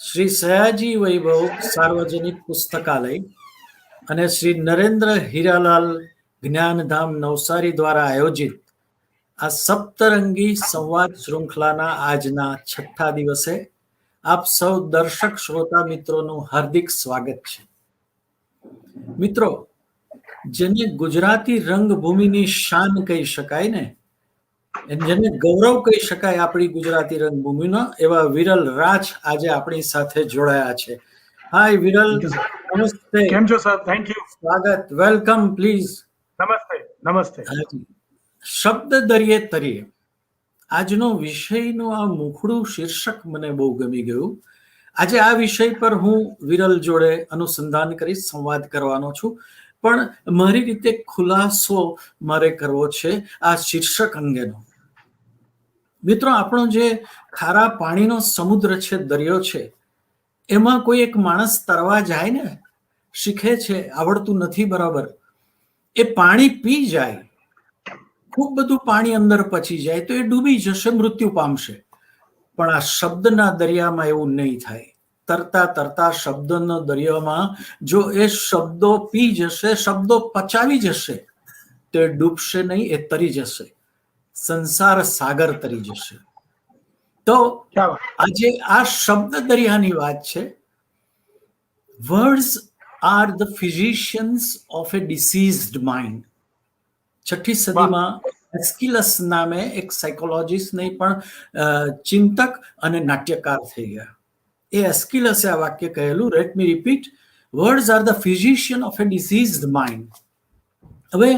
શ્રી સયાજી વૈભવ સાર્વજનિક પુસ્તકાલય અને શ્રી નરેન્દ્ર હીરાલાલ જ્ઞાનધામ નવસારી દ્વારા આયોજિત આ સપ્તરંગી સંવાદ શૃંખલાના આજના 6થા દિવસે આપ સૌ દર્શક શ્રોતા મિત્રોનું હાર્દિક સ્વાગત છે. મિત્રો, જેને ગુજરાતી રંગભૂમિની શાન કહી શકાય ને, જેને ગૌરવ કહી શકાય આપણી ગુજરાતી રંગભૂમિનો, એવા વિરલ રાજ આજે આપણી સાથે જોડાયા છે. હાય વિરલ, નમસ્તે. કેમ છો સર? Thank you. સ્વાગત, વેલકમ, પ્લીઝ. નમસ્તે. નમસ્તે. શબ્દ દરિયે તરીએ આજનો વિષયનું આ મુખડું શીર્ષક મને બહુ ગમી ગયું. આજે આ વિષય પર હું વિરલ જોડે અનુસંધાન કરી સંવાદ કરવાનો છું, પણ મારી રીતે ખુલાસો મારે કરવો છે આ શીર્ષક અંગેનો. મિત્રો, આપણો જે ખારા પાણીનો સમુદ્ર છે, દરિયો છે, એમાં કોઈ એક માણસ તરવા જાય ને, શીખે છે, આવડતું નથી બરાબર, એ પાણી પી જાય, ખૂબ બધું પાણી અંદર પચી જાય તો એ ડૂબી જશે, મૃત્યુ પામશે. પણ આ શબ્દના દરિયામાં એવું નહીં થાય. તરતા તરતા શબ્દનો દરિયામાં જો એ શબ્દો પી જશે, શબ્દો પચાવી જશે, તો એ ડૂબશે નહીં, એ તરી જશે, સંસાર સાગર તરી જશે. તો આજે આ શબ્દ દરિયાની વાત છે. Words are the physicians of a diseased mind. 6ઠી સદીમાં એસ્કિલસ નામે એક સાયકોલોજીસ્ટ નહીં પણ ચિંતક અને નાટ્યકાર થઈ ગયા. એ એસ્કિલસે આ વાક્ય કહેલું. Let me repeat, words are the physician of a diseased mind. હવે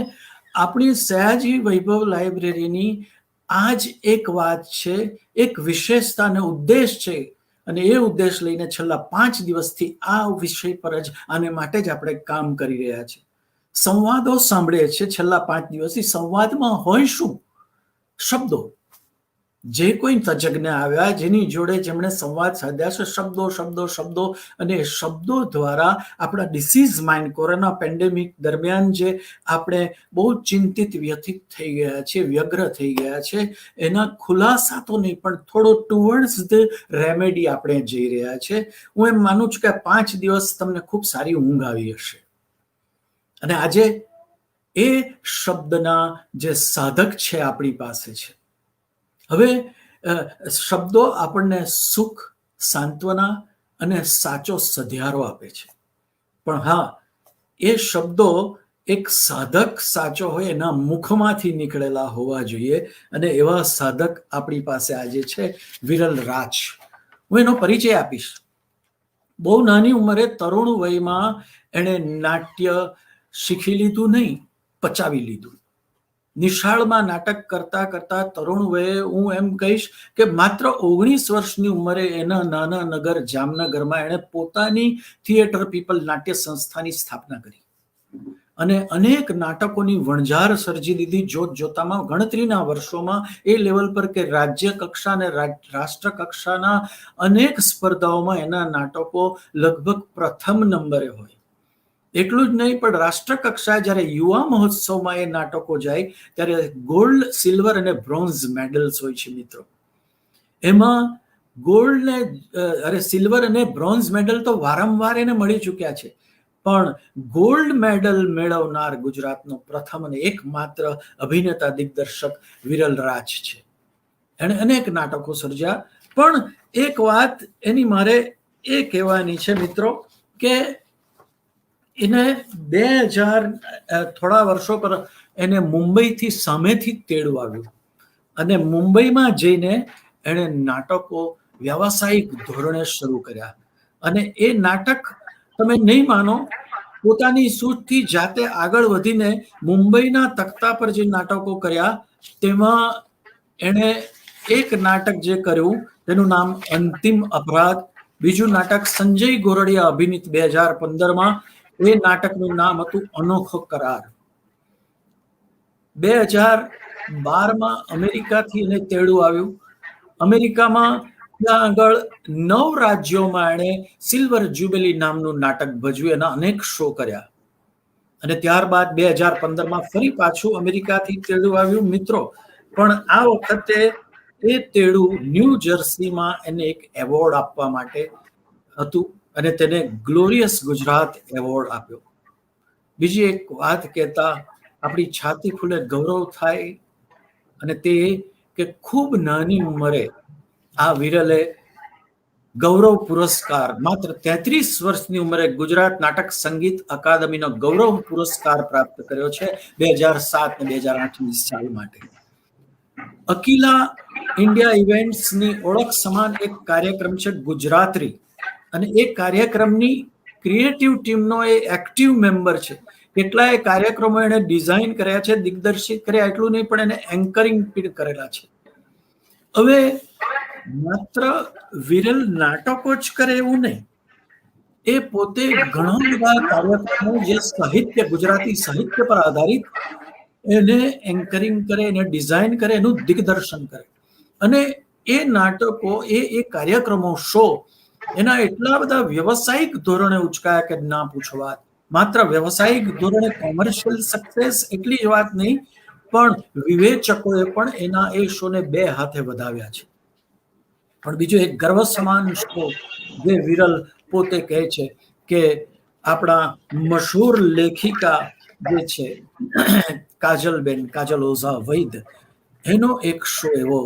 આપણી સયાજી વૈભવ લાઇબ્રેરીની આ જ એક વાત છે, એક વિશેષતા અને ઉદ્દેશ છે, અને એ ઉદ્દેશ લઈને છેલ્લા 5 દિવસથી આ વિષય પર જ, આને માટે જ આપણે કામ કરી રહ્યા છીએ. સંવાદો સાંભળીએ છીએ છેલ્લા 5 દિવસથી. સંવાદમાં હોય શું? શબ્દો. જે કોઈ તજજ્ઞ આવ્યા, જેની જોડે જેમણે સંવાદ સાધ્યા છે, શબ્દો શબ્દો શબ્દો, અને શબ્દો દ્વારા આપણા ડિસીઝ માઇન્ડ, કોરોના પેન્ડેમિક દરમિયાન જે આપણે બહુ ચિંતિત, વ્યથિત થઈ ગયા છે, વ્યગ્ર થઈ ગયા છે, એના ખુલાસા તો નહીં પણ થોડો ટુવર્ડ્સ ધ રેમેડી આપણે જઈ રહ્યા છે. હું એમ માનું છું કે 5 દિવસ તમને ખૂબ સારી ઊંઘ આવી હશે. અને આજે એ શબ્દના જે સાધક છે આપણી પાસે છે. હવે શબ્દો આપણને સુખ, સાંત્વના અને સાચો સધિયારો આપે છે. પણ હા, એ શબ્દો એક સાધક સાચો હોય એના મુખમાંથી નીકળેલા હોવા જોઈએ, અને એવા સાધક આપણી પાસે આજે છે, વિરલ રાજ. હું એનો પરિચય આપીશ. બહુ નાની ઉંમરે, તરુણ વયમાં એણે નાટ્ય શીખી લીધું નહીં, પચાવી લીધું. નિશાળમાં નાટક કરતા કરતા તરુણ વયે, હું એમ કહીશ કે માત્ર 19 વર્ષની ઉંમરે એના નાના નગર જામનગરમાં એણે પોતાની થિયેટર પીપલ નાટ્ય સંસ્થાની સ્થાપના કરી અને અનેક નાટકોની વણઝાર સર્જી દીધી. જોત જોતામાં ગણતરીના વર્ષોમાં એ લેવલ પર કે રાજ્ય કક્ષા અને રાષ્ટ્ર કક્ષાના અનેક સ્પર્ધાઓમાં એના નાટકો લગભગ પ્રથમ નંબરે હોય. એટલું જ નહીં, પણ રાષ્ટ્ર કક્ષાએ જ્યારે યુવા મહોત્સવમાં એ નાટકો જાય ત્યારે ગોલ્ડ, સિલ્વર અને બ્રોન્ઝ મેડલ્સ હોય છે. મિત્રો, એમાં ગોલ્ડ ને સિલ્વર અને બ્રોન્ઝ મેડલ તો વારંવાર એને મળી ચૂક્યા છે, પણ ગોલ્ડ મેડલ મેળવનાર ગુજરાતનો પ્રથમ અને એકમાત્ર અભિનેતા દિગ્દર્શક વિરલ રાજ છે. એણે અનેક નાટકો સર્જ્યા. પણ એક વાત એની મારે એ કહેવાની છે મિત્રો, કે એને 2000 થોડા વર્ષો પર એને મુંબઈથી સામેથી તેડું આવ્યું, અને મુંબઈમાં જઈને એણે નાટકો વ્યાવસાયિક ધોરણે શરૂ કર્યા. અને એ નાટક તમે નહીં માનો, પોતાની સૂઝથી જાતે આગળ વધીને મુંબઈના તખ્તા પર જે નાટકો કર્યા, તેમાં એણે એક નાટક જે કર્યું તેનું નામ અંતિમ અપરાધ. બીજું નાટક સંજય ગોરડિયા અભિનીત 2015માં, એ નાટકનું નામ હતું અનોખો કરાર. 2012માં અમેરિકાથી એને તેડું આવ્યું. અમેરિકામાં ત્યાં આગળ 9 રાજ્યોમાં એણે સિલ્વર જ્યુબિલી નામનું નાટક ભજવ્યું, એના અનેક શો કર્યા. અને ત્યારબાદ 2015માં ફરી પાછું અમેરિકાથી તેડું આવ્યું મિત્રો. પણ આ વખતે એ તેડું ન્યૂ જર્સીમાં એને એક એવોર્ડ આપવા માટે હતું અને તેને ગ્લોરિયસ ગુજરાત એવોર્ડ આપ્યો. બીજી એક વાત કહેતા આપણી છાતી ફૂલે ગૌરવ થાય અને તે કે ખૂબ નાની ઉંમરે આ વિરલે ગૌરવ પુરસ્કાર માત્ર 33 વર્ષની ઉંમરે ગુજરાત નાટક સંગીત અકાદમીનો ગૌરવ પુરસ્કાર પ્રાપ્ત કર્યો છે 2007 અને 2008ની સાલ માટે. અકિલા ઇન્ડિયા ઇવેન્ટ્સની ઓળખ સમાન એક કાર્યક્રમ છે ગુજરાત્રી અને એ કાર્યક્રમની ક્રિએટિવ ટીમનો એ એક્ટિવ મેમ્બર છે. કેટલાય કાર્યક્રમો એને ડિઝાઇન કર્યા છે, દિગ્દર્શિત કર્યા, એટલું નહીં પણ એને એન્કરિંગ પણ કરેલા છે. હવે માત્ર વિરલ નાટકો જ કરે એવું નહીં, એ પોતે ઘણા બધા કાર્યક્રમો જે સાહિત્ય ગુજરાતી સાહિત્ય પર આધારિત એને એન્કરિંગ કરે, એને ડિઝાઇન કરે, એનું દિગ્દર્શન કરે. અને એ નાટકો એ કાર્યક્રમો શો એના એટલા બધા વ્યવસાયિક ધોરણે ઉચકાયા કે ના પૂછો વાત. માત્ર વ્યવસાયિક ધોરણે કોમર્શિયલ સક્સેસ એટલી જ વાત નહીં, પણ વિવેચકોએ પણ એના એ શોને 2 હાથે વધાવ્યા છે. પણ બીજો એક ગર્વ સમાન શો જે વિરલ પોતે કહે છે કે આપણા મશહૂર લેખિકા જે છે કાજલ ઓઝા વૈદ, એનો એક શો એવો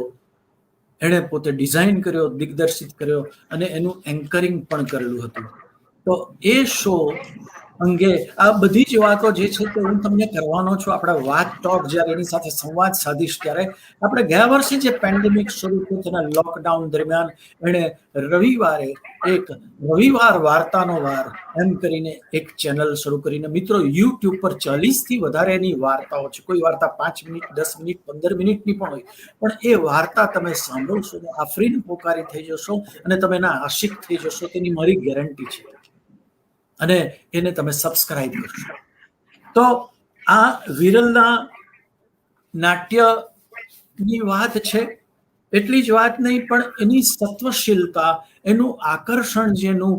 એણે પોતે ડિઝાઇન કર્યો, દિગ્દર્શિત કર્યો અને એનું એન્કરિંગ પણ કરેલું હતું. તો એ શો અંગે આ બધી જ વાતો જે છે તે હું તમને કરવાનો છું. આપણે વાત ટોક જ્યારે એની સાથે સંવાદ સાધીશ ત્યારે આપણે ગયા વર્ષે જે પેન્ડેમિક શરૂ થયું તેના લોકડાઉન દરમિયાન એણે રવિવારે એક રવિવાર વાર્તાનો વાર એમ કરીને એક ચેનલ શરૂ કરીને, મિત્રો યુટ્યુબ પર 40થી વધારે એની વાર્તાઓ છે. કોઈ વાર્તા 5 મિનિટ, 10 મિનિટ, 15 મિનિટની પણ હોય, પણ એ વાર્તા તમે સાંભળશો તો આફરીન પોકારી થઈ જશો અને તમે એના આશિક થઈ જશો, તેની મારી ગેરંટી છે. અને એને તમે સબસ્ક્રાઇબ કરશો તો આ વિરલના નાટ્યની વાત છે. એટલી જ વાત નહીં, પણ એની સત્વશીલતા, એનું આકર્ષણ, જેનું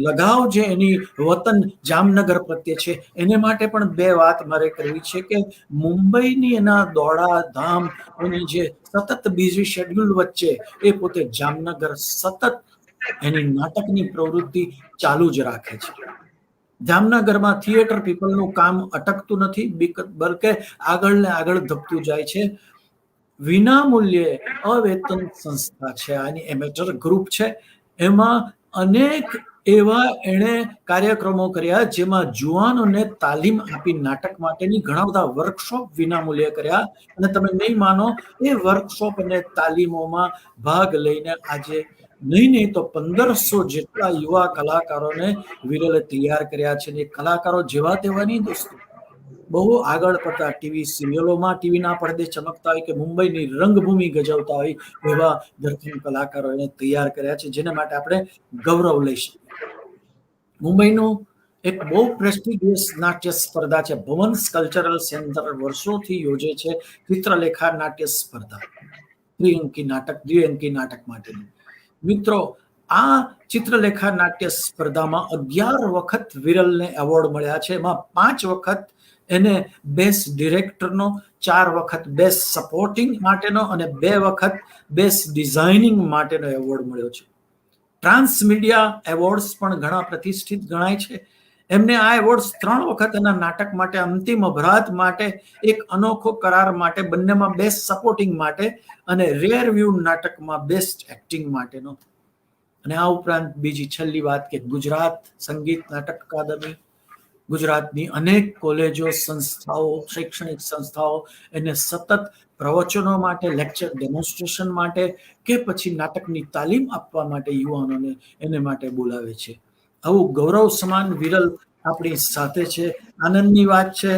લગાવ જે એની વતન જામનગર પ્રત્યે છે, એને માટે પણ 2 વાત મારે કરવી છે કે મુંબઈની એના દોડા ધામ, એની જે સતત બીજી શેડ્યુલ વચ્ચે એ પોતે જામનગર સતત એની નાટકની પ્રવૃત્તિ ચાલુ જ રાખે છે. જામનગરમાં થિયેટર પીપલનું કામ અટકતું નથી, બલકે આગળ ને આગળ ધપતું જાય છે. વિના મૂલ્યે અવેતન સંસ્થા છે, આની એમેટર ગ્રુપ છે. એમાં અનેક એવા એણે કાર્યક્રમો કર્યા જેમાં જુવાનોને તાલીમ આપી નાટક માટેની, ઘણા બધા વર્કશોપ વિના મૂલ્યે કર્યા. અને તમે નહીં માનો, એ વર્કશોપ અને તાલીમોમાં ભાગ લઈને આજે નહીં તો 1500 જેટલા યુવા કલાકારોને વિરલે તૈયાર કર્યા છે. એ કલાકારો જેવા તેવા નહીં દોસ્તો, બહુ આગળ પડતા, ટીવી સિરિયલોમાં ટીવીના પડદે ચમકતા હોય કે મુંબઈની રંગભૂમિ ગજવતા હોય એવા ધરખમ કલાકારો એને તૈયાર કર્યા છે, જેના માટે આપણે ગૌરવ લઈ શકીએ. મુંબઈનું એક બહુ પ્રેસ્ટિજિયસ નાટ્ય સ્પર્ધા છે, ભવન્સ કલ્ચરલ સેન્ટર વર્ષોથી યોજે છે ચિત્રલેખા નાટ્ય સ્પર્ધા, દ્વિઅંકી નાટક માટેની. મિત્રો, આ ચિત્રલેખા નાટ્ય સ્પર્ધામાં 11 વખત વિરલને એવોર્ડ મળ્યા છે. એમાં 5 વખત એને બેસ્ટ ડિરેક્ટરનો, 4 વખત બેસ્ટ સપોર્ટિંગ માટેનો અને 2 વખત બેસ્ટ ડિઝાઇનિંગ માટેનો એવોર્ડ મળ્યો છે. ટ્રાન્સમીડિયા એવોર્ડ્સ પણ ઘણા પ્રતિષ્ઠિત ગણાય છે. એમને આ એવોર્ડ્સ 3 વખત એના નાટક માટે, અંતિમ અભરાત માટે, એક અનોખો કરાર માટે, બંનેમાં બેસ્ટ સપોર્ટિંગ માટે અને રેર વ્યૂ નાટકમાં બેસ્ટ એક્ટિંગ માટેનો. અને આ ઉપરાંત બીજી છેલ્લી વાત કે ગુજરાત સંગીત નાટક અકાદમી, ગુજરાતની અનેક કોલેજો, સંસ્થાઓ, શૈક્ષણિક સંસ્થાઓ એને સતત પ્રવચનો માટે, લેક્ચર ડેમોન્સ્ટ્રેશન માટે કે પછી નાટકની તાલીમ આપવા માટે યુવાનોને એને માટે બોલાવે છે. આવું ગૌરવ સમાન વિરલ આપણી સાથે છે. આનંદની વાત છે.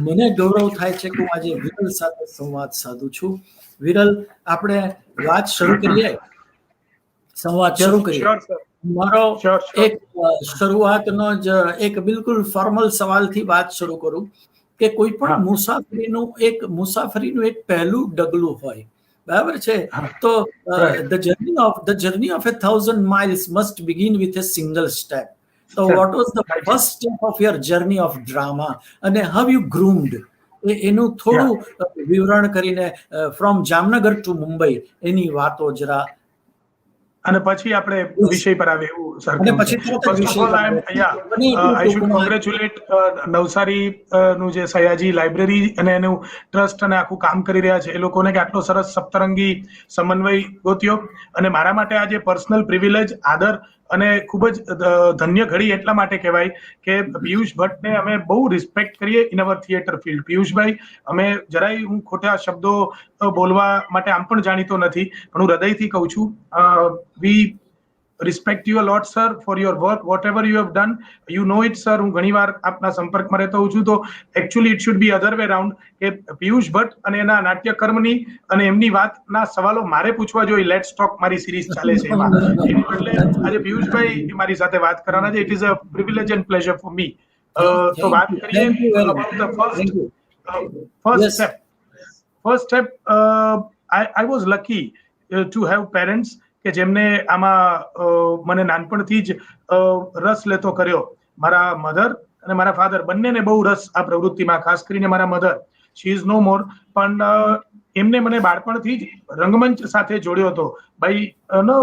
મને ગૌરવ થાય છે કે હું આજે વિરલ સાથે સંવાદ સાધું છું. વિરલ, આપણે વાત શરૂ કરીએ, સંવાદ શરૂ કરીએ. મારો એક શરૂઆતનો જ એક બિલકુલ ફોર્મલ સવાલથી વાત શરૂ કરું કે કોઈ પણ મુસાફરીનું એક પહેલું ડગલું હોય, બરાબર છે? તો the journey of 1,000 miles must begin with a single step. So what was the first step of your journey of drama and how you groomed એનું થોડું વિવરણ કરીને ફ્રોમ જામનગર ટુ મુંબઈ એની વાતો જરા, અને પછી આપણે વિષય પર આવે એવું સર. અને પછી તરત જ first of all I should congratulate Navsari નું જે સયાજી લાઇબ્રેરી અને એનું ટ્રસ્ટ અને આખું કામ કરી રહ્યા છે એ લોકોને કે આટલો સરસ સપ્તરંગી સમન્વય ગોત્યો. અને મારા માટે આજે પર્સનલ પ્રિવિલેજ, આદર અને ખૂબ જ ધન્ય ઘડી એટલા માટે કહેવાય કે પિયુષ ભટ્ટને અમે બહુ રિસ્પેક્ટ કરીએ ઇન અવર થિયેટર ફિલ્ડ. પિયુષભાઈ, અમે જરાય હું ખોટા શબ્દો બોલવા માટે આમ પણ જાણીતો નથી, પણ હું હૃદયથી કહું છું, વી respect you a lot sir for your work, whatever you have done, you know it sir. હું ઘણીવાર આપના સંપર્કમાં રહેતો હોઉં છું, તો actually it should be other way round કે પિયુષ ભટ્ટ અને એના નાટ્યકર્મની અને એમની વાતના સવાલો મારે પૂછવા જોઈએ. લેટ્સ ટોક મારી સિરીઝ ચાલે છે એમાં, એની બદલે આજે પિયુષભાઈ મારી સાથે વાત કરવાના છે. It is a privilege and pleasure for me. તો વાત કરીએ about the first step. I was lucky to have parents કે જેમને આમાં મને નાનપણથી જ રસ લેતો કર્યો. મારા મધર અને મારા ફાધર બંનેને બહુ રસ આ પ્રવૃત્તિમાં, ખાસ કરીને મારા મધર, શી ઇઝ નો મોર, પણ એમને મને બાળપણથી જ રંગમંચ સાથે જોડ્યો હતો by no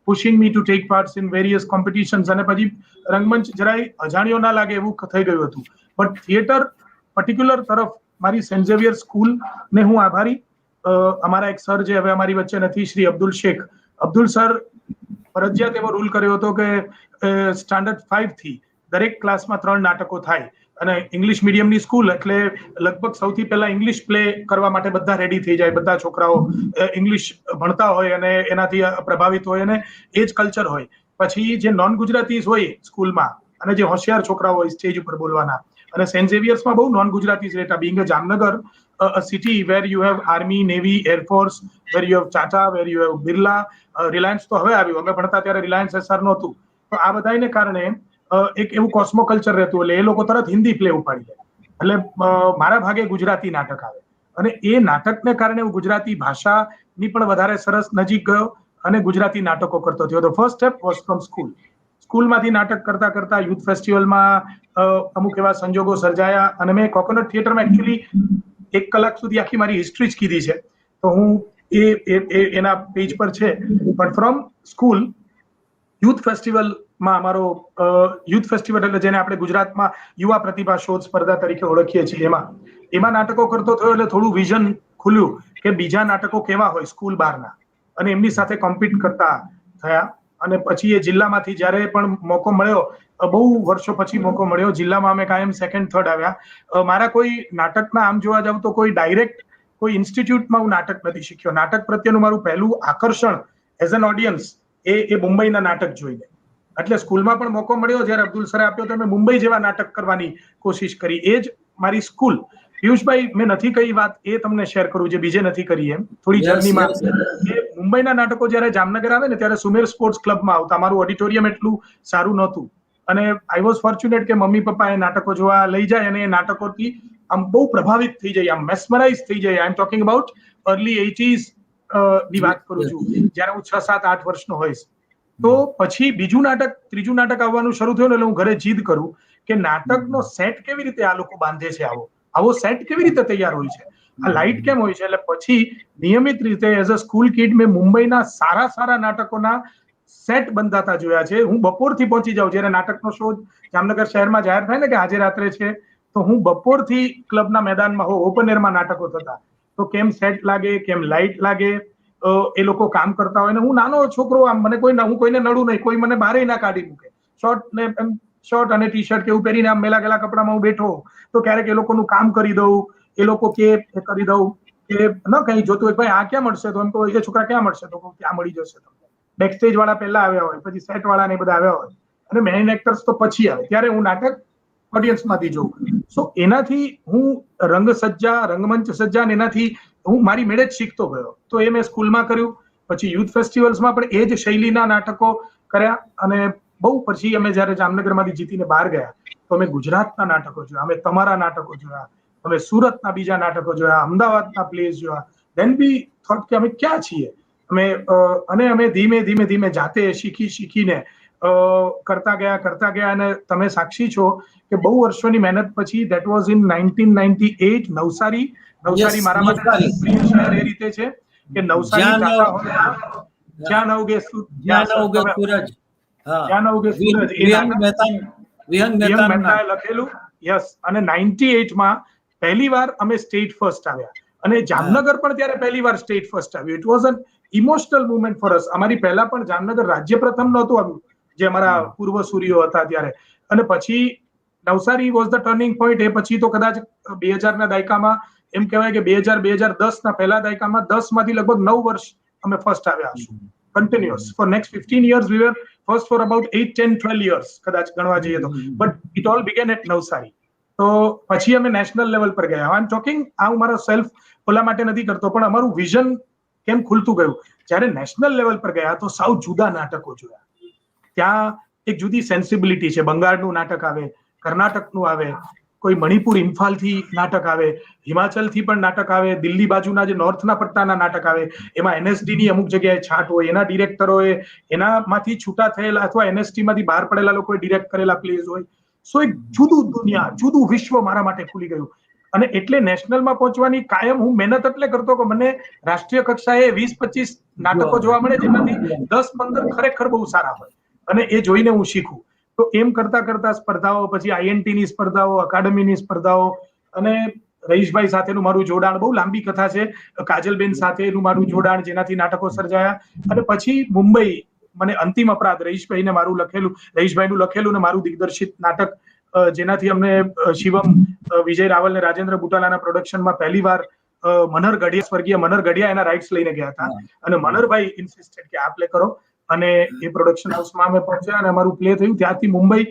pushing me to take parts in various competitions. અને પછી રંગમંચ જરાય અજાણ્યો ના લાગે એવું થઈ ગયું હતું. બટ થિયેટર પર્ટિક્યુલર તરફ મારી સેન્ટ ઝેવિયર સ્કૂલને હું આભારી. અમારા એક સર જે હવે અમારી વચ્ચે નથી, શ્રી અબ્દુલ શેખ, અબ્દુલ સર ફરજિયાત એવો રૂલ કર્યો હતો કે સ્ટાન્ડર્ડ 5 થી દરેક ક્લાસમાં 3 નાટકો થાય. અને ઇંગ્લિશ મીડિયમની સ્કૂલ એટલે લગભગ સૌથી પહેલા ઇંગ્લિશ પ્લે કરવા માટે બધા રેડી થઈ જાય, બધા છોકરાઓ ઇંગ્લિશ ભણતા હોય અને એનાથી પ્રભાવિત હોય અને એ જ કલ્ચર હોય. પછી જે નોન ગુજરાતીઝ હોય સ્કૂલમાં અને જે હોશિયાર છોકરાઓ હોય સ્ટેજ ઉપર બોલવાના, અને સેન્ટ ઝેવિયર્સમાં બહુ નોન ગુજરાતીઝ રહેતા, being a Jamnagar, a city where you have army, navy, air force, where you have Tata, where you have Birla, Reliance તો હવે આવ્યું, અમે ભણતા ત્યારે રિલાયન્સ એસઆર નહોતું. તો આ બધાને કારણે એક એવું કોસ્મો કલ્ચર રહેતું, એટલે એ લોકો તરત હિન્દી પ્લે ઉપાડી દે. એટલે મારા ભાગે ગુજરાતી નાટક આવે, અને એ નાટકને કારણે હું ગુજરાતી ભાષાની પણ વધારે સરસ નજીક ગયો અને ગુજરાતી નાટકો કરતો થયો. The first step was from school. સ્કૂલમાંથી નાટક કરતા કરતા યુથ ફેસ્ટિવલમાં અમુક એવા સંજોગો સર્જાયા, અને મેં કોકોનટ થિયેટરમાં એકચ્યુઅલી 1 કલાક સુધી આખી મારી હિસ્ટ્રી જ કીધી છે, તો હું એના પેજ પર છે. પણ ફ્રોમ સ્કૂલ યુથ ફેસ્ટિવલમાં અમારો યુથ ફેસ્ટિવલ એટલે જેને આપણે ગુજરાતમાં યુવા પ્રતિભા શોધ સ્પર્ધા તરીકે ઓળખીએ છીએ, એમાં નાટકો કરતો થયો. એટલે થોડું વિઝન ખુલ્યું કે બીજા નાટકો કેવા હોય સ્કૂલ બહારના, અને એમની સાથે કોમ્પિટ કરતા થયા. અને પછી એ જિલ્લામાંથી જ્યારે પણ મોકો મળ્યો, બહુ વર્ષો પછી મોકો મળ્યો, જિલ્લામાં અમે કાયમ 2nd 3rd આવ્યા. મારા કોઈ નાટકના આમ જોવા જાવ તો કોઈ ડાયરેક્ટ કોઈ ઇન્સ્ટિટ્યૂટમાં હું નાટક નથી શીખ્યો. નાટક પ્રત્યેનું મારું પહેલું આકર્ષણ એઝ એન ઓડિયન્સ એ મુંબઈના નાટક જોઈને. એટલે સ્કૂલમાં પણ મોકો મળ્યો, જ્યારે અબ્દુલ સરે આપ્યો તો મેં મુંબઈ જેવા નાટક કરવાની કોશિશ કરી. એ જ મારી સ્કૂલ. પિયુષભાઈ, મેં નથી કહી વાત, એ તમને શેર કરું જે બીજે નથી કરી એમ થોડી જર્નીમાં. મુંબઈના નાટકો જ્યારે જામનગર આવે ને ત્યારે સુમેર સ્પોર્ટ્સ ક્લબમાં આવતા. મારું ઓડિટોરિયમ એટલું સારું નહોતું, અને આઈ વોઝ ફોર્ચ્યુનેટ કે મમ્મી પપ્પા એ નાટકો જોવા લઈ જાય, અને એ નાટકોથી આમ બહુ પ્રભાવિત થઈ જાય, આમ મેસ્મરાઇઝ થઈ જાય. I am talking about early 80s ની વાત કરું છું, જ્યારે હું 6, 7, 8 વર્ષનો હોઈશ. તો પછી બીજું નાટક, ત્રીજું નાટક આવવાનું શરૂ થયું ને, એટલે હું ઘરે જીદ કરું કે નાટકનો સેટ કેવી રીતે આ લોકો બાંધે છે, આવો સેટ કેવી રીતે તૈયાર હોય છે, આ લાઇટ કેમ હોય છે. એટલે પછી નિયમિત રીતે એઝ અ સ્કૂલ કિડ મેં મુંબઈના સારા નાટકોના સેટ બંધાતા જોયા છે. હું બપોરથી પહોંચી જાઉં, જ્યારે નાટકનો શો જામનગર શહેરમાં જાહેર થાય ને કે આજે રાત્રે છે, તો હું બપોરથી ક્લબના મેદાનમાં હોઉં. ઓપન એરમાં નાટકો થતા, તો કેમ સેટ લાગે, કેમ લાઇટ લાગે, એ લોકો કામ કરતા હોય. ને હું નાનો છોકરો, આમ મને હું કોઈને નડું નહીં, કોઈ મને બહાર ના કાઢી મૂકે. શોર્ટ અને ટી શર્ટ કેવું પહેરીને આમ મેલા ગેલા કપડામાં હું બેઠો, તો ક્યારેક એ લોકોનું કામ કરી દઉં, એ લોકો કે કરી દઉં કે ન કઈ જોતું હોય, ભાઈ આ ક્યાં મળશે, તો એમ કહો એ છોકરા ક્યાં મળશે, તો ક્યાં મળી જશે તમને. બેક સ્ટેજ વાળા પહેલા આવ્યા હોય, પછી સેટ વાળા ને બધા આવ્યા હોય, અને મેઇન એક્ટર્સ તો પછી આવે. ત્યારે હું નાટક ઓડિયન્સમાંથી જોઉં. સો એનાથી હું રંગમંચ સજ્જા, એનાથી હું મારી મેળે જ શીખતો ગયો. તો એ મેં સ્કૂલમાં કર્યું. પછી યુથ ફેસ્ટિવલ્સમાં પણ એ જ શૈલીના નાટકો કર્યા. અને બહુ પછી અમે જ્યારે જામનગરમાંથી જીતીને બહાર ગયા, તો અમે ગુજરાતના નાટકો જોયા, અમે તમારા નાટકો જોયા, અમે સુરતના બીજા નાટકો જોયા, અમદાવાદના પ્લેસ જોયા. ધેન બી થોટ કે અમે ક્યાં છીએ. અમે ધીમે જાતે શીખીને કરતા ગયા અને તમે સાક્ષી છો કે બહુ વર્ષોની મહેનત પછી ધેટ વોઝ ઇન 1998 નવસારી મારા માટે પ્રિય શહેર એ રીતે છે કે નવસારી જાતા હોય જ્યાં ન ઉગે સૂરજ, જ્યાં ન ઉગે સૂરજ વિહંગ મહેતાએ લખેલું. યસ, અને 98 માં પહેલી વાર અમે સ્ટેટ ફર્સ્ટ આવ્યા અને જામનગર પણ ત્યારે પહેલી વાર સ્ટેટ ફર્સ્ટ આવ્યું. It was an emotional movement for us. અમારી પહેલા પણ જામનગર રાજ્ય પ્રથમ નહોતું આવ્યું જે અમારા પૂર્વસૂરીઓ હતા ત્યારે. અને પછી Navsari was the turning point. એ પછી તો કદાચ 2000 ના દાયકામાં એમ કહેવાય કે 2010 ના પહેલા દાયકામાં 10 માંથી લગભગ 9 વર્ષ અમે ફર્સ્ટ આવ્યા હશું continuous. For next 15 years we were first for about 8, 10, 12 years કદાચ ગણવા જઈએ તો. But it all began at Navsari. તો પછી અમે નેશનલ લેવલ પર ગયા. આઈ એમ ટોકિંગ, આ હું મારો સેલ્ફ ઓલા માટે નથી કરતો, પણ અમારું વિઝન કેમ ખુલતું ગયું. જ્યારે નેશનલ લેવલ પર ગયા તો સાવ જુદા નાટકો જોયા. ત્યાં એક જુદી સેન્સિબિલિટી છે. બંગાળનું નાટક આવે, કર્ણાટકનું આવે, કોઈ મણિપુર ઇમ્ફાલથી નાટક આવે, હિમાચલથી પણ નાટક આવે, દિલ્હી બાજુના જે નોર્થના પટ્ટાના નાટક આવે. એમાં એનએસડી ની અમુક જગ્યાએ છાંટ હોય, એના ડિરેક્ટરોએ એનામાંથી છૂટા થયેલા અથવા એનએસટી માંથી બહાર પડેલા લોકોએ ડિરેક્ટ કરેલા પ્લેઝ હોય. સો એક જુદું દુનિયા, જુદું વિશ્વ મારા માટે ખુલી ગયું. અને એટલે નેશનલમાં પહોંચવાની કાયમ હું મહેનત એટલે કરતો કે મને રાષ્ટ્રીય કક્ષાએ 20-25 નાટકો જોવા મળે જેમાંથી 10-15 ખરેખર બહુ સારા હોય અને એ જોઈને હું શીખું. તો એમ કરતા કરતા સ્પર્ધાઓ, પછી આઈએનટી ની સ્પર્ધાઓ, અકાદમીની સ્પર્ધાઓ, અને રહીશભાઈ સાથેનું મારું જોડાણ, બહુ લાંબી કથા છે, કાજલબેન સાથેનું મારું જોડાણ જેનાથી નાટકો સર્જાયા. અને પછી મુંબઈ મને અંતિમ અપરાધ, રહીશભાઈનું લખેલું ને મારું દિગ્દર્શિત નાટક, જેનાથી અમને શિવમ વિજય રાવલ ને રાજેન્દ્ર બુટાલાના પ્રોડક્શનમાં પહેલી વાર સ્વર્ગીય મનર ગઢિયા એના રાઇટ્સ લઈને ગયા હતા અને મનરભાઈ ઇન્સિસ્ટેડ કે આ પ્લે કરો અને એ પ્રોડક્શન હાઉસમાં અમે પહોંચ્યા અને અમારું પ્લે થયું. ત્યારથી મુંબઈ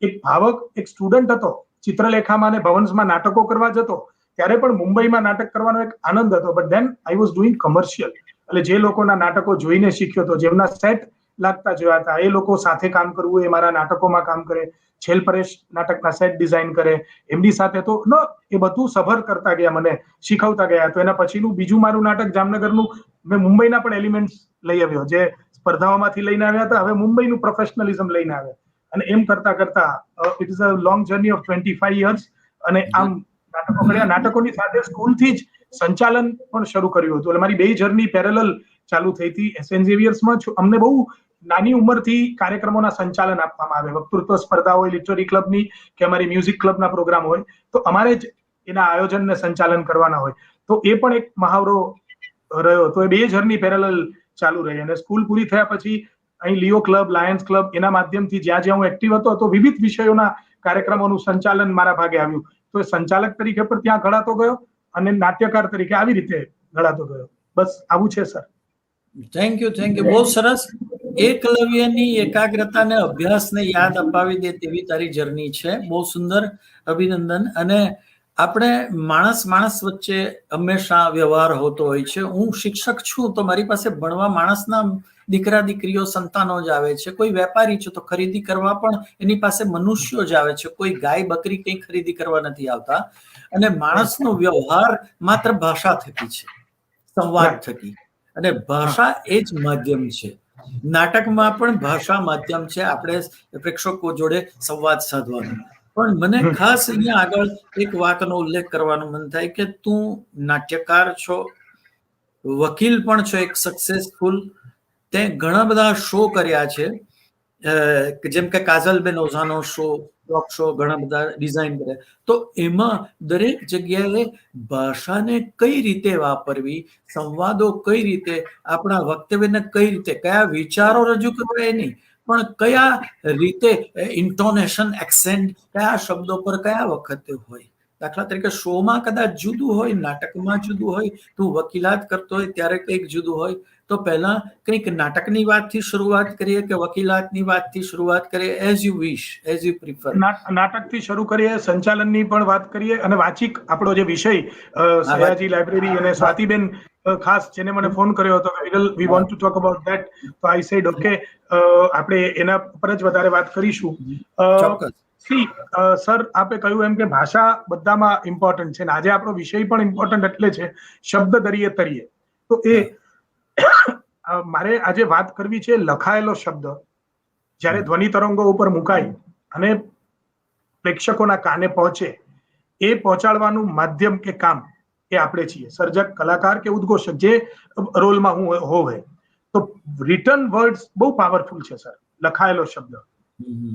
એક ભાવક, એક સ્ટુડન્ટ હતો, ચિત્રલેખામાં અને ભવન્સમાં નાટકો કરવા જતો, ત્યારે પણ મુંબઈમાં નાટક કરવાનો એક આનંદ હતો. But than I was doing commercial. એટલે જે લોકોના નાટકો જોઈને શીખ્યો હતો, જેમના સેટ લાગતા જોયા હતા, એ લોકો સાથે કામ કરવું, એ મારા નાટકોમાં કામ કરે. છેલ પરેશ નાટકના સેટ ડિઝાઇન કરે, એમની સાથે તો એ બધું સભર કરતા ગયા, મને શીખવતા ગયા. તો એના પછીનું બીજું મારું નાટક જામનગરનું, મેં મુંબઈના પણ એલિમેન્ટ્સ લઈ આવ્યો, જે સ્પર્ધાઓમાંથી લઈને આવ્યા હતા, હવે મુંબઈનું પ્રોફેશનલિઝમ લઈને આવ્યા. અને એમ કરતા કરતા it is a long journey of 25 years. અને આમ નાટકો કર્યા. નાટકોની સાથે સ્કૂલથી જ સંચાલન પણ શરૂ કર્યું હતું. એટલે મારી 2 જર્ની પેરેલલ ચાલુ થઈ હતી. સેન્ટ ઝેવિયર્સમાં અમને બહુ નાની ઉંમરથી કાર્યક્રમોના સંચાલન આપવામાં આવે. વક્તૃત્વ સ્પર્ધા હોય લિટરરી ક્લબની કે અમારી મ્યુઝિક ક્લબના પ્રોગ્રામ હોય તો અમારે જ એના આયોજન ને સંચાલન કરવાના હોય. તો એ પણ એક મહાવરો રહ્યો. તો એ 2 જર્ની પેરેલલ ચાલુ રહી. અને સ્કૂલ પૂરી થયા પછી અહીં લિયો ક્લબ, લાયન્સ ક્લબ, એના માધ્યમથી જ્યાં જ્યાં હું એક્ટિવ હતો તો વિવિધ વિષયોના કાર્યક્રમોનું સંચાલન મારા ભાગે આવ્યું. તો એ સંચાલક તરીકે પણ ત્યાં ઘડાતો ગયો અને નાટ્યકાર તરીકે આવી રીતે ઘડાતો ગયો. બસ આવું છે સર. Thank you. બહુ સરસ. એકલવ્યની એકાગ્રતાને, અભ્યાસને યાદ અપાવી દે તેવી તારી જર્ની છે. બહુ સુંદર, અભિનંદન. અને આપણે માણસ વચ્ચે હંમેશા વ્યવહાર હોતો હોય છે. હું શિક્ષક છું તો મારી પાસે ભણવા માણસના દીકરા દીકરીઓ, સંતાનો જ આવે છે. કોઈ વેપારી છે તો ખરીદી કરવા પણ એની પાસે મનુષ્યો જ આવે છે. કોઈ ગાય બકરી કઈ ખરીદી કરવા નથી આવતા. અને માણસનો વ્યવહાર માત્ર ભાષા થકી છે, સંવાદ થકી. અને ભાષા એ જ માધ્યમ છે. નાટકમાં પણ ભાષા માધ્યમ છે, આપણે પ્રેક્ષકો જોડે સંવાદ સાધવાનો. પણ મને ખાસ અહીંયા આગળ એક વાતનો ઉલ્લેખ કરવાનો મન થાય કે તું નાટ્યકાર છો, વકીલ પણ છો, એક સક્સેસફુલ. તે ઘણા બધા શો કર્યા છે, જેમ કે કાજલબેન ઓઝાનો શો, ટોક શો, ઘણા બધા ડિઝાઇન કર્યા. તો એમાં દરેક જગ્યાએ ભાષાને કઈ રીતે વાપરવી, સંવાદો કઈ રીતે, આપણા વક્તવ્યને કઈ રીતે, કયા વિચારો રજૂ કરવા એ નહીં, પણ કયા રીતે ઇન્ટોનેશન, એક્સેન્ટ, કયા શબ્દો પર કયા વખતે હોય. દાખલા તરીકે શોમાં કદાચ જુદું હોય, નાટકમાં જુદું હોય, તું વકીલાત કરતો હોય ત્યારે કંઈક જુદું હોય. તો પહેલા કંઈક નાટકની વાતથી શરૂઆત કરીએ કે વકીલાતની વાતથી શરૂઆત કરીએ? As you wish, as you prefer. નાટકથી શરૂ કરીએ, સંચાલનની પણ વાત કરીએ. અને વાચિક આપણો જે વિષય સયાજી લાઇબ્રેરી અને સ્વાતિબેન ખાસ જેને મને ફોન કર્યો હતો, we want to talk about that. તો આઈ સેડ ઓકે, આપણે એના પર જ વધારે વાત કરીશું. સર, આપે કહ્યું એમ કે ભાષા બધામાં ઇમ્પોર્ટન્ટ છે. આજે આપણો વિષય પણ ઇમ્પોર્ટન્ટ એટલે છે, શબ્દ દરિયે તરીએ. તો એ મારે આજે વાત કરવી છે લખાયેલો શબ્દ જ્યારે ધ્વનિ તરંગો ઉપર મુકાઈ અને પ્રેક્ષકોના કાને પહોંચે, એ પહોંચાડવાનું માધ્યમ કે કામ એ આપણે છીએ, સર્જક, કલાકાર કે ઉદ્ઘોષક, જે રોલમાં હું હોવે. તો રિટન વર્ડ્સ બહુ પાવરફુલ છે સર, લખાયેલો શબ્દ,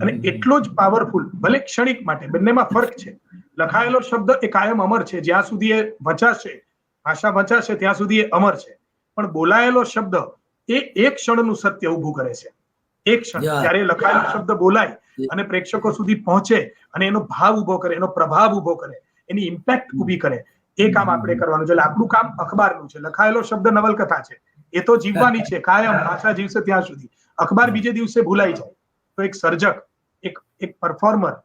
અને એટલો જ પાવરફુલ, ભલે ક્ષણિક માટે, બંનેમાં ફરક છે. લખાયેલો શબ્દ એ કાયમ અમર છે, જ્યાં સુધી એ વંચાશે, ભાષા વંચાશે ત્યાં સુધી એ અમર છે. પણ બોલાયેલો શબ્દ એ એક ક્ષણનું સત્ય ઊભું કરે છે. એક ક્ષણ જ્યારે લખાયેલો શબ્દ બોલાય અને પ્રેક્ષકો સુધી પહોંચે અને એનો ભાવ ઉભો કરે, એનો પ્રભાવ ઉભો કરે, એની ઇમ્પેક્ટ ઊભી કરે, એ કામ આપણે કરવાનું છે. એટલે આપણું કામ અખબારનું છે. લખાયેલો શબ્દ નવલકથા છે, એ તો જીવવાની છે કાયમ, ભાષા જીવશે ત્યાં સુધી. અખબાર બીજે દિવસે ભૂલાઈ જાય. તો એક સર્જક, એક પરફોર્મર,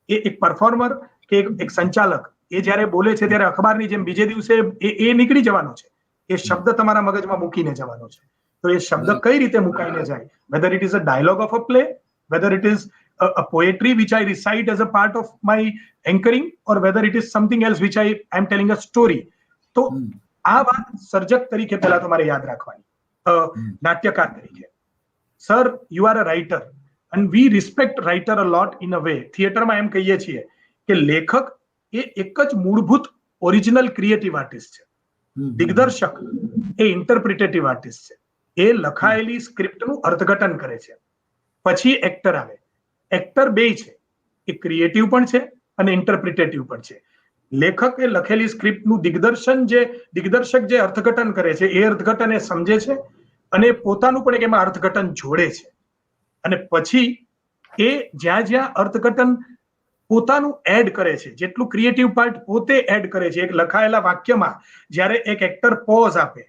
એક પરફોર્મર કે એક સંચાલક, એ જ્યારે બોલે છે ત્યારે અખબારની જેમ બીજે દિવસે એ નીકળી જવાનો છે. એ શબ્દ તમારા મગજમાં મૂકીને જવાનો છે. તો એ શબ્દ કઈ રીતે મુકાઈને જાય, weather it is a dialogue of a play, weather it is a poetry which I recite as a part of my anchoring, or whether it is something else which I am telling a story. તો આ વાત સર્જક તરીકે પહેલા તમારે યાદ રાખવાની. નાટ્યકાર તરીકે, sir, you are a writer and we respect writer a lot in a way. થિયેટરમાં એમ કહીએ છીએ કે લેખક એ એક જ મૂળભૂત ઓરિજિનલ ક્રિએટિવ આર્ટિસ્ટ છે. દિગ્દર્શક એ ઇન્ટરપ્રિટેટિવ આર્ટિસ્ટ છે. એ લખાયેલી સ્ક્રિપ્ટનું અર્થઘટન કરે છે. પછી એક્ટર આવે. એક્ટર બે છે, એ ક્રિએટિવ પણ છે અને ઇન્ટરપ્રિટેટિવ પણ છે. લેખક એ લખેલી સ્ક્રિપ્ટનું દિગ્દર્શક જે અર્થઘટન કરે છે, એ અર્થઘટન એ સમજે છે અને પોતાનું પણ એમાં અર્થઘટન જોડે છે. અને પછી એ જ્યાં જ્યાં અર્થઘટન પોતાનું એડ કરે છે, જેટલું ક્રિએટિવ પાર્ટ પોતે એડ કરે છે, એક લખાયેલા વાક્યમાં જ્યારે એક એક્ટર પોઝ આપે,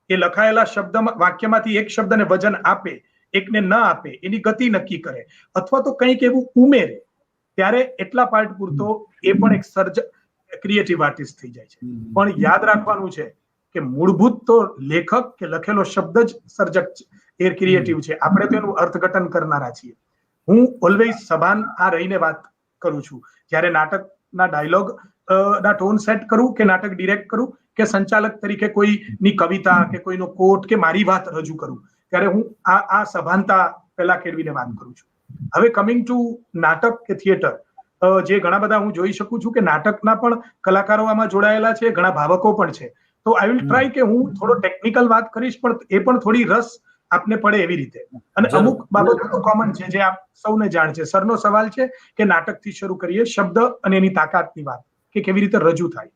એ લખાયેલા શબ્દમાં, વાક્યમાંથી એક શબ્દને વજન આપે, એકને ન આપે, એની ગતિ નક્કી કરે, અથવા તો કંઈક એવું ઉમેરે, ત્યારે એટલા પાર્ટ પૂરતો એ પણ એક સર્જક, ક્રિએટિવ આર્ટિસ્ટ થઈ જાય છે. પણ યાદ રાખવાનું છે કે મૂળભૂત તો લેખક કે લખેલો શબ્દ જ સર્જક છે, એ ક્રિએટિવ છે. આપણે તો એનું અર્થઘટન કરનારા છીએ. હું ઓલવેઝ સભાન આ રહીને વાત કરું છું. જ્યારે નાટકના ડાયલોગ ના ટોન સેટ કરું, કે નાટક ડિરેક્ટ કરું, કે સંચાલક તરીકે કોઈની કવિતા કે કોઈનો કોટ કે મારી વાત રજૂ કરું, ત્યારે હું આ સભાનતા પહેલા કેળવીને વાત કરું છું. હવે કમિંગ ટુ નાટક કે થિયેટર, જે ઘણા બધા હું જોઈ શકું છું કે નાટકના પણ કલાકારો આમાં જોડાયેલા છે, ઘણા ભાવકો પણ છે. તો આઈ વિલ ટ્રાય કે હું થોડો ટેકનિકલ વાત કરીશ, પણ એ પણ થોડી રસ આપને પડે એવી રીતે. અને અમુક બાબતો તો કોમન છે, જે આપ સૌને જાણ છે. સરનો સવાલ છે કે નાટકથી શરૂ કરીએ, શબ્દ અને એની તાકાતની વાત, કે કેવી રીતે રજૂ થાય.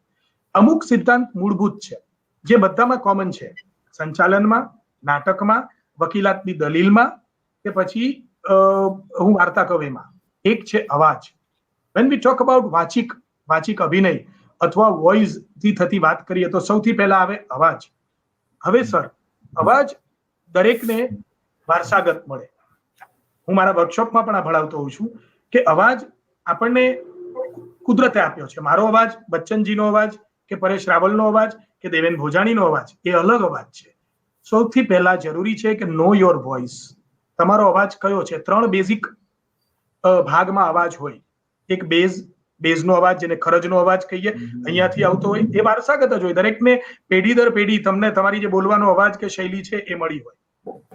અમુક સિદ્ધાંત મૂળભૂત છે જે બધામાં કોમન છે, સંચાલનમાં, નાટકમાં, વકીલાતની દલીલમાં, કે પછી હું વાર્તા કવિમાં. એક છે અવાજ. when we talk about વાચિક અભિનય અથવા વોઇસ થી થતી વાત કરીએ તો સૌથી પહેલા આવે અવાજ. હવે સર, અવાજ દરેકને વારસાગત મળે. હું મારા વર્કશોપમાં પણ આ ભણાવતો હોઉં છું કે અવાજ આપણને કુદરતે આપ્યો છે. મારો અવાજ, બચ્ચનજીનો અવાજ, કે પરેશ રાવલનો અવાજ, કે દેવેન ભોજાણીનો અવાજ, એ અલગ અવાજ છે. સૌથી પહેલા જરૂરી છે કે નો યોર વોઇસ. તમારો અવાજ કયો છે? 3 બેઝિક ભાગમાં અવાજ હોય. એક બેઝનો અવાજ, જેને ખરજનો અવાજ કહીએ, અહીંયાથી આવતો હોય, એ વારસાગત જ હોય. દરેકને પેઢી દર પેઢી તમને તમારી જે બોલવાનો અવાજ કે શૈલી છે એ મળી હોય.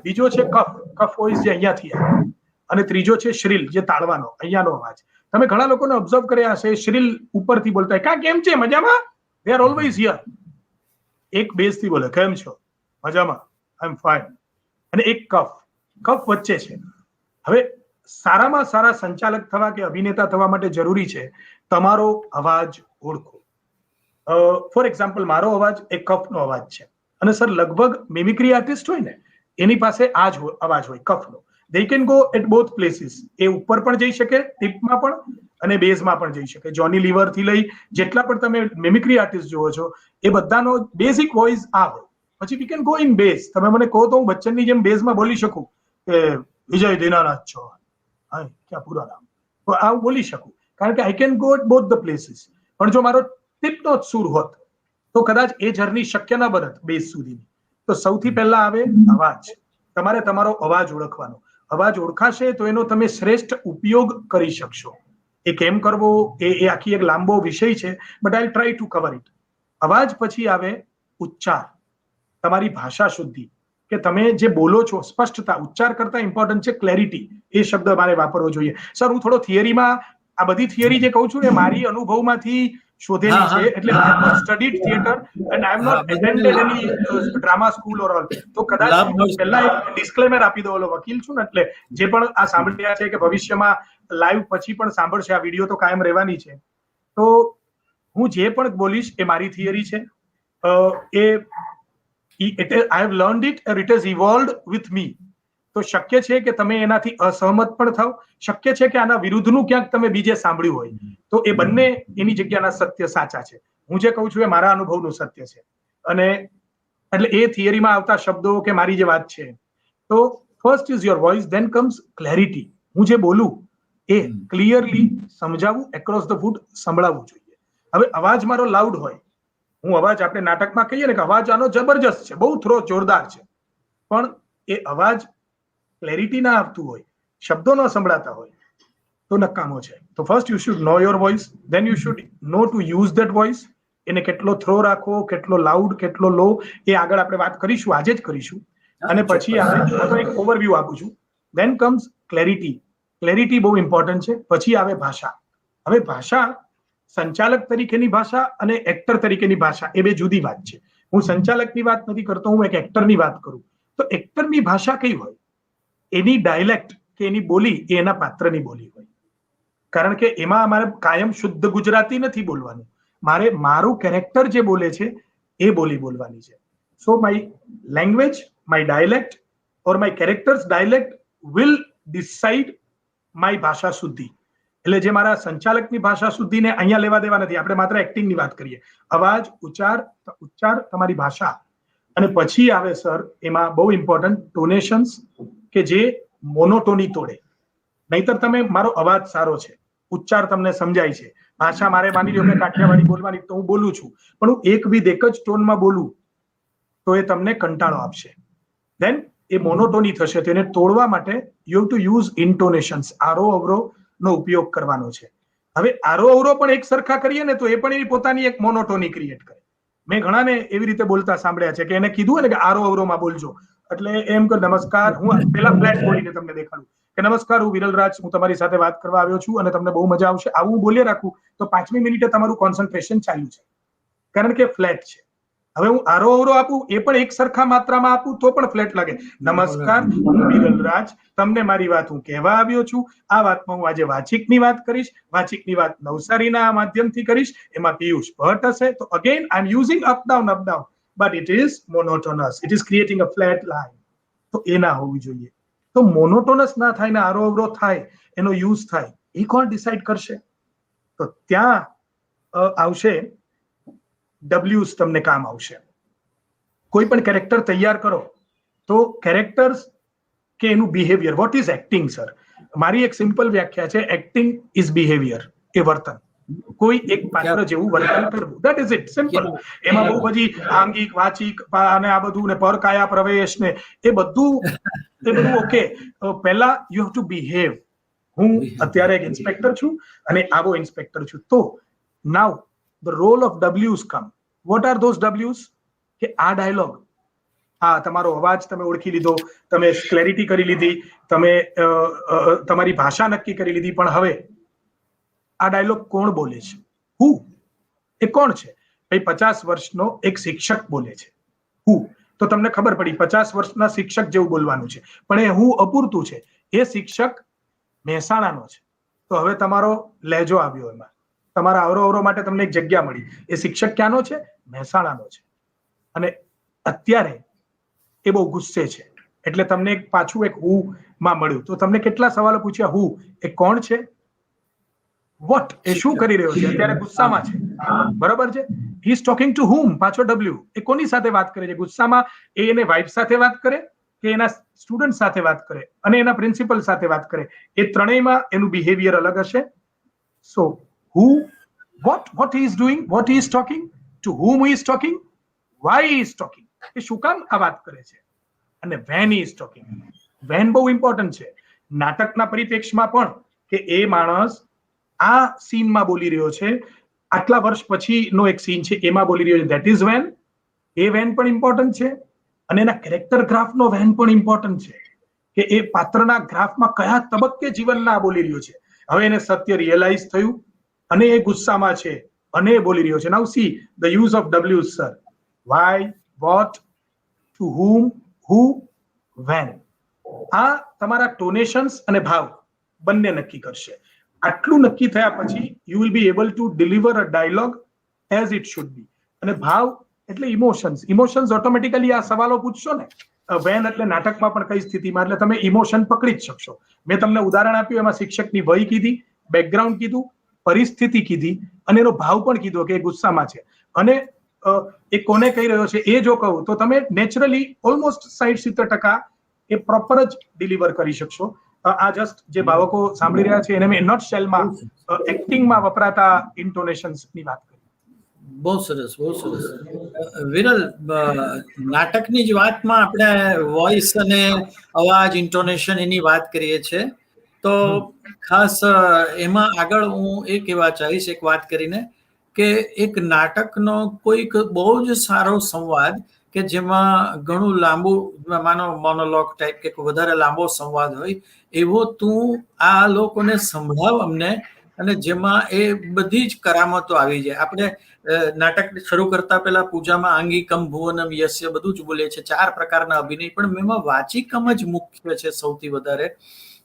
બીજો છે કફ વોઇસ, જે અહીંયાથી આવે. અને ત્રીજો છે શ્રીલ, જે તાળવાનો, અહીંયાનો અવાજ. તમે ઘણા લોકોને ઓબ્ઝર્વ કર્યા હશે, શ્રીલ ઉપરથી બોલતા હોય, કા કેમ છે, મજામાં, દે આર ઓલવેઝ હિયર. એક બેઝ થી બોલે, કેમ છો, મજામાં, આઈ એમ ફાઇન. અને એક કફ વચ્ચે છે. હવે સારામાં સારા સંચાલક થવા કે અભિનેતા થવા માટે જરૂરી છે તમારો અવાજ ઓળખો. ફોર એક્ઝામ્પલ, મારો અવાજ એક કફનો અવાજ છે, અને સર લગભગ મિમિક્રી આર્ટિસ્ટ હોય ને, એની પાસે આ જ અવાજ હોય, કફનો. they can go at both places. એ ઉપર પણ જઈ શકે, ટીપમાં પણ, અને બેઝમાં પણ જઈ શકે. જોની લીવર થી લઈ જેટલા પણ તમે મિમિક્રી આર્ટિસ્ટ જોવો છો, એ બધાનો બેઝિક વોઇસ આ હોય. પછી we can go in base. તમે મને કહો તો હું બચ્ચનની જેમ બેઝમાં બોલી શકું કે વિજય દીનાનાથ ચૌહાણ, હા ક્યાં પૂરા નામ, તો આ હું બોલી શકું, કારણ કે I can go at both the places. પણ જો મારો ટીપનો જ સૂર હોત તો કદાચ એ જર્ની શક્ય ન બનત બેઝ સુધીની. તો સૌથી પહેલા આવે અવાજ. તમારે તમારો અવાજ ઓળખવાનો. અવાજ ઓળખાશે તો એનો તમે શ્રેષ્ઠ ઉપયોગ કરી શકશો. એ કેમ કરવો, એ આખી એક લાંબો વિષય છે, but I try to cover it. અવાજ પછી આવે ઉચ્ચાર, તમારી ભાષા શુદ્ધિ, કે તમે જે બોલો છો, સ્પષ્ટતા. ઉચ્ચાર કરતા ઇમ્પોર્ટન્ટ છે ક્લેરિટી, એ શબ્દ મારે વાપરવો જોઈએ. સર, હું થોડો થિયરીમાં, આ બધી થિયરી જે કહું છું ને મારી અનુભવમાંથી શોધેલી છે, એટલે I have not studied theatre and I have not attended any drama school or all. તો કદાચ પહેલા એક ડિસ્ક્લેમર આપી દો, ઓલો વકીલ છું ને, એટલે જે પણ આ સાંભળી રહ્યા છે કે ભવિષ્યમાં લાઈવ પછી પણ સાંભળશે, આ વિડીયો તો કાયમ રહેવાની છે, તો હું જે પણ બોલીશ એ મારી થિયરી છે. I have learned it and it has evolved with me. તો શક્ય છે કે તમે એનાથી અસહમત પણ થાવ, શક્ય છે કે આના વિરુદ્ધનું ક્યાંક તમે બીજે સાંભળ્યું હોય, તો એ બંને એની જગ્યાના સત્ય સાચા છે. હું જે કહું છું એ મારા અનુભવનું સત્ય છે. અને એટલે એ થિયરીમાં આવતા શબ્દો કે મારી જે વાત છે, તો first is your voice, then comes clarity. હું જે બોલું એ ક્લિયરલી સમજાવું, એક્રોસ ધ વુડ સંભળાવવું જોઈએ. હવે અવાજ મારો લાઉડ હોય, હું અવાજ, આપણે નાટકમાં કહીએ ને કે અવાજ આનો જબરજસ્ત છે, બહુ થ્રો જોરદાર છે, પણ એ અવાજ ક્લેરિટી ના આવતું હોય, શબ્દો ન સંભળાતા હોય, તો નકામો છે. તો first you should know your voice, then you should no to use that voice. એને કેટલો થ્રો રાખવો, કેટલો લાઉડ, કેટલો લો, એ આગળ આપણે વાત કરીશું, આજે જ કરીશું. અને પછી આવે તો એક ઓવરવ્યુ આપું છું. Then comes clarity. ક્લેરિટી બહુ ઇમ્પોર્ટન્ટ છે. પછી આવે ભાષા. હવે ભાષા, સંચાલક તરીકેની ભાષા અને એક્ટર તરીકેની ભાષા એ બે જુદી વાત છે. હું સંચાલકની વાત નથી કરતો, હું એક એક્ટરની વાત કરું. તો એક્ટરની ભાષા કઈ હોય? એની ડાયલેક્ટ કે એની બોલી એ એના પાત્રની બોલી હોય. કારણ કે એમાં અમારે કાયમ શુદ્ધ ગુજરાતી નથી બોલવાનું, મારે મારું કેરેક્ટર જે બોલે છે એ બોલી બોલવાની છે. સો my language, my dialect or my characters dialect will decide my ભાષા શુદ્ધિ. એટલે જે મારા સંચાલકની ભાષા શુદ્ધિને અહીંયા લેવા દેવા નથી, આપણે માત્ર એક્ટિંગની વાત કરીએ. અવાજ, ઉચ્ચાર, તમારી ભાષા. અને પછી આવે સર એમાં બહુ ઇમ્પોર્ટન્ટ ટોનેશન્સ, કે જે મોનોટોની તોડે. નહીતર તમે, મારો અવાજ સારો છે, ઉચ્ચાર તમને સમજાય છે, ભાષા મારે માની લો કે કાઠિયાવાડી બોલવાની, તો હું બોલું છું, પણ હું એક વિધ એક જ ટોનમાં બોલું તો એ તમને કંટાળો આપશે. ધેન એ મોનોટોની થશે. તો એને તોડવા માટે યુ હેવ ટુ યુઝ ઇન્ટોનેશન્સ. આરો અવરો નો ઉપયોગ કરવાનો છે. હવે આરો અવરો પણ એક સરખા કરીએ ને તો એ પણ એની પોતાની એક મોનોટોની ક્રિએટ કરે. મેં ઘણાને એવી રીતે બોલતા સાંભળ્યા છે કે એને કીધું ને કે આરો અવરોમાં બોલજો, એટલે એમ કે નમસ્કાર, હું પેલા ફ્લેટ બોલીને તમને દેખાડું કે નમસ્કાર, હું વિરલ રાજ, હું તમારી સાથે વાત કરવા આવ્યો છું અને તમને બહુ મજા આવશે, આવું બોલી રાખું તો 5મી મિનિટે તમારું કોન્સન્ટ્રેશન ચાલ્યું છે, કારણ કે ફ્લેટ છે. હવે હું આરો અવરો આપું, એ પણ એક સરખા માત્રામાં આપું તો પણ ફ્લેટ લાગે. નમસ્કાર, હું વિરલ રાજ, તમને મારી વાત હું કહેવા આવ્યો છું. આ વાતમાં હું આજે વાચિકની વાત કરીશ. વાચિકની વાત નવસારીના માધ્યમથી કરીશ, એમાં પિયુષ ભટ્ટ હશે. તો again I am using up down, but it is monotonous, it is creating a flat line. તો એ ના હોવું જોઈએ. તો મોનોટોનસ ના થાય ને આરો અવરો થાય, એનો યુઝ થાય, એ કોણ ડિસાઇડ કરશે? તો ત્યાં આવશે ડબલ્યુઝ, તમને કામ આવશે. કોઈ પણ કેરેક્ટર તૈયાર કરો તો કેરેક્ટર્સ કે એનું behaviour. What is acting sir? મારી એક સિમ્પલ વ્યાખ્યા છે, એક્ટિંગ ઇઝ બિહેવિયર, એ વર્તન. કોઈ એક પાત્ર જેવું વર્તન કરવું, દેટ ઇઝ ઇટ, સિમ્પલ. એમાં બહુ બધી આંગિક, વાચિક અને આ બધું ને પરકાયા પ્રવેશ ને એ બધું ઓકે. પહેલા યુ હેવ ટુ બિહેવ. હું અત્યારે એક ઇન્સ્પેક્ટર છું અને આવો ઇન્સ્પેક્ટર છું, તો નાઉ the role of ડબલ્યુઝ come. What are those ડબલ્યુઝ? કે આ ડાયલોગ, હા, તમારો અવાજ તમે ઓળખી લીધો, તમે ક્લેરિટી કરી લીધી, તમે તમારી ભાષા નક્કી કરી લીધી, પણ હવે આ ડાયલોગ કોણ બોલે છે? હું. એ કોણ છે? ભાઈ 50 વર્ષનો એક શિક્ષક બોલે છે. હું. તો તમને ખબર પડી 50 વર્ષના શિક્ષક જેવું બોલવાનું છે, પણ એ હું અપૂરતું છે. એ શિક્ષક મહેસાણાનો છે, તો હવે તમારો લહેજો આવ્યો, એમાં તમારા અવરો માટે તમને એક જગ્યા મળી. એ શિક્ષક ક્યાંનો છે? મહેસાણાનો છે. અને અત્યારે એ બહુ ગુસ્સે છે, એટલે તમને પાછું એક હું માં મળ્યું. તો તમને કેટલા સવાલો પૂછ્યા? હું એ કોણ છે? વોટ એ શું કરી રહ્યો છે? અત્યારે ગુસ્સામાં છે, બરાબર છે. હી ઇઝ ટોકિંગ ટુ હુમ? પાછો ડબલ્યુ. એ કોની સાથે વાત કરે છે ગુસ્સામાં? એ એને વાઇફ સાથે વાત કરે કે એના સ્ટુડન્ટ સાથે વાત કરે અને એના પ્રિન્સિપલ સાથે વાત કરે? એ ત્રણેયમાં એનું બિહેવિયર અલગ હશે. સો હુ, what he is doing, what he is talking, to whom he is talking, why he is talking, એ શું કામ આ વાત કરે છે, અને when he is talking. when બહુ ઇમ્પોર્ટન્ટ છે નાટકના પરિપ્રેક્ષમાં પણ, કે એ માણસ આ સીનમાં બોલી રહ્યો છે, આટલા વર્ષ પછીનો એક સીન છે, એમાં બોલી રહ્યો છે, ધેટ ઇઝ વેન. એ વેન પણ ઇમ્પોર્ટન્ટ છે. અને એના કેરેક્ટર ગ્રાફનો વેન પણ ઇમ્પોર્ટન્ટ છે, કે એ પાત્રના ગ્રાફમાં કયા તબક્કે જીવનના બોલી રહ્યો છે. હવે એને સત્ય રિયલાઇઝ થયું અને એ ગુસ્સામાં છે અને એ બોલી રહ્યો છે. Now see the use of W sir, why, what, to whom, who, when. આ તમારા ટોનેશન્સ અને ભાવ બંને નક્કી કરશે. આટલું નક્કી થયા પછી you will be able to deliver a dialogue as it should be. અને ભાવ એટલે ઇમોશન્સ ઓટોમેટિકલી આ સવાલો પૂછશો ને, વેન એટલે નાટકમાં પણ કઈ સ્થિતિમાં, એટલે તમે ઇમોશન પકડી જ શકશો. મેં તમને ઉદાહરણ આપ્યું, એમાં શિક્ષકની વય કીધી, બેકગ્રાઉન્ડ કીધું, પરિસ્થિતિ કીધી અને એનો ભાવ પણ કીધો કે એ ગુસ્સામાં છે. અને એ કોને કહી રહ્યો છે એ જો કહું તો તમે નેચરલી ઓલમોસ્ટ 60-70% એ પ્રોપર જ ડિલિવર કરી શકશો. આ જસ્ટ જે ભાવકો સાંભળી રહ્યા છે એને મેં નોટ શેલમાં એક્ટિંગમાં વપરાતા ઇન્ટોનેશન્સની વાત કરી. બહુ સરસ, બહુ સરસ. વિરલ, નાટકની જ વાતમાં આપણે વોઇસ અને અવાજ, ઇન્ટોનેશન એની વાત કરીએ છીએ, તો ખાસ એમાં આગળ હું એ કહેવા ચાહીશ એક વાત કરીને કે એક નાટકનો કોઈક બહુ જ સારો સંવાદ કે જેમાં ઘણું લાંબુ, માનો મોનોલોગ ટાઈપ કે વધારે લાંબો સંવાદ હોય, એવો તું આ લોકોને સંભળાવ અમને, અને જેમાં એ બધી જ કરામતો આવી જાય. આપણે નાટક શરૂ કરતા પહેલા પૂજામાં આંગિકમ ભુવનમ યસ્ય બધું જ બોલે છે, 4 પ્રકારના અભિનય, પણ એમાં વાચિકમ જ મુખ્ય છે સૌથી વધારે.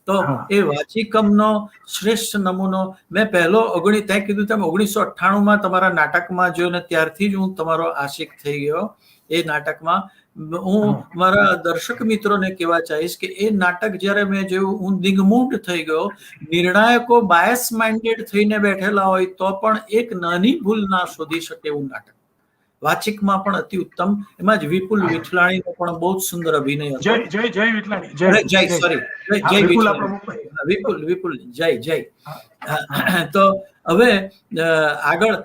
તો એ વાચિકમનો શ્રેષ્ઠ નમૂનો મેં પહેલો ત્યાં કીધું તેમ 1998માં તમારા નાટકમાં જોયો ને ત્યારથી જ હું તમારો આશિક થઈ ગયો. એ નાટકમાં હું મારા દર્શક મિત્રોને કહેવા ચાહીશ કે એ નાટક જ્યારે મેં જોયું, હું દિગ્મૂઢ થઈ ગયો. નિર્ણાયકો બાયસ માઇન્ડેડ થઈને બેઠેલા હોય તો પણ એક નાની ભૂલ ના શોધી શકે એવું નાટક. વાચિકમાં પણ અતિ ઉત્તમ. એમાં જ વિપુલ વિઠલાણીનો પણ બહુ જ સુંદર અભિનય હતો. જય વિઠલાણી, વિપુલ જય. તો હવે આગળ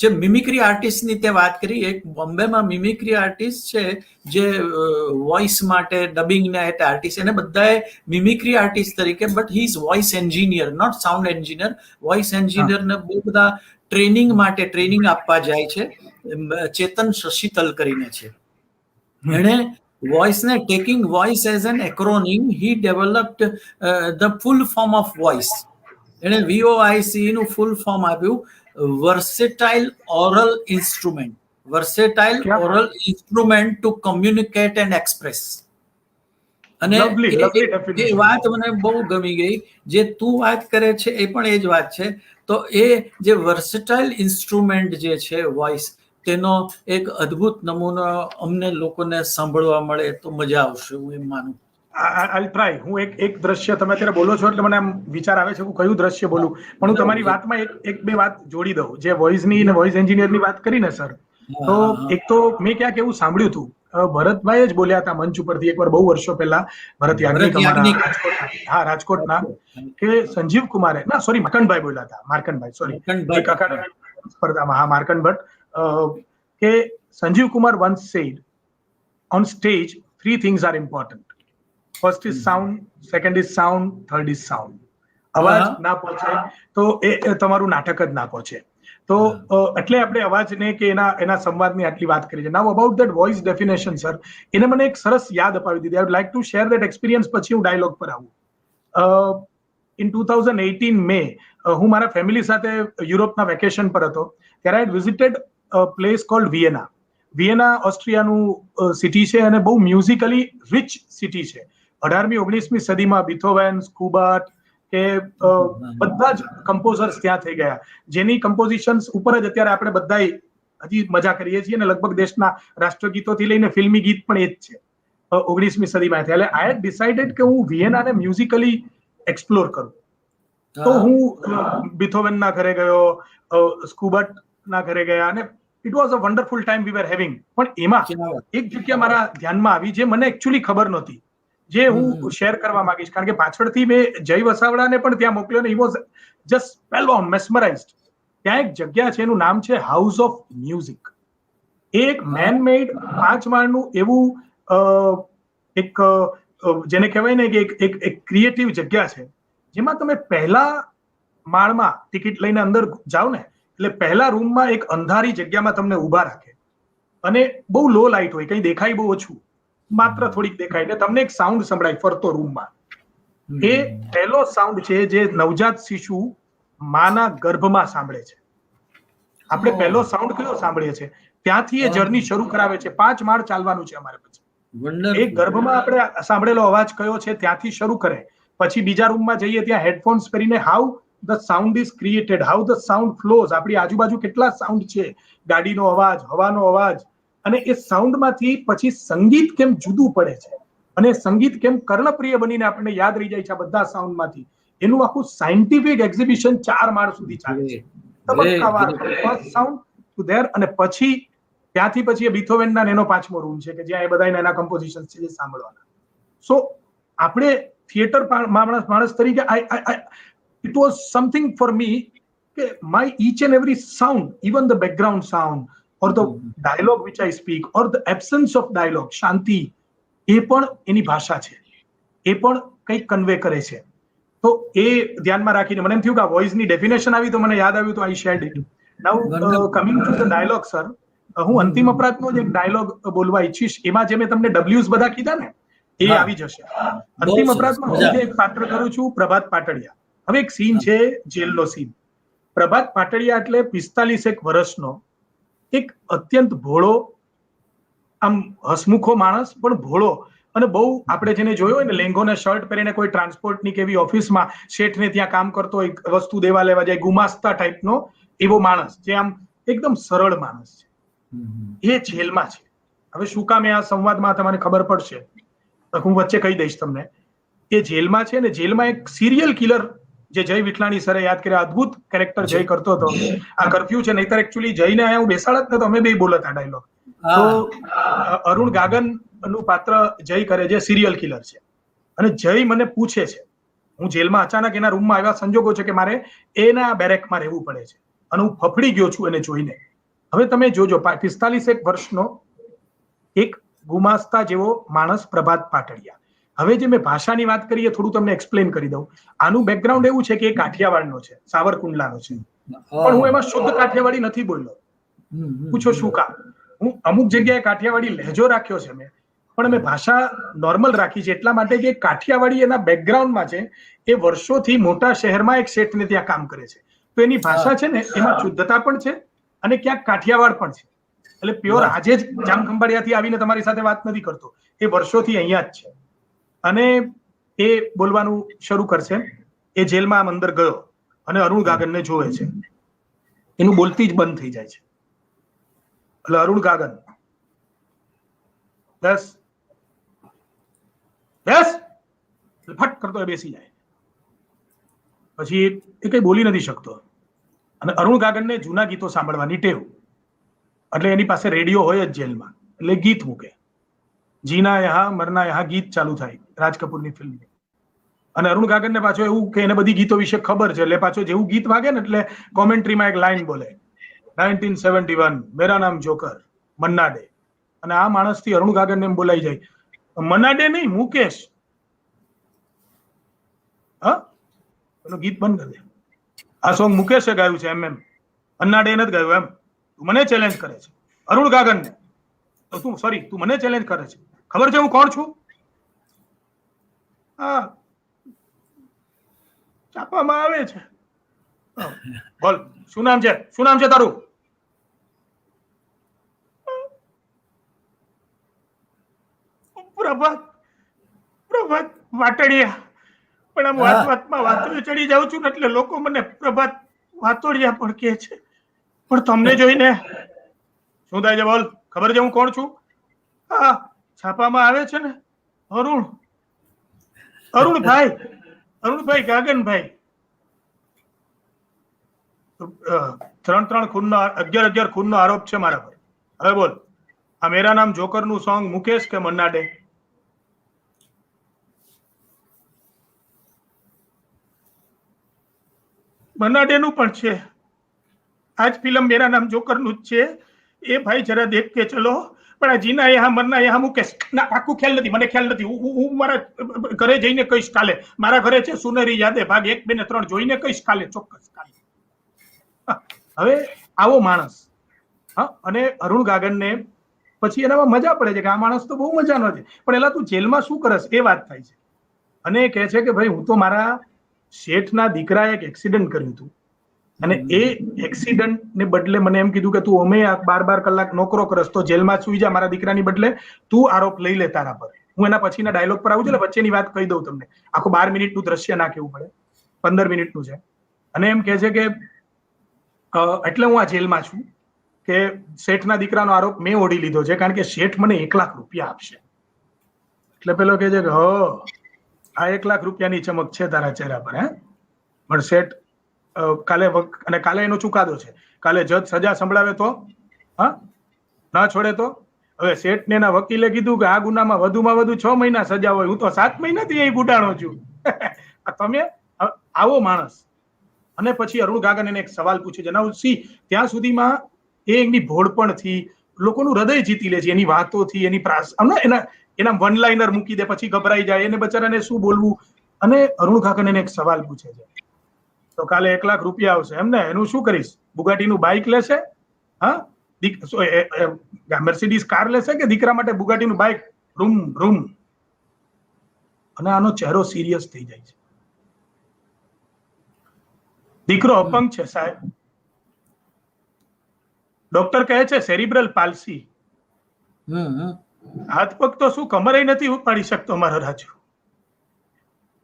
જે મિમિક્રી આર્ટિસ્ટની તે વાત કરી, એક બોમ્બેમાં મિમિક્રી આર્ટિસ્ટ છે જે વોઇસ માટે ડબિંગ ને આર્ટિસ્ટ, એને બધાએ મિમિક્રી આર્ટિસ્ટ તરીકે, but he is voice engineer, not sound engineer. Voice એન્જિનિયરને બહુ બધા ટ્રેનિંગ આપવા જાય છે. ચેતન શશીતલ કરીને છે. એણે વોઇસને taking voice as an acronym, he developed the full form of voice. એણે VOIC નું ફૂલ ફોર્મ આપ્યું, versatile oral instrument. Versatile oral instrument to communicate and express. અને એ વાત મને બહુ ગમી ગઈ. જે તું વાત કરે છે એ પણ એ જ વાત છે. તો એ જે વર્સેટાઇલ ઇન્સ્ટ્રુમેન્ટ જે છે વોઇસ, તેનો એક અદ્ભુત નમૂનો અમને લોકોને સાંભળવા મળે તો મજા આવશે, હું એમ માનું. I'll try. હું એક દ્રશ્ય, તમે અત્યારે બોલો છો એટલે મને આમ વિચાર આવે છે હું કયું દ્રશ્ય બોલું, પણ હું તમારી વાતમાં એક બે વાત જોડી દઉં. જે વોઇસની અને વોઇસ એન્જિનિયરની વાત કરી ને સર, તો એક તો મેં ક્યાંક એવું સાંભળ્યું હતું, ભરતભાઈ જ બોલ્યા હતા મંચ ઉપરથી એકવાર બહુ વર્ષો પહેલા, ભરત યાજ્ઞિક અમારા રાજકોટના, કે સંજીવ કુમારે, ના સોરી માર્કંડભાઈ બોલ્યા હતા, માર્કંડભાઈ સોરી, એક અકાદમી સ્પર્ધામાં, માર્કંડ ભટ્ટ, કે Sanjeev Kumar once said on stage 3 things are important. First is sound, second is sound, third is sound. અવાજ ના પહોંચે તો એ તમારું નાટક જ ના પહોંચે. તો એટલે આપણે અવાજને કે એના સંવાદની આટલી વાત કરી છે. Now about that voice definition sir, એને મને એક સરસ યાદ અપાવી દીધી. I would like to share that experience, પછી હું ડાયલોગ પર આવું. ઇન 2018 મે હું મારા ફેમિલી સાથે યુરોપના વેકેશન પર હતો. ત્યારે I visited place called Vienna. Vienna ઓસ્ટ્રિયાનું સિટી છે અને બહુ મ્યુઝિકલી રિચ સિટી છે. 18મી 19મી સદીમાં બીથોવેન, સ્કુબર્ટ કે બધા જ કમ્પોઝર્સ ત્યાં થઈ ગયા, જેની કમ્પોઝિશન્સ ઉપર જ અત્યારે આપણે બધા હજી મજા કરીએ છીએ, અને લગભગ દેશના રાષ્ટ્રગીતોથી લઈને ફિલ્મી ગીત પણ એ જ છે 19મી સદીમાં. એટલે આઈ હેડ ડિસાઇડેડ કે હું વિયેનાને મ્યુઝિકલી એક્સપ્લોર કરું. તો હું બીથોવેનના ઘરે ગયો, સ્કુબર્ટના ઘરે ગયા, અને it was a wonderful time we were having. પણ એમાં એક જગ્યા મારા ધ્યાનમાં આવી જે મને એકચ્યુઅલી ખબર નહોતી, જે હું શેર કરવા માંગીશ, કારણ કે પાછળથી મેં જય વસાવડાને પણ ત્યાં મોકલ્યો ને હી વોઝ જસ્ટ સ્પેલબાઉન્ડ, મેસ્મરાઇઝ્ડ. ત્યાં એક જગ્યા છે, એનું નામ છે હાઉસ ઓફ મ્યુઝિક. એક મેન મેડ 5 માળનું એવું એક જેને કહેવાય ને કે એક ક્રિએટિવ જગ્યા છે, જેમાં તમે પહેલા માળમાં ટિકિટ લઈને અંદર જાઓ ને એટલે પહેલા રૂમમાં એક અંધારી જગ્યામાં તમને ઊભા રાખે, અને બહુ લો લાઇટ હોય, કંઈ દેખાય બહુ ઓછું, માત્ર થોડીક દેખાય ને તમને એક સાઉન્ડ સંભળાય ફરતો રૂમમાં. એ પહેલો સાઉન્ડ છે જે નવજાત શિશુ માના ગર્ભમાં સાંભળે છે. આપણે પહેલો સાઉન્ડ કયો સાંભળીએ છીએ ત્યાંથી એ જર્ની શરૂ કરાવે છે. 5 માળ ચાલવાનું છે અમારે પછી. એ ગર્ભમાં આપણે સાંભળેલો અવાજ કયો છે ત્યાંથી શરૂ કરે. પછી બીજા રૂમમાં જઈએ ત્યાં હેડફોન્સ પહેરીને how the sound is created, how the sound flows. આપણી આજુબાજુ કેટલા સાઉન્ડ છે, ગાડીનો અવાજ, હવાનો અવાજ, અને એ સાઉન્ડમાંથી પછી સંગીત કેમ જુદું પડે છે અને સંગીત કેમ કર્ણપ્રિય બનીને આપણને યાદ રહી જાય છે આ બધા સાઉન્ડમાંથી. એનું આખું સાયન્ટિફિક એક્ઝિબિશન 4 માળ સુધી ચાલે છે. તબક્કાવાર ફર્સ્ટ સાઉન્ડ ટુ ધેર, અને પછી ત્યાંથી પછી એ બીથોવેનના એનો 5મો રૂમ છે કે જ્યાં એ બધા એના કમ્પોઝિશન છે જે સાંભળવાના. સો આપણે થિયેટર માણસ તરીકે it was something for me કે my each and every sound, even the background sound or the dialogue which I speak or the absence of dialogue, શાંતિ, એ પણ એની ભાષા છે, એ પણ કંઈક કન્વે કરે છે. તો એ ધ્યાનમાં રાખીને મને એમ થયું કે આ વોઇસની ડેફિનેશન આવી તો મને યાદ આવ્યું તો I shared it. Now coming to the dialogue sir, હું અંતિમ અપરાધનો જ એક ડાયલોગ બોલવા ઈચ્છીશ. એમાં જે મેં તમને ડબલ્યુઝ બધા કીધા ને એ આવી જશે. અંતિમ અપરાધમાં હું જે એક પાત્ર કરું છું પ્રભાત પાટડિયા. હવે એક સીન છે જેલનો સીન. પ્રભાત પાટડિયા એટલે 45 વર્ષનો એક અત્યંત ભોળો, આમ હસમુખો માણસ, પણ ભોળો અને બહુ આપણે જેને જોયો હોય ને લેંઘો ને શર્ટ પહેરીને કોઈ ટ્રાન્સપોર્ટની કે એવી ઓફિસમાં શેઠને ત્યાં કામ કરતો હોય, વસ્તુ દેવા લેવા જાય, ગુમાસ્તા ટાઈપનો એવો માણસ જે આમ એકદમ સરળ માણસ છે. એ જેલમાં છે. હવે શું કામ એ આ સંવાદમાં તમને ખબર પડશે, હું વચ્ચે કહી દઈશ તમને. એ જેલમાં છે ને જેલમાં એક સિરિયલ કિલર જે જય વિઠલાણી સરે યાદ કર્યા, અદ્ભુત કેરેક્ટર જય કરતો હતો. આ કર્ફ્યુ છે, નહીતર એકચ્યુઅલી જયને અહીંયા હું બેસાડત ને તો અમે બે બોલત આ ડાયલોગ. તો અરુણ ગાગન નું પાત્ર જય કરે જે સિરિયલ કિલર છે. અને જય મને પૂછે છે, હું જેલમાં અચાનક એના રૂમમાં આવ્યા સંજોગો છે કે મારે એના બેરેકમાં રહેવું પડે છે અને હું ફફડી ગયો છું એને જોઈને. હવે તમે જોજો 45 વર્ષનો એક ગુમાસ્તા જેવો માણસ પ્રભાત પાટડિયા. હવે જે મેં ભાષાની વાત કરી એ થોડું તમને એક્સપ્લેન કરી દઉં. આનું બેકગ્રાઉન્ડ એવું છે કે એ કાઠિયાવાડનો છે, સાવરકુંડલાનો છે, પણ હું એમાં શુદ્ધ કાઠિયાવાડી નથી બોલ્યો. પૂછો શું કામ? હું અમુક જગ્યાએ કાઠિયાવાડી લહેજો રાખ્યો છે મેં, પણ મેં ભાષા નોર્મલ રાખી છે એટલા માટે કે કાઠિયાવાડી એના બેકગ્રાઉન્ડમાં છે. એ વર્ષોથી મોટા શહેરમાં એક શેઠને ત્યાં કામ કરે છે, તો એની ભાષા છે ને એમાં શુદ્ધતા પણ છે અને ક્યાંક કાઠિયાવાડ પણ છે. એટલે પ્યોર આજે જ જામખંભાળિયાથી આવીને તમારી સાથે વાત નથી કરતો, એ વર્ષોથી અહીંયા જ છે. અને એ બોલવાનું શરૂ કરશે. એ જેલમાં આમ અંદર ગયો અને અરુણ ગાગનને જોવે છે, એનું બોલતી જ બંધ થઈ જાય છે. એટલે અરુણ ગાગન બસ ફટ કરતો બેસી જાય. પછી એ કઈ બોલી નથી શકતો. અને અરુણ ગાગનને જૂના ગીતો સાંભળવાની ટેવ, એટલે એની પાસે રેડિયો હોય જ જેલમાં, એટલે ગીત મૂકે. જીના યહાં મરના યહાં ગીત ચાલુ થાય રાજ કપૂરની ફિલ્મ. અને અરુણ ગાગનને પાછો એવું કે એને બધી ગીતો વિશે ખબર છે, એટલે પાછો જેવું ગીત વાગે ને એટલે કોમેન્ટ્રીમાં એક લાઈન બોલે, 1971 મેરા નામ જોકર મન્ના ડે. અને આ માણસથી અરુણ ગાગનને એમ બોલાઈ જાય, મન્ના ડે નહીં મુકેશ. હા, પેલું ગીત બંધ કરી દે. આ સોંગ મુકેશે ગાયું છે એમ મન્ના ડે નથી ગાયું એમ. તું મને ચેલેન્જ કરે છે અરુણ ગાગનને, તો તું સોરી તું મને ચેલેન્જ કરે છે, ખબર છે હું કોણ છું? હા, છાપવામાં આવે છે. બોલ શું નામ છે, શું નામ છે તારું? પ્રભાત વાટડિયા. પણ આમ વાતમાં વાતોડિયા ચડી જાઉં છું ને એટલે લોકો મને પ્રભાત વાતોડિયા પણ કહે છે. પણ તમને જોઈને શું થાય છે બોલ, ખબર છે હું કોણ છું? હા, છાપામાં આવે છે ને અરુણભાઈ ગાગનભાઈ. 3 ખૂનનો 11 ખૂનનો આરોપ છે મારા પર. હવે બોલ, આ મેરા નામ જોકરનું સોંગ મુકેશ કે મન્ના ડે? મન્ના ડે નું પણ છે. આજ ફિલ્મ મેરા નામ જોકરનું જ છે. એ ભાઈ જરા દેખ કે ચલો. પણ આ જીના યહાં મરના યહાં મુકેશ ના પાકું ખ્યાલ નથી, મને ખ્યાલ નથી. હું મારા ઘરે જઈને કહીશ કાલે. મારા ઘરે છે સુનેરી યાદે ભાગ 1, 2 ને 3 જોઈને કહીશ કાલે, ચોક્કસ કાલે. હવે આવો માણસ. હા, અને અરુણ ગાગનને પછી એનામાં મજા પડે છે કે આ માણસ તો બહુ મજાનો છે, પણ એલા તું જેલમાં શું કરસ એ વાત થાય છે. અને એ કહે છે કે ભાઈ હું તો મારા શેઠના દીકરાએ એક એક્સિડન્ટ કર્યું હતું અને એ એક્સિડન્ટ ને બદલે મને એમ કીધું કે તું અમે 12 કલાક નોકરો કરસ તો જેલમાં સુઈ જા, મારા દીકરાની બદલે તું આરોપ લઈ લે તારા પર. હું એના પછીના ડાયલોગ પર આવું છું, એટલે વચ્ચેની વાત કહી દઉં તમને. આખું 12 મિનિટનું દ્રશ્ય ના કહેવું પડે, 15 મિનિટનું છે. અને એમ કહે છે કે એટલે હું આ જેલમાં છું કે શેઠના દીકરાનો આરોપ મેં ઓઢી લીધો છે, કારણ કે શેઠ મને 1 લાખ રૂપિયા આપશે. એટલે પેલો કહે છે કે આ 1 લાખ રૂપિયાની ચમક છે તારા ચહેરા પર, પણ શેઠ કાલે એનો ચુકાદો છે, કાલે જજ સજા સંભળાવે તો ના છોડે તો. હવે શેઠને એના વકીલે કીધું કે આ ગુનામાં વધુમાં વધુ 6 મહિના સજા હોય, હું તો 7 મહિનાથી અહીં ગુડાણો છું. તમે આવો માણસ. અને પછી અરુણ ગાગન એને એક સવાલ પૂછે છે. નાઉ સી, ત્યાં સુધીમાં એ એમની ભોળપણથી લોકોનું હૃદય જીતી લે છે, એની વાતોથી, એની એના વન લાઇનર મૂકી દે, પછી ગભરાઈ જાય, એને બચારાને શું બોલવું. અને અરુણ ગાગન એને એક સવાલ પૂછે છે, તો કાલે 1 લાખ રૂપિયા આવશે એમ ને, એનું શું કરીશ? બુગાટીનું બાઇક લેશે? મર્સિડીઝ કાર લેશે કે દીકરા માટે બુગાટીનું બાઇક? Room room. અને આનો ચહેરો સિરિયસ થઈ જાય છે. દીકરો અપંગ છે સાહેબ. ડોક્ટર કહે છે સેરિબ્રલ પાલ્સી. હાથ પગ તો શું કમરે નથી ઉપાડી શકતો મારો રાજુ.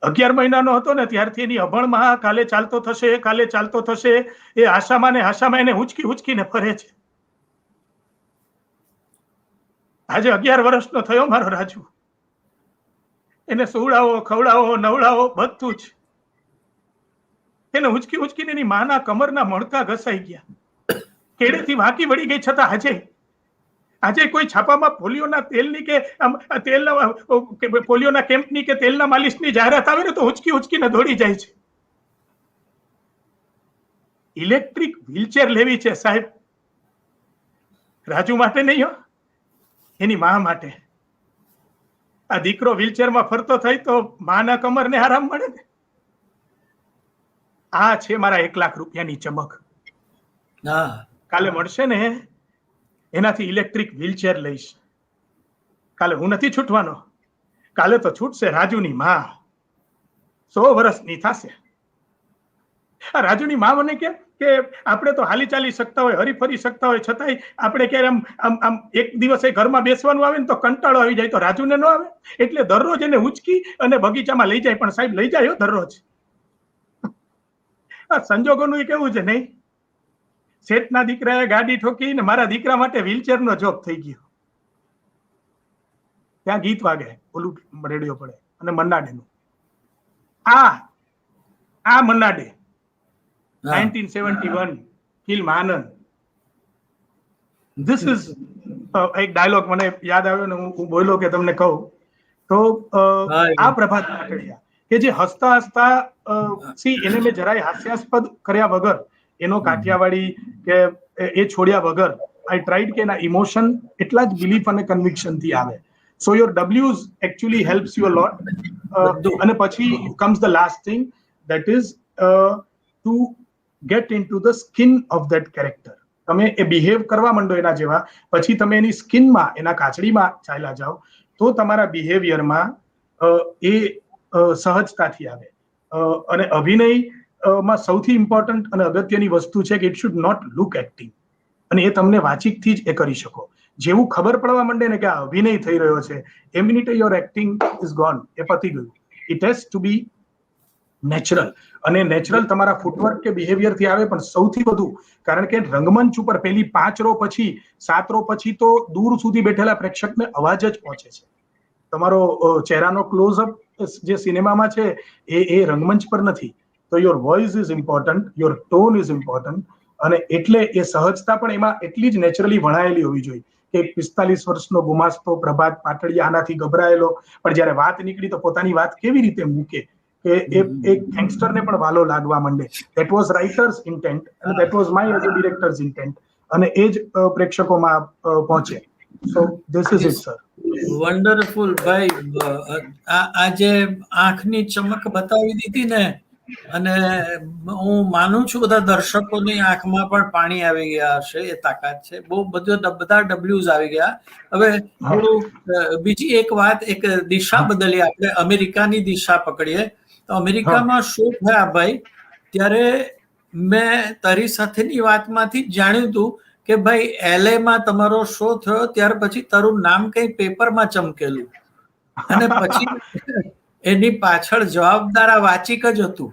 11 મહિનાનો હતો ને ત્યારથી એની અભણમાં કાલે ચાલતો થશે, કાલે ચાલતો થશે, એ આશામાં ને આશામાં એને ઉચકીને ફરે છે. આજે 11 વર્ષનો થયો મારો રાજુ. એને સુવડાવો, ખવડાવો, નવડાવો, બધું જ. એને ઉચકીને એની માના કમરના મણકા ઘસાઈ ગયા, કેડેથી વાંકી વળી ગઈ, છતાં આજે કોઈ છાપામાં પોલિયોના તેલની કે પોલિયોના કેમ્પની કે તેલના માલિશની જાહેરાત આવે ને તો ઉચકીને દોડી જાય છે. ઇલેક્ટ્રિક વ્હીલચેર લેવી છે સાહેબ, રાજુ માટે નહીં હો, એની મા માટે. આ દીકરો વ્હીલચેરમાં ફરતો થાય તો માના કમરને આરામ મળે ને. આ છે મારા 1 લાખ રૂપિયાની ચમક. કાલે મળશે ને એનાથી ઇલેક્ટ્રિક વ્હીલચેર લઈશ. કાલે હું નથી છૂટવાનો, કાલે તો છૂટશે રાજુની માં. 100 વર્ષની થશે. રાજુની માં મને કે આપણે તો હાલી ચાલી શકતા હોય, હરી ફરી શકતા હોય, છતાંય આપણે ક્યારે આમ એક દિવસે ઘરમાં બેસવાનું આવે ને તો કંટાળો આવી જાય, તો રાજુને ન આવે. એટલે દરરોજ એને ઉચકી અને બગીચામાં લઈ જાય, પણ સાહેબ લઈ જાય દરરોજ. સંજોગોનું એ કેવું છે નહીં. શેઠના દીકરાએ ગાડી ઠોકી ને મારા દીકરા માટે વ્હીલચેરનો જોબ થઈ ગયો. ત્યાં ગીત વાગે, ઓલું રેડિયો પડે, અને મન્નાડેનું આ Manna Dey 1971 film Anand. This is એક ડાયલોગ મને યાદ આવ્યો ને હું બોલ્યો કે તમને કહું તો આ પ્રભાત પાટડિયા કે જે હસતા એને મેં જરાય હાસ્યાસ્પદ કર્યા વગર, એનો કાઠિયાવાડી કે એ છોડ્યા વગર, આઈ ટ્રાઈડ કે એના ઇમોશન એટલા જ બિલીફ અને કન્વિક્શન થી આવે. સો your W's actually helps you a lot. અને પછી comes the last thing, that is to get into the skin of that character. તમે એ બિહેવ કરવા માંડો એના જેવા, પછી તમે એની સ્કિનમાં, એના કાચડીમાં ચાલ્યા જાઓ, તો તમારા બિહેવિયરમાં એ સહજતાથી આવે. અને અભિનયમાં સૌથી ઇમ્પોર્ટન્ટ અને અગત્યની વસ્તુ છે કે it should not look acting. અને એ તમને વાચિકથી જ એ કરી શકો. જેવું ખબર પડવા માંડે ને કે આ અભિનય થઈ રહ્યો છે, એ મિનિટે યોર એક્ટિંગ ઇઝ ગોન, એ પતી ગયું. It has to be natural. અને નેચરલ તમારા ફૂટવર્ક કે બિહેવિયરથી આવે, પણ સૌથી વધુ કારણ કે રંગમંચ ઉપર પેલી 5 રો પછી 7 રો પછી તો દૂર સુધી બેઠેલા પ્રેક્ષકને અવાજ જ પહોંચે છે. તમારો ચહેરાનો ક્લોઝઅપ જે સિનેમામાં છે એ રંગમંચ પર નથી. તો your voice is important, your tone is important. અને એટલે એ સહજતા પણ એમાં એટલી જ નેચરલી વણાયેલી હોવી જોઈએ કે 45 વર્ષનો ગુમાસ્તો પ્રભાત પાટડિયા આનાથી ગભરાયેલો, પણ જ્યારે વાત નીકળી તો પોતાની વાત કેવી રીતે મૂકે કે એક ગેંગસ્ટરને પણ વાલો લાગવા માંડે. ધેટ વોઝ રાઇટર્સ ઇન્ટેન્ટ અને that was my as a directors intent. અને એ જ પ્રેક્ષકોમાં પહોંચે. So this is it sir. Wonderful ભાઈ. આ જે આંખની ચમક બતાવી દીધી ને અને હું માનું છું બધા દર્શકોની આંખમાં પણ પાણી આવી ગયા હશે, એ તાકાત છે. બહુ બધા ડબલ્યુઝ આવી ગયા. હવે થોડું બીજી એક વાત, એક દિશા બદલીએ, આપણે અમેરિકાની દિશા પકડીએ. તો અમેરિકામાં શું થયા ભાઈ, ત્યારે મેં તારી સાથેની વાતમાંથી જ જાણ્યું હતું કે ભાઈ LA માં તમારો શો થયો ત્યાર પછી તારું નામ કઈ પેપરમાં ચમકેલું, અને પછી એની પાછળ જવાબદાર આ વાચિક જ હતું.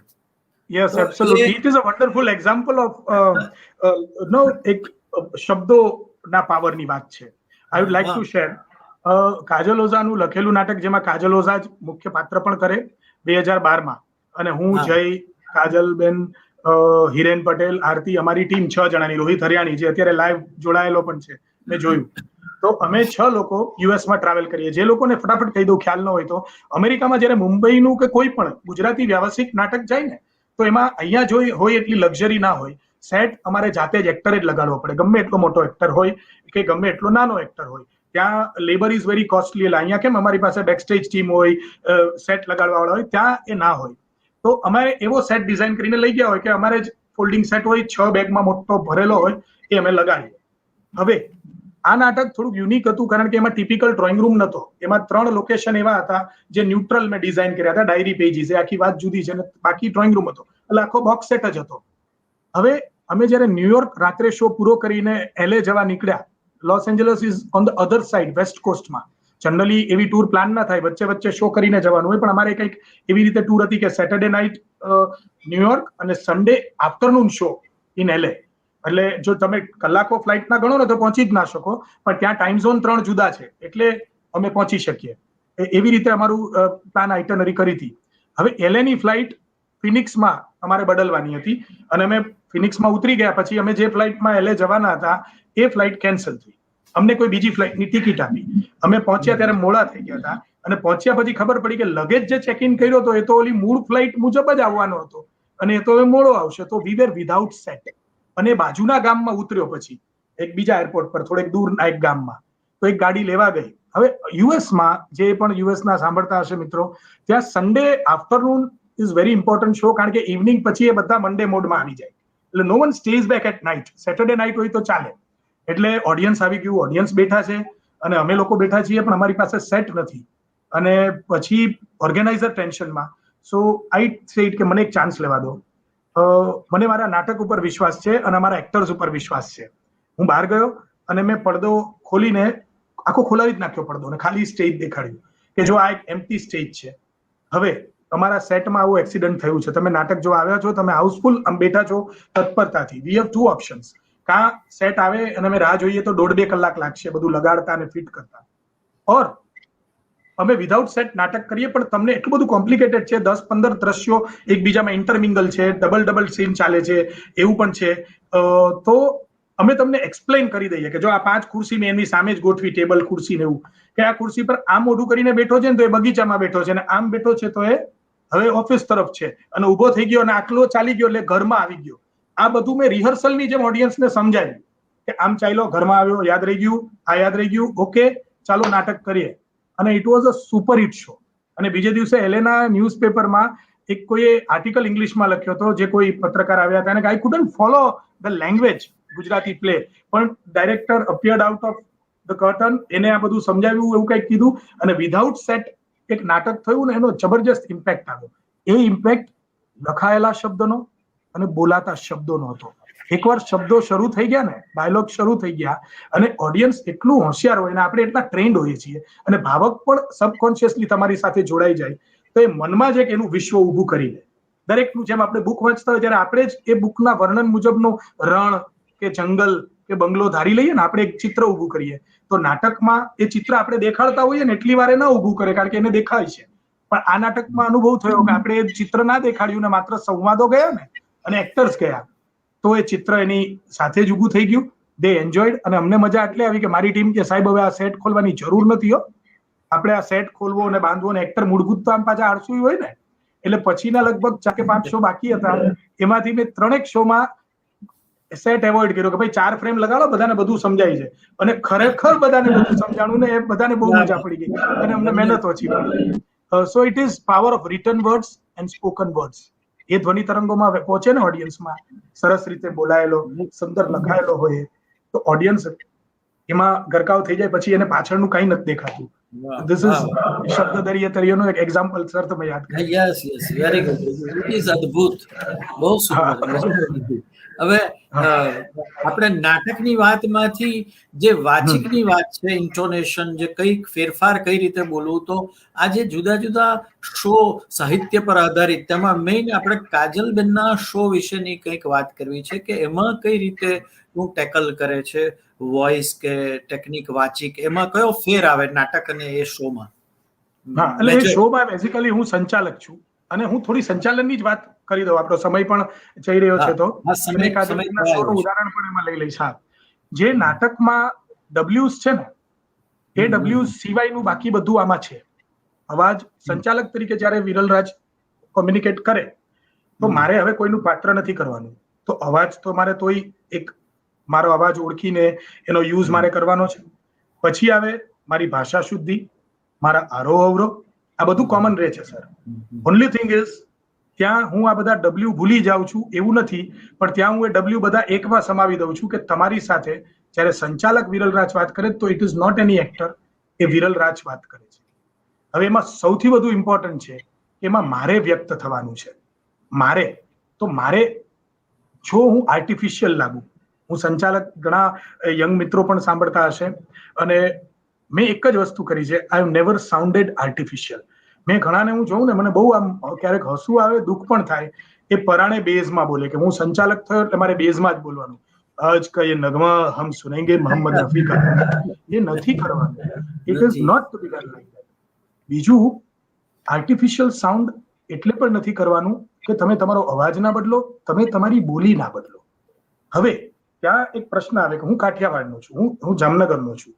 Yes, absolutely. It is a wonderful example of no એક શબ્દોના પાવરની વાત છે. I would like to share. કાજલ ઓઝાનું લખેલું નાટક, જેમાં કાજલ ઓઝા જ મુખ્ય પાત્ર પણ કરે 2012 અને હું, જય, કાજલબેન, હિરેન પટેલ, આરતી, અમારી ટીમ 6 જણાની, રોહિત હરિયાણી જે અત્યારે લાઈવ જોડાયેલો પણ છે, મેં જોયું. તો અમે 6 લોકો યુએસમાં ટ્રાવેલ કરીએ. જે લોકોને ફટાફટ કહી દઉં, ખ્યાલ ન હોય તો, અમેરિકામાં જ્યારે મુંબઈનું કે કોઈ પણ ગુજરાતી વ્યવસાયિક નાટક જાય ને, તો એમાં અહીંયા જો હોય એટલી લક્ઝરી ના હોય. સેટ અમારે જાતે જ એક્ટર જ લગાડવો પડે, ગમે એટલો મોટો એક્ટર હોય કે ગમે એટલો નાનો એક્ટર હોય. ત્યાં લેબર ઇઝ વેરી કોસ્ટલી. એટલે અહીંયા કેમ અમારી પાસે બેકસ્ટેજ ટીમ હોય, સેટ લગાડવા વાળા હોય, ત્યાં એ ના હોય. તો અમારે એવો સેટ ડિઝાઇન કરીને લઈ ગયા હોય કે અમારે જ ફોલ્ડિંગ સેટ હોય, 6 બેગમાં મોટો ભરેલો હોય, એ અમે લગાડીએ. હવે આ નાટક થોડુંક યુનિક હતું, કારણ કે એમાં ટિપિકલ ડ્રોઈંગ રૂમ નતો. એમાં 3 લોકેશન એવા હતા જે ન્યુટ્રલ મેં ડિઝાઇન કર્યા હતા, ડાયરી પેજીસ, આખી વાત જુદી છે, અને બાકી ડ્રોઈંગ રૂમ હતો. એટલે આખો બોક્સ સેટ જ હતો. હવે અમે જ્યારે ન્યુયોર્ક રાત્રે શો પૂરો કરીને LA જવા નીકળ્યા, Los Angeles is on the other side, west કોસ્ટમાં. જનરલી એવી ટૂર પ્લાન ના થાય, વચ્ચે વચ્ચે શો કરીને જવાનું હોય, પણ અમારે કંઈક એવી રીતે ટૂર હતી કે સેટરડે નાઇટ ન્યુયોર્ક અને Sunday afternoon show in LA. એટલે જો તમે કલાકો ફ્લાઇટના ગણો ને તો પહોંચી જ ના શકો, પણ ત્યાં ટાઈમ ઝોન 3 જુદા છે, એટલે અમે પહોંચી શકીએ. એવી રીતે અમારું પ્લાન આઇટનરી કરી હતી. હવે LA ની ફ્લાઇટ ફિનિક્સમાં અમારે બદલવાની હતી, અને અમે ફિનિક્સમાં ઉતરી ગયા પછી અમે જે ફ્લાઇટમાં LA જવાના હતા એ ફ્લાઇટ કેન્સલ થઈ. અમને કોઈ બીજી ફ્લાઇટની ટિકિટ આપી. અમે પહોંચ્યા ત્યારે મોડા થઈ ગયા હતા, અને પહોંચ્યા પછી ખબર પડી કે લગેજ જે ચેક ઇન કર્યો હતો એ તો ઓલી મૂળ ફ્લાઇટ મુજબ જ આવવાનો હતો, અને એ તો હવે મોડો આવશે. તો વી વેર વિધાઉટ સેટ. અને બાજુના ગામમાં ઉતર્યો પછી, એક બીજા એરપોર્ટ પર, થોડેક દૂરના એક ગામમાં, તો એક ગાડી લેવા ગઈ. હવે યુએસમાં, જે પણ યુએસના સાંભળતા હશે મિત્રો, ત્યાં Sunday afternoon is very important show, કારણ કે ઇવનિંગ પછી એ બધા મંડે મોડમાં આવી જાય. એટલે no one stays back at night. Saturday night હોય તો ચાલે. એટલે ઓડિયન્સ આવી ગયું, ઓડિયન્સ બેઠા છે, અને અમે લોકો બેઠા છીએ, પણ અમારી પાસે સેટ નથી. અને પછી ઓર્ગેનાઇઝર ટેન્શનમાં. સો આઈ સેડ કે મને એક ચાન્સ લેવા દો. મને મારા નાટક ઉપર વિશ્વાસ છે અને અમારા એક્ટર્સ ઉપર વિશ્વાસ છે. હું બહાર ગયો અને મેં પડદો ખોલીને આખો ખોલાવી જ નાખ્યો પડદો, અને ખાલી સ્ટેજ દેખાડ્યું કે જો આ એક એમ્પ્ટી સ્ટેજ છે. હવે તમારા સેટમાં આવું એક્સિડન્ટ થયું છે, તમે નાટક જોવા આવ્યા છો, તમે હાઉસફુલ બેઠા છો તત્પરતાથી. We have 2 options. કાં સેટ આવે અને અમે રાહ જોઈએ તો 1.5-2 કલાક લાગશે બધું લગાડતા અને ફિટ કરતા, ઓર અમે વિધાઉટ સેટ નાટક કરીએ પણ તમને એટલું બધું કોમ્પ્લિકેટેડ છે, 10-15 દ્રશ્યો એકબીજામાં ઇન્ટરમિંગલ છે, ડબલ સીન ચાલે છે, એવું પણ છે. તો અમે તમને એક્સપ્લેન કરી દઈએ કે જો આ 5 ખુરશી મેં એની સામે જ ગોઠવી, ટેબલ ખુરશી ને એવું, કે આ ખુરશી પર આમ મોઢું કરીને બેઠો છે ને તો એ બગીચામાં બેઠો છે, અને આમ બેઠો છે તો એ હવે ઓફિસ તરફ છે, અને ઉભો થઈ ગયો અને આકલો ચાલી ગયો એટલે ઘરમાં આવી ગયો. આ બધું મેં રિહર્સલની જેમ ઓડિયન્સને સમજાવ્યું કે આમ ચાલ્યો, ઘરમાં આવ્યો, યાદ રહી ગયું, આ યાદ રહી ગયું, ઓકે ચાલો નાટક કરીએ. અને it was a super hit show. અને બીજે દિવસે LAના ન્યૂઝપેપરમાં એક કોઈએ આર્ટિકલ ઇંગ્લિશમાં લખ્યો હતો, જે કોઈ પત્રકાર આવ્યા હતા, અને I couldn't follow the language, Gujarati play, પણ director appeared out of the curtain, એને આ બધું સમજાવ્યું, એવું કંઈક કીધું, અને વિધાઉટ સેટ એક નાટક થયું ને એનો જબરજસ્ત ઇમ્પેક્ટ આવ્યો. એ ઇમ્પેક્ટ લખાયેલા શબ્દનો અને બોલાતા શબ્દોનો હતો. એકવાર શબ્દો શરૂ થઈ ગયા ને, ડાયલોગ શરૂ થઈ ગયા, અને ઓડિયન્સ એટલું હોશિયાર હોય ને આપણે એટલા ટ્રેન્ડ હોઈએ છીએ, અને ભાવક પણ સબકોન્શિયસલી તમારી સાથે જોડાઈ જાય, તો એ મનમાં જ એક એનું વિશ્વ ઊભું કરી લે. દરેકનું જેમ આપણે બુક વાંચતા હોય ત્યારે આપણે જ એ બુકના વર્ણન મુજબનું રણ કે જંગલ કે બંગલો ધારી લઈએ ને, આપણે એક ચિત્ર ઊભું કરીએ. તો નાટકમાં એ ચિત્ર આપણે દેખાડતા હોઈએ ને એટલી વાર એ ના ઊભું કરે, કારણ કે એને દેખાય છે. પણ આ નાટકમાં અનુભવ થયો કે આપણે એ ચિત્ર ના દેખાડ્યું ને માત્ર સંવાદો ગયા ને અને એક્ટર્સ ગયા, તો એ ચિત્ર એની સાથે જ ઊભું થઈ ગયું. દે એન્જોયડ. અને અમને મજા એટલે આવી કે મારી ટીમ કે સાહેબ હવે આ સેટ ખોલવાની જરૂર નથી હો, આપણે આ સેટ ખોલવો અને બાંધવો, અને એક્ટર મૂળભૂત તો આમ પાછા આળસુ હોય ને, એટલે પછીના લગભગ 4 કે 5 શો બાકી હતા, એમાંથી મેં 3 શોમાં સેટ એવોઇડ કર્યો કે ભાઈ 4 ફ્રેમ લગાડો, બધાને બધું સમજાય છે. અને ખરેખર બધાને બધું સમજાણું ને, એ બધાને બહુ મજા પડી ગઈ, અને અમને મહેનત ઓછી પડી. So it is power of written words and spoken words. એ ધ્વનિ તરંગોમાં પહોંચે ને ઓડિયન્સમાં, સરસ રીતે બોલાયેલો, સુંદર લખાયેલો હોય, તો ઓડિયન્સ એમાં ગરકાવ થઈ જાય, પછી એને પાછળનું કઈ નથી દેખાતું. ધીસ ઇઝ શબ્દ દરિયે તરિયેનું એક એક્ઝામ્પલ સર તમે યાદ કરો. Yes very good, it is અદ્ભુત, બહુ સુંદર. હવે આપણે નાટકની વાતમાંથી જે વાચિકની વાત છે, ઇન્ટોનેશન, જે કઈક ફેરફાર કઈ રીતે બોલવું, તો આજે જુદા જુદા શો સાહિત્ય પર આધારિત, તેમાં મેઇન આપણે કાજલબેનના શો વિશેની કંઈક વાત કરવી છે કે એમાં કઈ રીતે હું ટેકલ કરે છે વોઇસ કે ટેકનિક વાચિક, એમાં કયો ફેર આવે નાટક અને એ શોમાં? હા, એટલે એ શોમાં બેઝિકલી હું સંચાલક છું, અને હું થોડી સંચાલનની જ વાત કરી દઉં, આપણો સમય પણ જઈ રહ્યો છે, તો શોનું ઉદાહરણ પણ એમાં લઈ લઈશ. હા, જે નાટકમાં ડબલ્યુઝ છે ને, એ ડબલ્યુઝ સિવાયનું બાકી બધું આમાં છે. અવાજ સંચાલક તરીકે જ્યારે વિરલરાજ કોમ્યુનિકેટ કરે, તો મારે હવે કોઈનું પાત્ર નથી કરવાનું, તો અવાજ તો મારે તોય એક મારો અવાજ ઓળખીને એનો યુઝ મારે કરવાનો છે. પછી આવે મારી ભાષા શુદ્ધિ, મારા આરોહ અવરોહ, આ બધું કોમન રહે છે સર. ઓનલી થિંગ ઇઝ ત્યાં હું આ બધા ડબલ્યુ ભૂલી જાઉં છું એવું નથી, પણ ત્યાં હું એ ડબલ્યુ બધા એકમાં સમાવી દઉં છું કે તમારી સાથે જ્યારે સંચાલક વિરલરાજ વાત કરે તો it is not any actor, એ વિરલરાજ વાત કરે છે. હવે એમાં સૌથી વધુ ઇમ્પોર્ટન્ટ છે એમાં મારે વ્યક્ત થવાનું છે. મારે જો હું આર્ટિફિશિયલ લાગુ, હું સંચાલક, ઘણા યંગ મિત્રો પણ સાંભળતા હશે, અને મેં એક જ વસ્તુ કરી છે, આઈ હેવ નેવર સાઉન્ડેડ આર્ટિફિશિયલ. મેં ઘણાને હું જોઉં ને, મને બહુ આમ ક્યારેક હસવું આવે, દુઃખ પણ થાય, એ પરાણે બેઝમાં બોલે કે હું સંચાલક થયો એટલે મારે બેઝમાં જ બોલવાનું. આજ કા યે નગમા હમ સુનેંગે મોહમ્મદ રફી કા, એ નથી કરવાનું. It is not to be done like that. બીજું, આર્ટિફિશિયલ સાઉન્ડ એટલે પણ નથી કરવાનું કે તમે તમારો અવાજ ના બદલો, તમે તમારી બોલી ના બદલો. હવે ત્યાં એક પ્રશ્ન આવે કે હું કાઠિયાવાડનો છું, હું જામનગરનો છું,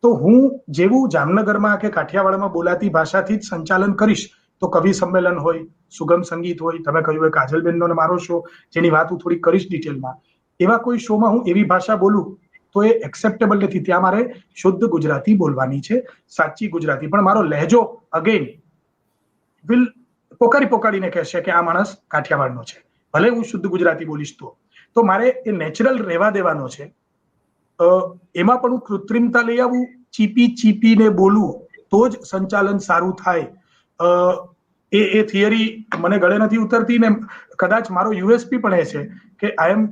તો હું જેવું જામનગરમાં કે કાઠિયાવાડમાં બોલાતી ભાષાથી જ સંચાલન કરીશ, તો કવિ સંમેલન હોય, સુગમ સંગીત હોય, તમે કહ્યું હોય કાજલબેનનો મારો શો, જેની વાત હું થોડી કરીશ ડિટેલમાં, એવા કોઈ શોમાં હું એવી ભાષા બોલું તો એ એક્સેપ્ટેબલ નથી. ત્યાં મારે શુદ્ધ ગુજરાતી બોલવાની છે, સાચી ગુજરાતી. પણ મારો લહેજો અગેન વિલ પોકાડીને કહેશે કે આ માણસ કાઠિયાવાડનો છે, ભલે હું શુદ્ધ ગુજરાતી બોલીશ તો મારે એ નેચરલ રહેવા દેવાનો છે. એમાં પણ હું કૃત્રિમતા લઈ આવું, ચીપીને બોલું, તો જ સંચાલન સારું થાય. એ થિયરી મને ગળે નથી ઉતરતી, ને કદાચ મારો યુએસપી પણ એ છે કે આઈ એમ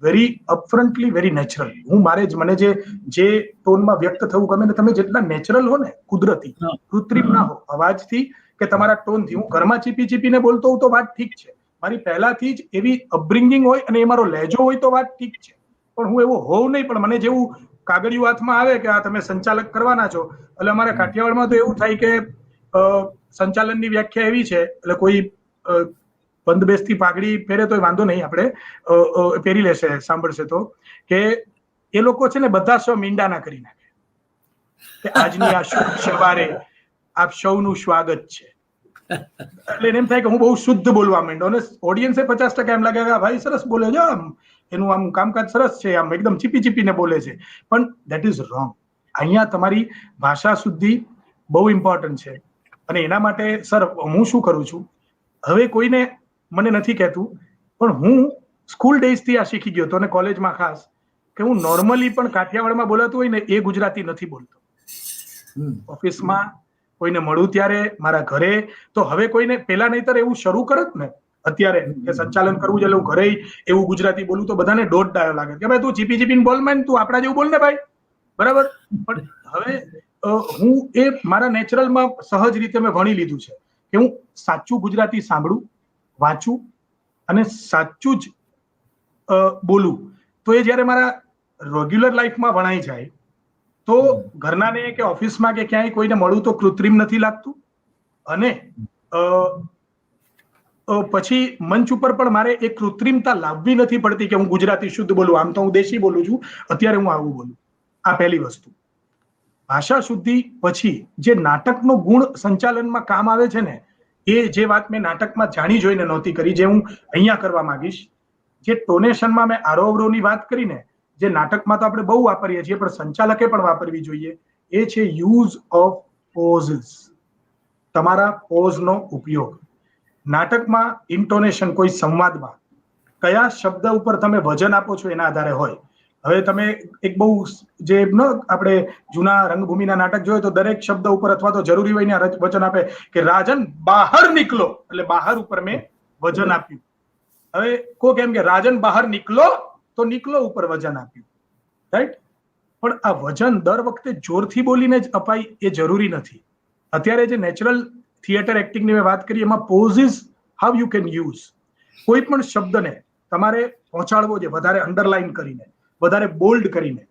વેરી અપફ્રન્ટલી વેરી નેચરલ. હું મને જે ટોનમાં વ્યક્ત થવું ગમે, ને તમે જેટલા નેચરલ હો ને, કુદરતી, કૃત્રિમ ના હો, અવાજથી કે તમારા ટોનથી. હું ઘરમાં ચીપીને બોલતો હોઉં તો વાત ઠીક છે, મારી પહેલાથી જ એવી અપબ્રિંગિંગ હોય અને એ મારો લહેજો હોય તો વાત ઠીક છે, પણ હું એવો હોઉં નહીં. પણ મને જેવું કાગળિયું હાથમાં આવે કે આ તમે સંચાલક કરવાના છો, એટલે અમારે કાઠિયાવાડમાં તો એવું થાય કે સંચાલનની વ્યાખ્યા એવી છે, એટલે કોઈ બંધબેસતી પાઘડી પહેરે તો વાંધો નહીં, આપણે પહેરી લેશે, સાંભળશે તો, કે એ લોકો છે ને બધા સૌ મીંડાના કરી નાખે કે આજની આ શુભ સવારે આપ સૌનું સ્વાગત છે. એટલે એમ થાય કે હું બહુ શુદ્ધ બોલવા માંડો, અને ઓડિયન્સે 50% એમ લાગે કે ભાઈ સરસ બોલે છે, એનું આમ કામકાજ સરસ છે, આમ એકદમ ચીપીને બોલે છે. પણ દેટ ઇઝ રોંગ. અહીંયા તમારી ભાષા શુદ્ધિ બહુ ઇમ્પોર્ટન્ટ છે. અને એના માટે સર હું શું કરું છું, હવે કોઈને મને નથી કહેતું, પણ હું સ્કૂલ ડેઝથી આ શીખી ગયો હતો, અને કોલેજમાં ખાસ, કે હું નોર્મલી પણ કાઠિયાવાડમાં બોલાતું હોય ને એ ગુજરાતી નથી બોલતો. ઓફિસમાં કોઈને મળું ત્યારે, મારા ઘરે, તો હવે કોઈને પેલા નહીતર એવું શરૂ કરત ને અત્યારે કે સંચાલન કરવું છે એટલે હું ઘરે એવું ગુજરાતી બોલું તો બધાને દોઢ ડાયો લાગે કે ભાઈ તું ચીપીને બોલ, મેન તું આપણા જેવું બોલ ને ભાઈ, બરાબર. પણ હવે હું એ મારા નેચરલમાં સહજ રીતે મેં ભણી લીધું છે કે હું સાચું ગુજરાતી સાંભળું, વાંચું અને સાચું જ બોલું. તો એ જ્યારે મારા રેગ્યુલર લાઈફમાં વણાઈ જાય, તો ઘરનાને કે ઓફિસમાં કે ક્યાંય કોઈને મળું તો કૃત્રિમ નથી લાગતું. અને પછી મંચ ઉપર પણ મારે એ કૃત્રિમતા લાવવી નથી પડતી કે હું ગુજરાતી શુદ્ધ બોલું. આમ તો હું દેશી બોલું છું, અત્યારે હું આવું બોલું. આ પહેલી વસ્તુ. ભાષા શુદ્ધિ પછી જે નાટકનો ગુણ સંચાલનમાં કામ આવે છે ને, એ જે વાત મેં નાટકમાં જાણી જોઈને નહોતી કરી, જે હું અહીંયા કરવા માંગીશ, જે ટોનેશનમાં મેં આરોહની વાત કરીને, જે નાટકમાં તો આપણે બહુ વાપરીએ છીએ પણ સંચાલકે પણ વાપરવી જોઈએ, એ છે યુઝ ઓફ પોઝિસ. તમારા પોઝનો ઉપયોગ. નાટકમાં ઇન્ટોનેશન, કોઈ સંવાદમાં કયા શબ્દ ઉપર તમે વજન આપો છો એના આધારે હોય. હવે તમે એક બહુ જે આપણે જૂના રંગભૂમિના નાટક જોયો તો દરેક શબ્દ ઉપર અથવા તો જરૂરી હોય ને વચન આપે કે રાજન બહાર નીકળો, એટલે બહાર ઉપર મેં વજન આપ્યું. હવે કો કેમ કે રાજન બહાર નીકળો તો નીકળો ઉપર વજન આપ્યું, રાઈટ? પણ આ વજન દર વખતે જોરથી બોલીને જ અપાય એ જરૂરી નથી. અત્યારે જે નેચરલ થિયેટર એક્ટિંગની મેં વાત કરી એમાં possess how you can use. કોઈ પણ શબ્દને તમારે પહોંચાડવો છે વધારે અંડરલાઈન કરીને, વધારે બોલ્ડ કરીને,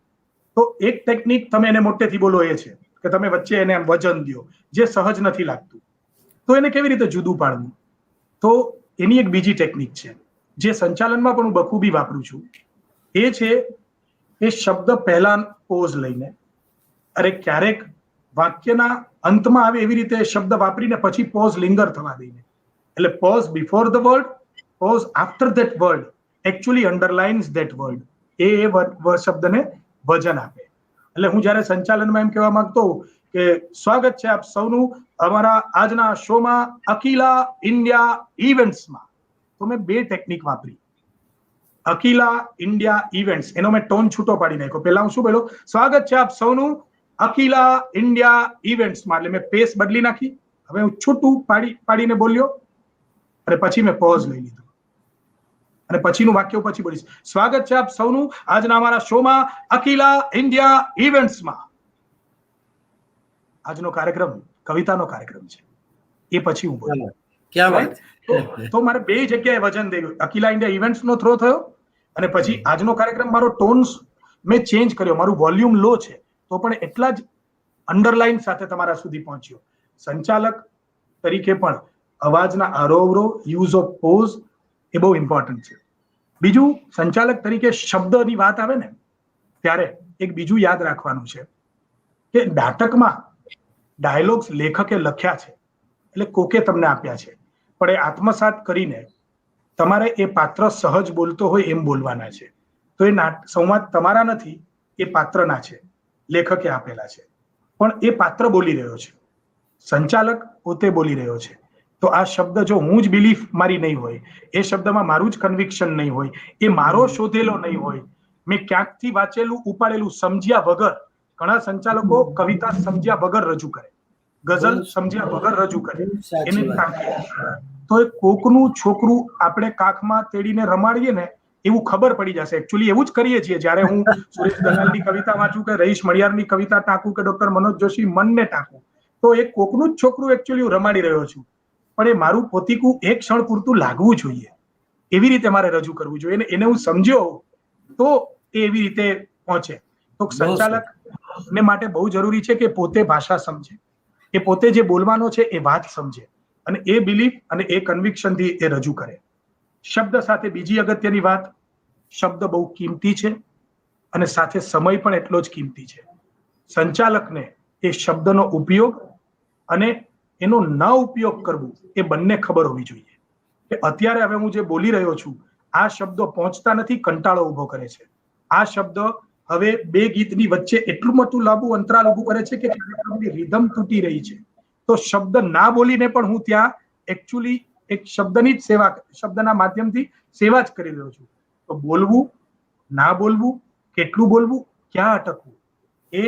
તો એક ટેકનિક તમે એને મોટેથી બોલો એ છે કે તમે વચ્ચે એને વજન દો, જે સહજ નથી લાગતું. તો એને કેવી રીતે જુદું પાડવું? તો એની એક બીજી ટેકનિક છે જે સંચાલનમાં પણ હું બખૂબી વાપરું છું. એ છે એ શબ્દ પહેલા પોઝ લઈને, અરે ક્યારેક વાક્યના અંતમાં આવે એવી રીતે શબ્દ વાપરીને પછી પોઝ લિંગર થવા દઈને. એટલે pause before the word, pause after that word actually underlines that word. એ શબ્દને વજન આપે. એટલે હું જ્યારે સંચાલનમાં એમ કહેવા માંગતો કે સ્વાગત છે આપ સૌનું અમારા આજના શોમાં અકીલા ઇન્ડિયા ઇવેન્ટ્સમાં, તો મેં બે ટેકનિક વાપરી. અકીલા ઇન્ડિયા ઇવેન્ટ્સ એનો મેં ટોન છૂટો પાડી નાખ્યો. પહેલા હું શું બોલ્યો, સ્વાગત છે આપ સૌનું અકીલા ઇન્ડિયા ઇવેન્ટ્સમાં, એટલે મેં પેસ બદલી નાખી. હવે હું છૂટું પાડીને બોલ્યો અને પછી મેં પોઝ લઈ લીધું અને પછીનું વાક્ય પછી બોલીશ, સ્વાગત છે આપ સૌનું આજના અમારા શોમાં અકીલા ઇન્ડિયા ઇવેન્ટ્સમાં. આજનો કાર્યક્રમ કવિતાનો કાર્યક્રમ છે, એ પછી હું બોલું. ક્યાં વાત? તો મારે બે જગ્યાએ વજન થઈ ગયું. અકીલા ઇન્ડિયા ઇવેન્ટ્સ નો થ્રો થયો અને પછી આજનો કાર્યક્રમ મારો ટોન્સ મેં ચેન્જ કર્યો. મારું વોલ્યુમ લો છે તો પણ એટલા જ અંડરલાઈન સાથે તમારા સુધી પહોંચ્યો. સંચાલક તરીકે પણ અવાજના આરોહરો, યુઝ ઓફ પોઝ એ બહુ ઇમ્પોર્ટન્ટ છે. બીજું, સંચાલક તરીકે શબ્દની વાત આવે ને ત્યારે એક બીજું યાદ રાખવાનું છે કે નાટકમાં ડાયલોગ્સ લેખકે લખ્યા છે, એટલે કોકે તમને આપ્યા છે, પણ એ આત્મસાત કરીને તમારે એ પાત્ર સહજ બોલતો હોય એમ બોલવાના છે. તો એ સંવાદ તમારા નથી, એ પાત્રના છે, લેખકે આપેલા છે, પણ એ પાત્ર બોલી રહ્યો છે, સંચાલક પોતે બોલી રહ્યો છે. તો આ શબ્દ જો હું જ બિલીફ મારી નહીં હોય, એ શબ્દમાં મારું જ કન્વિક્શન નહીં હોય, એ મારો શોધેલો નહીં હોય, મેં ક્યાંકથી વાંચેલું ઉપાડેલું સમજ્યા વગર, ઘણા સંચાલકો કવિતા સમજ્યા વગર રજૂ કરે, ગઝલ સમજ્યા વગર રજૂ કરે, એને તો એ કોકનું છોકરું આપણે કાખમાં તેડીને રમાડીએ ને એવું ખબર પડી જશે. એકચ્યુઅલી એવું જ કરીએ છીએ. જ્યારે હું સુરેશ દલાલની કવિતા વાંચું કે રહીશ મણિયારની કવિતા ટાંકું કે ડોક્ટર મનોજ જોશી મનને ટાંકું, તો એ કોકનું જ છોકરું એકચ્યુઅલી હું રમાડી રહ્યો છું, પણ એ મારું પોતીકું એક ક્ષણ પૂરતું લાગવું જોઈએ, એવી રીતે મારે રજૂ કરવું જોઈએ. એને હું સમજ્યો તો એ એવી રીતે પહોંચે. તો સંચાલક ને માટે બહુ જરૂરી છે કે પોતે ભાષા સમજે, એ પોતે જે બોલવાનો છે એ વાત સમજે અને એ બિલીફ અને એ કન્વિક્શનથી એ રજૂ કરે. શબ્દ સાથે બીજી અગત્યની વાત, શબ્દ બહુ કિંમતી છે અને સાથે સમય પણ એટલો જ કિંમતી છે. સંચાલકને એ શબ્દનો ઉપયોગ અને એનો ન ઉપયોગ કરવો એ બંને ખબર હોવી જોઈએ કે અત્યારે હવે હું જે બોલી રહ્યો છું આ શબ્દો પહોંચતા નથી, કંટાળો ઉભો કરે છે. આ શબ્દ હવે બે ગીતની વચ્ચે એટલું મોટું લાંબુ અંતરાલ ઉભું કરે છે કે કાર્યક્રમની રિધમ તૂટી રહી છે. તો શબ્દ ના બોલીને પણ હું ત્યાં એકચ્યુઅલી એક શબ્દની જ સેવા, શબ્દના માધ્યમથી સેવા જ કરી રહ્યો છું. તો બોલવું, ના બોલવું, કેટલું બોલવું, ક્યાં અટકવું, એ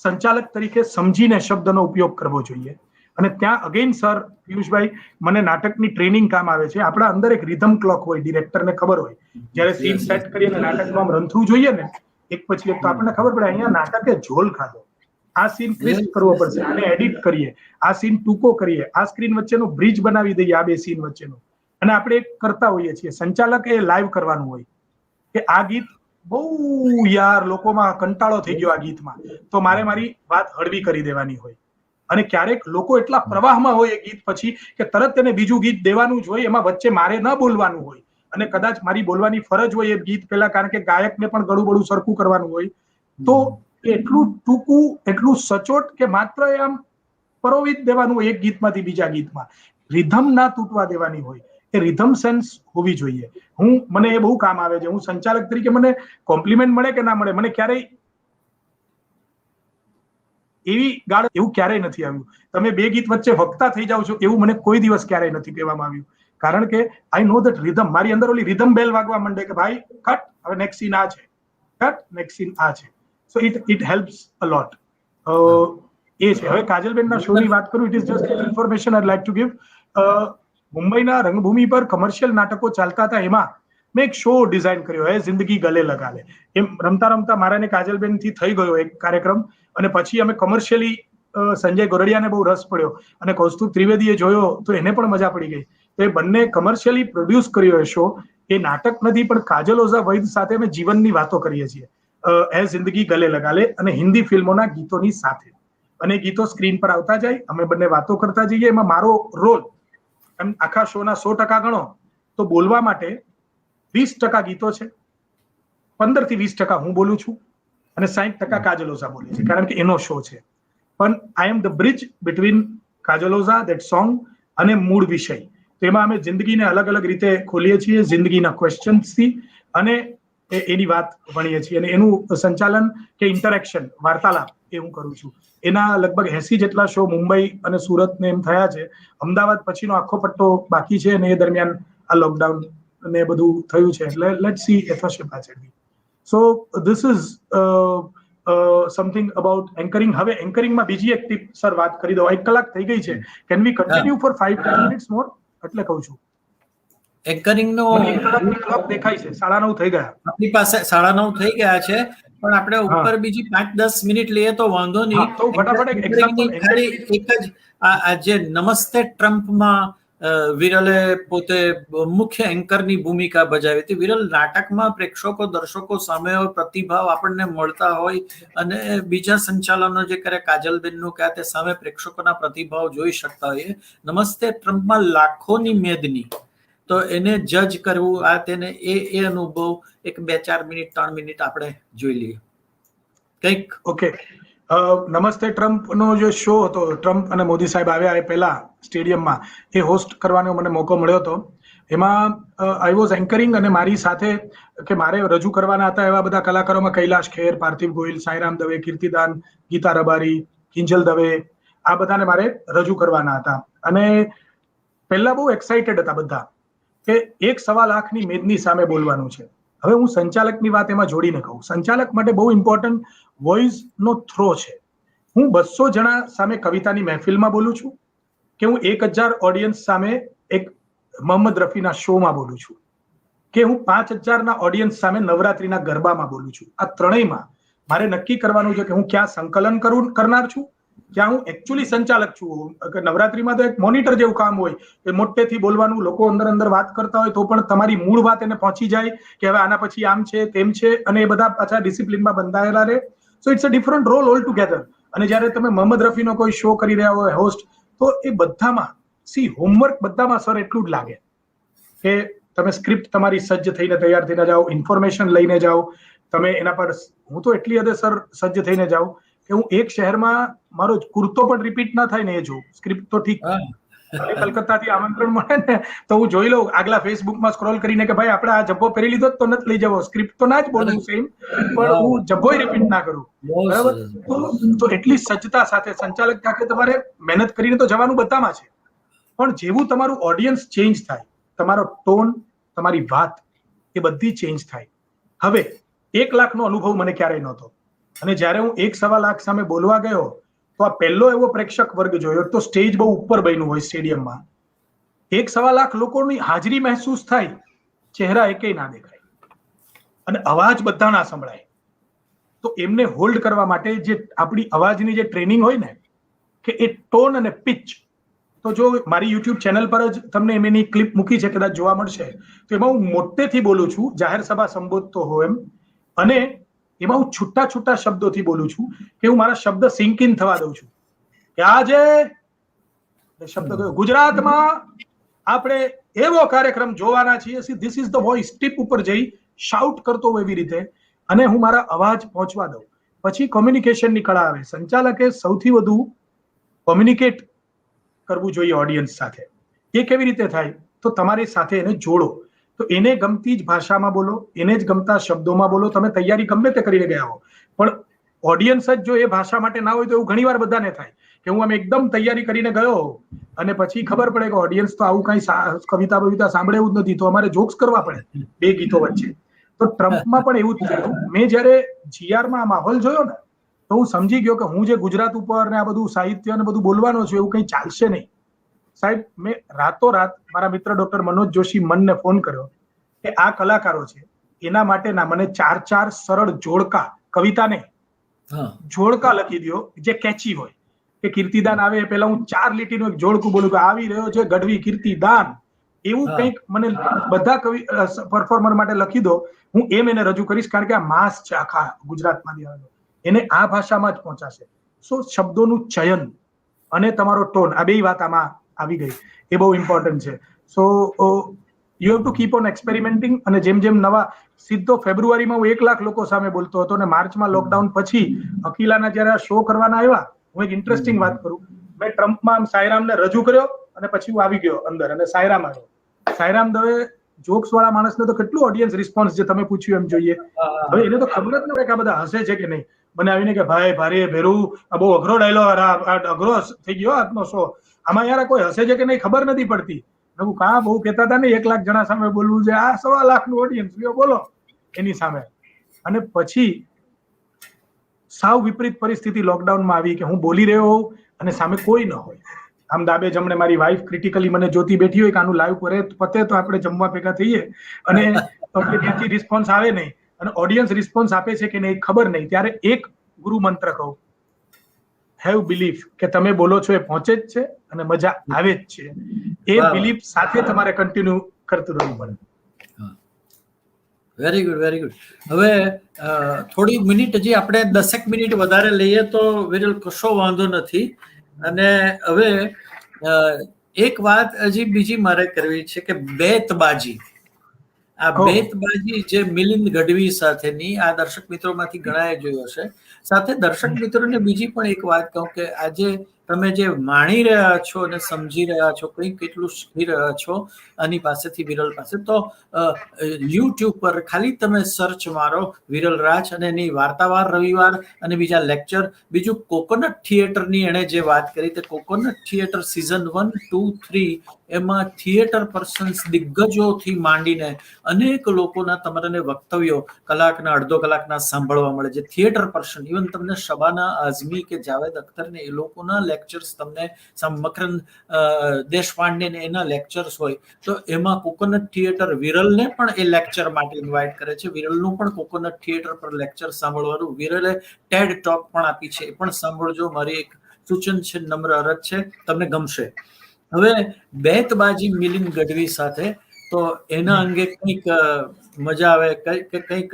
સંચાલક તરીકે સમજીને શબ્દનો ઉપયોગ કરવો જોઈએ. અને ત્યાં અગેન સર પિયુષભાઈ, મને નાટકની ટ્રેનિંગ કામ આવે છે. આપણા અંદર એક રિધમ ક્લોક હોય, ડિરેક્ટરને ખબર હોય, જ્યારે સીન સેટ કરીએ નાટકમાં રન થ્રુ જોઈએ ને એક પછી એક, તો આપણને ખબર પડે અહીંયા નાટકે ઝોલ ખાધો, આ સીન ક્રિસ્પ કરવો પડશે, આને એડિટ કરીએ, આ સીન ટૂંકો કરીએ, આ સ્ક્રીન વચ્ચેનો બ્રિજ બનાવી દઈએ, આ બે સીન વચ્ચેનો. અને આપણે કરતા હોઈએ છીએ. સંચાલક એ લાઈવ કરવાનું હોય કે આ ગીત બહુ યાર લોકોમાં કંટાળો થઈ ગયો આ ગીતમાં, તો મારે મારી વાત હળવી કરી દેવાની હોય. અને ક્યારેક લોકો એટલા પ્રવાહમાં હોય એ ગીત પછી કે તરત તેને બીજું ગીત દેવાનું જ હોય, એમાં વચ્ચે મારે ન બોલવાનું હોય અને કદાચ મારી બોલવાની ફરજ હોય એ ગીત પહેલા, કારણ કે ગાયકને પણ ગળું બળું સરખું કરવાનું હોય. તો એટલું ટૂંકું, એટલું સચોટ કે માત્ર આમ પરોવી જ દેવાનું હોય એક ગીતમાંથી બીજા ગીતમાં, રિધમ ના તૂટવા દેવાની હોય. એ રિધમ સેન્સ હોવી જોઈએ. મને એ બહુ કામ આવે છે. હું સંચાલક તરીકે મને કોમ્પ્લિમેન્ટ મળે કે ના મળે, મને ક્યારેય એવી ગાળ એવું ક્યારેય નથી આવ્યું. તમે બે ગીત વચ્ચે વક્તા થઈ જાઓ છો એવું મને કોઈ દિવસ ક્યારેય નથી કહેવામાં આવ્યું. કારણ કે આઈ નો ધેટ રિધમ, મારી અંદર ઓલી રિધમ બેલ વાગવા માંડે કે ભાઈ કટ, હવે નેક્સ્ટ સીન આ છે, કટ, નેક્સ્ટ સીન આ છે. સો ઇટ હેલ્પ્સ અ લોટ. એ છે. હવે કાજલબેનના શોની વાત કરું, it is just information I like to give. મુંબઈના રંગભૂમિ પર કમર્શિયલ નાટકો ચાલતા હતા, એમાં મેં એક શો ડિઝાઇન કર્યો, હે જિંદગી ગલે લગા લે. એમ રમતા રમતા મારા ને કાજલબેન થી થઈ ગયો એક કાર્યક્રમ, અને પછી અમે કમર્શિયલી સંજય ગોરડિયાને બહુ રસ પડ્યો અને કૌસ્તુભ ત્રિવેદીએ જોયો તો એને પણ મજા પડી ગઈ. તો એ બંને કમર્શિયલી પ્રોડ્યુસ કર્યો એ શો. એ નાટક નથી પણ કાજલ ઓઝા વૈદ સાથે અમે જીવનની વાતો કરીએ છીએ, એ જિંદગી ગલે લગા લે અને હિન્દી ફિલ્મોના ગીતોની સાથે. અને ગીતો સ્ક્રીન પર આવતા જાય, અમે બંને વાતો કરતા જઈએ. એમાં મારો રોલ એમ આખા શોના 100% ગણો તો બોલવા માટે 20% ગીતો છે, 15 થી 20% હું બોલું છું અને 60% કાજલ ઓઝા બોલે છે, કારણ કે એનો શો છે. પણ I am the bridge between Kajal Oza, that song, અને મૂળ વિષય. તો એમાં અમે જિંદગીને અલગ અલગ રીતે ખોલીએ છીએ, જિંદગીના ક્વેશ્ચન્સથી, અને એની વાત ભણીએ છીએ. અને એનું સંચાલન કે ઇન્ટરેક્શન, વાર્તાલાપ એ હું કરું છું. એના લગભગ 80 જેટલા શો મુંબઈ અને સુરત ને એમ થયા છે. અમદાવાદ પછીનો આખો પટ્ટો બાકી છે, અને એ દરમિયાન આ લોકડાઉન ને બધું થયું છે, એટલે લેટ સી એ થશે પાછળથી. So this is something about anchoring. હવે એન્કરિંગમાં બીજી એક ટીપ સર વાત કરી દો. 1 કલાક થઈ ગઈ છે, can we continue for 5-10 minutes more? એટલે કહું છું એન્કરિંગનો 1 કલાકની ક્લોક દેખાય છે, 9:30 થઈ ગયા. આપણી પાસે 9:30 થઈ ગયા છે, પણ આપણે ઉપર બીજી 5-10 મિનિટ લઈએ તો વાંધો નહીં. તો ફટાફટ એક એક્ઝામ્પલ ખાલી એક જ આ જે નમસ્તે ટ્રમ્પમાં વિરલે પોતે મુખ્ય એન્કરની ભૂમિકા ભજાવી હતી. વિરલ, નાટકમાં પ્રેક્ષકો દર્શકો સામે પ્રતિભાવ આપણને મળતા હોય અને બીજા સંચાલનો જે કરે કાજલબેનનું કે તે સામે પ્રેક્ષકોના પ્રતિભાવ જોઈ શકતા હોઈએ. નમસ્તે ટ્રમ્પમાં લાખોની મેદની, તો એને જજ કરવું, આ તેને એ અનુભવ એક 2-4 મિનિટ 3 મિનિટ આપણે જોઈ લઈએ કંઈક. ઓકે, નમસ્તે ટ્રમ્પનો જે શો હતો, ટ્રમ્પ અને મોદી સાહેબ આવ્યા એ પહેલા સ્ટેડિયમમાં, એ હોસ્ટ કરવાનો મને મોકો મળ્યો હતો. એમાં આઈ વોઝ એન્કરિંગ, અને મારી સાથે કે મારે રજૂ કરવાના હતા એવા બધા કલાકારોમાં કૈલાશ ખેર, પાર્થિવ ગોહિલ, સાંઈરામ દવે, કીર્તિદાન, ગીતા રબારી, કિંજલ દવે, આ બધાને મારે રજૂ કરવાના હતા. અને પહેલા બહુ એક્સાઇટેડ હતા બધા કે 1.25 લાખની મેદની સામે બોલવાનું છે. હવે હું સંચાલકની વાત એમાં જોડીને કહું, સંચાલક માટે બહુ ઇમ્પોર્ટન્ટ વોઇસનો થ્રો છે. હું 200 જણા સામે કવિતાની મહેફિલમાં બોલું છું, કે હું 1000 ઓડિયન્સ સામે એક મોહમ્મદ રફીના શોમાં બોલું છું, કે હું 5000ના ઓડિયન્સ સામે નવરાત્રીના ગરબામાં બોલું છું. આ ત્રણેયમાં મારે નક્કી કરવાનું છે કે હું ક્યાં સંકલન કરનાર છું, ક્યાં હું એકચ્યુઅલી સંચાલક છું. નવરાત્રીમાં તો એક મોનિટર જેવું કામ હોય, કે મોટેથી બોલવાનું, લોકો અંદર વાત કરતા હોય તો પણ તમારી મૂળ વાત એને પહોંચી જાય કે હવે આના પછી આમ છે તેમ છે, અને એ બધા પાછા ડિસિપ્લિનમાં બંધાયેલા રહે. So it's a different role all together. અને જ્યારે તમે મોહમ્મદ રફીનો કોઈ શો કરી રહ્યા હોય હોસ્ટ, તો એ બધામાં હોમવર્ક બધામાં સર એટલું જ લાગે કે તમે સ્ક્રિપ્ટ તમારી સજ્જ થઈને તૈયાર થઈને જાઓ, ઇન્ફોર્મેશન લઈને જાઓ તમે એના પર. હું તો એટલી હદે સર સજ્જ થઈને જાઉં કે હું એક શહેરમાં મારો કુર્તો પણ રિપીટ ના થાય ને એ જોઉં. સ્ક્રિપ્ટ તો ઠીક, કલકત્તાથી આમંત્રણ મળે ને તો હું જોઈ લઉં આગલા ફેસબુકમાં સ્ક્રોલ કરીને કે ભાઈ આપણે આ જબ્બો પહેરી લીધો તો નથી લઈ જવો, સ્ક્રિપ્ટ તો ના જ બોલવું સેમ, પણ હું જબ્બોય રિપીટ ના કરું. બરાબર? તો એટલી સજ્જતા સાથે સંચાલક સાથે તમારે મહેનત કરીને તો જવાનું બધામાં છે, પણ જેવું તમારું ઓડિયન્સ ચેન્જ થાય, તમારો ટોન, તમારી વાત એ બધી ચેન્જ થાય. હવે 1 લાખનો અનુભવ મને ક્યારેય નહોતો, અને જ્યારે હું 1.25 લાખ સામે બોલવા ગયો તો આ પહેલો એવો પ્રેક્ષક વર્ગ જોયો. તો સ્ટેજ બહુ ઉપર બન્યું હોય સ્ટેડિયમમાં, 1.25 લાખ લોકોની હાજરી મહેસૂસ થાય, ચહેરા એકેય ના દેખાય, અને અવાજ બધા ના સંભળાય. તો એમને હોલ્ડ કરવા માટે જે આપણી અવાજની જે ટ્રેનિંગ હોય ને, કે એ ટોન અને પિચ, તો જો મારી યુટ્યુબ ચેનલ પર જ તમને એમની ક્લિપ મૂકી છે, કદાચ જોવા મળશે, તો એમાં હું મોટેથી બોલું છું, જાહેર સભા સંબોધતો હોઉં એમ, અને એમાં હું છૂટા છૂટા શબ્દોથી બોલું છું, કે હું મારા શબ્દ સિંક ઇન થવા દઉં છું. કે આજે શબ્દ ગુજરાતમાં આપણે એવો કાર્યક્રમ જોવાના છીએ, this is the voice, tip ઉપર જઈ શાઉટ કરતો હોય એવી રીતે, અને હું મારા અવાજ પહોંચવા દઉં. પછી કોમ્યુનિકેશનની કળા આવે. સંચાલકે સૌથી વધુ કોમ્યુનિકેટ કરવું જોઈએ ઓડિયન્સ સાથે. એ કેવી રીતે થાય? તો તમારી સાથે એને જોડો, તો એને ગમતી જ ભાષામાં બોલો, એને જ ગમતા શબ્દોમાં બોલો. તમે તૈયારી ગમે તે કરીને ગયા હો, પણ ઓડિયન્સ જ જો એ ભાષા માટે ના હોય તો એવું ઘણીવાર બધાને થાય કે હું આમ એકદમ તૈયારી કરીને ગયો અને પછી ખબર પડે કે ઓડિયન્સ તો આવું કઈ કવિતા સાંભળે એવું જ નથી, તો અમારે જોક્સ કરવા પડે બે ગીતો વચ્ચે. તો ટ્રમ્પમાં પણ એવું જ થયું. મેં જયારે જીઆરમાં આ માહોલ જોયો ને તો હું સમજી ગયો કે હું જે ગુજરાત ઉપર ને આ બધું સાહિત્ય ને બધું બોલવાનો છું એવું કંઈ ચાલશે નહીં. સાહેબ, મેં રાતોરાત મારા મિત્ર ડોક્ટર મનોજ જોશી મનને ફોન કર્યો કે આ કલાકારો છે એના માટેના મને 4 સરળ જોડકા, કવિતા નહીં, જોડકા લખી દો જે કેચી હોય. કે કીર્તિદાન આવે એ પહેલા હું 4 લીટીનું એક જોડકું બોલું કે આવી રહ્યો છે ગઢવી કીર્તિદાન, એવું કંઈક મને બધા કવિ પરફોર્મર માટે લખી દો. હું એમ એને રજૂ કરીશ, કારણ કે આ માસ છે આખા ગુજરાતમાંથી આવેલો, એને આ ભાષામાં જ પહોંચાશે. સો શબ્દોનું ચયન અને તમારો ટોન, આ બે વાત આમાં આવી ગઈ, એ બહુ ઇમ્પોર્ટન્ટ છે. So you have to keep on experimenting. અને જેમ જેમ નવા, સીધો ફેબ્રુઆરીમાં હું 1 લાખ લોકો સામે બોલતો હતો અને માર્ચમાં લોકડાઉન પછી અકીલાના જયારે આ શો કરવાના આવ્યા, હું એક ઇન્ટરેસ્ટિંગ વાત કરું, મેં ટ્રમ્પમાં સાયરામને રજૂ કર્યો અને પછી હું આવી ગયો અંદર અને સાયરામ આવ્યો. સાયરામ દવે જોક્સ વાળા માણસને તો કેટલું ઓડિયન્સ રિસ્પોન્સ જે તમે પૂછ્યું એમ જોઈએ. હવે એને તો ખબર જ ન હોય કે આ બધા હસે છે કે નહીં. મને આવીને કે ભાઈ ભારે ભેરું, આ બહુ અઘરો ડાયલોગ, અઘરો થઈ ગયો આજનો શો, આમાં યાર કોઈ હસે છે કે નહીં ખબર નથી પડતી. હું કા બહુ કહેતા હતા ને 1 લાખ જણા સામે બોલવું છે, આ 1.25 લાખનું ઓડિયન્સ લ્યો બોલો એની સામે. અને પછી સાવ વિપરીત પરિસ્થિતિ લોકડાઉનમાં આવી કે હું બોલી રહ્યો હોઉં અને સામે કોઈ ન હોય. આમ ડાબે જમણે મારી વાઈફ ક્રિટિકલી મને જોતી બેઠી હોય કે આનું લાઈવ કરે પતે તો આપણે જમવા ભેગા થઈએ, અને ત્યાંથી રિસ્પોન્સ આવે નહીં અને ઓડિયન્સ રિસ્પોન્સ આપે છે કે નહીં ખબર નહીં. ત્યારે એક ગુરુ મંત્ર કહું, હેવ બિલીફ, કે તમે બોલો છો એ પહોંચે જ છે અને મજા આવે જ છે. એ બિલીફ સાથે તમારે કન્ટિન્યુ કરતું રહેવું પડે. Very good, very good. હવે થોડી મિનિટ હજી આપણે 10 મિનિટ વધારે લઈએ તો વિરલ કશો વાંધો નથી. અને હવે એક વાત હજી બીજી મારે કરવી છે કે બેતબાજી, આ બેતબાજી જે મિલિંદ ગઢવી સાથેની, આ દર્શક મિત્રોમાંથી ઘણાએ જોયો છે. સાથે દર્શક મિત્રોને બીજી પણ એક વાત કહું કે આજે તમે જે માણી રહ્યા છો અને સમજી રહ્યા છો, કંઈક કેટલું શીખી રહ્યા છો આની પાસેથી, વિરલ પાસે, તો યુટ્યુબ પર ખાલી તમે સર્ચ મારો વિરલ રાજ અને એની વાર્તાવાર રવિવાર અને બીજા લેક્ચર, બીજું કોકોનટ થિયેટરની એણે જે વાત કરી, તે કોકોનટ થિયેટર સિઝન 1, 2, 3 એમાં થિયેટર પર્સન્સ, દિગ્ગજોથી માંડીને અનેક લોકોના તમારાને વક્તવ્યો કલાકના, અડધો કલાકના સાંભળવા મળે. જે થિયેટર પર્સન, ઇવન તમને શબાના આઝમી કે જાવેદ અખ્તરને એ લોકોના લેક્ચર્સ તમને, મકરંદ દેશપાંડે ને એના લેક્ચર્સ હોય, તો એમાં કોકોનટ થિયેટર વિરલને પણ એ લેક્ચર માટે ઇન્વાઇટ કરે છે. વિરલનું પણ કોકોનટ થિયેટર પર લેક્ચર સાંભળવાનું, વિરલે ટેડ ટોક પણ આપી છે, એ પણ સાંભળજો. મારી એક સૂચન છે, નમ્ર અરજ છે, તમને ગમશે. હવે બેતબાજી મિલિંદ ગઢવી સાથે, તો એના અંગે કંઈક મજા આવે, કંઈક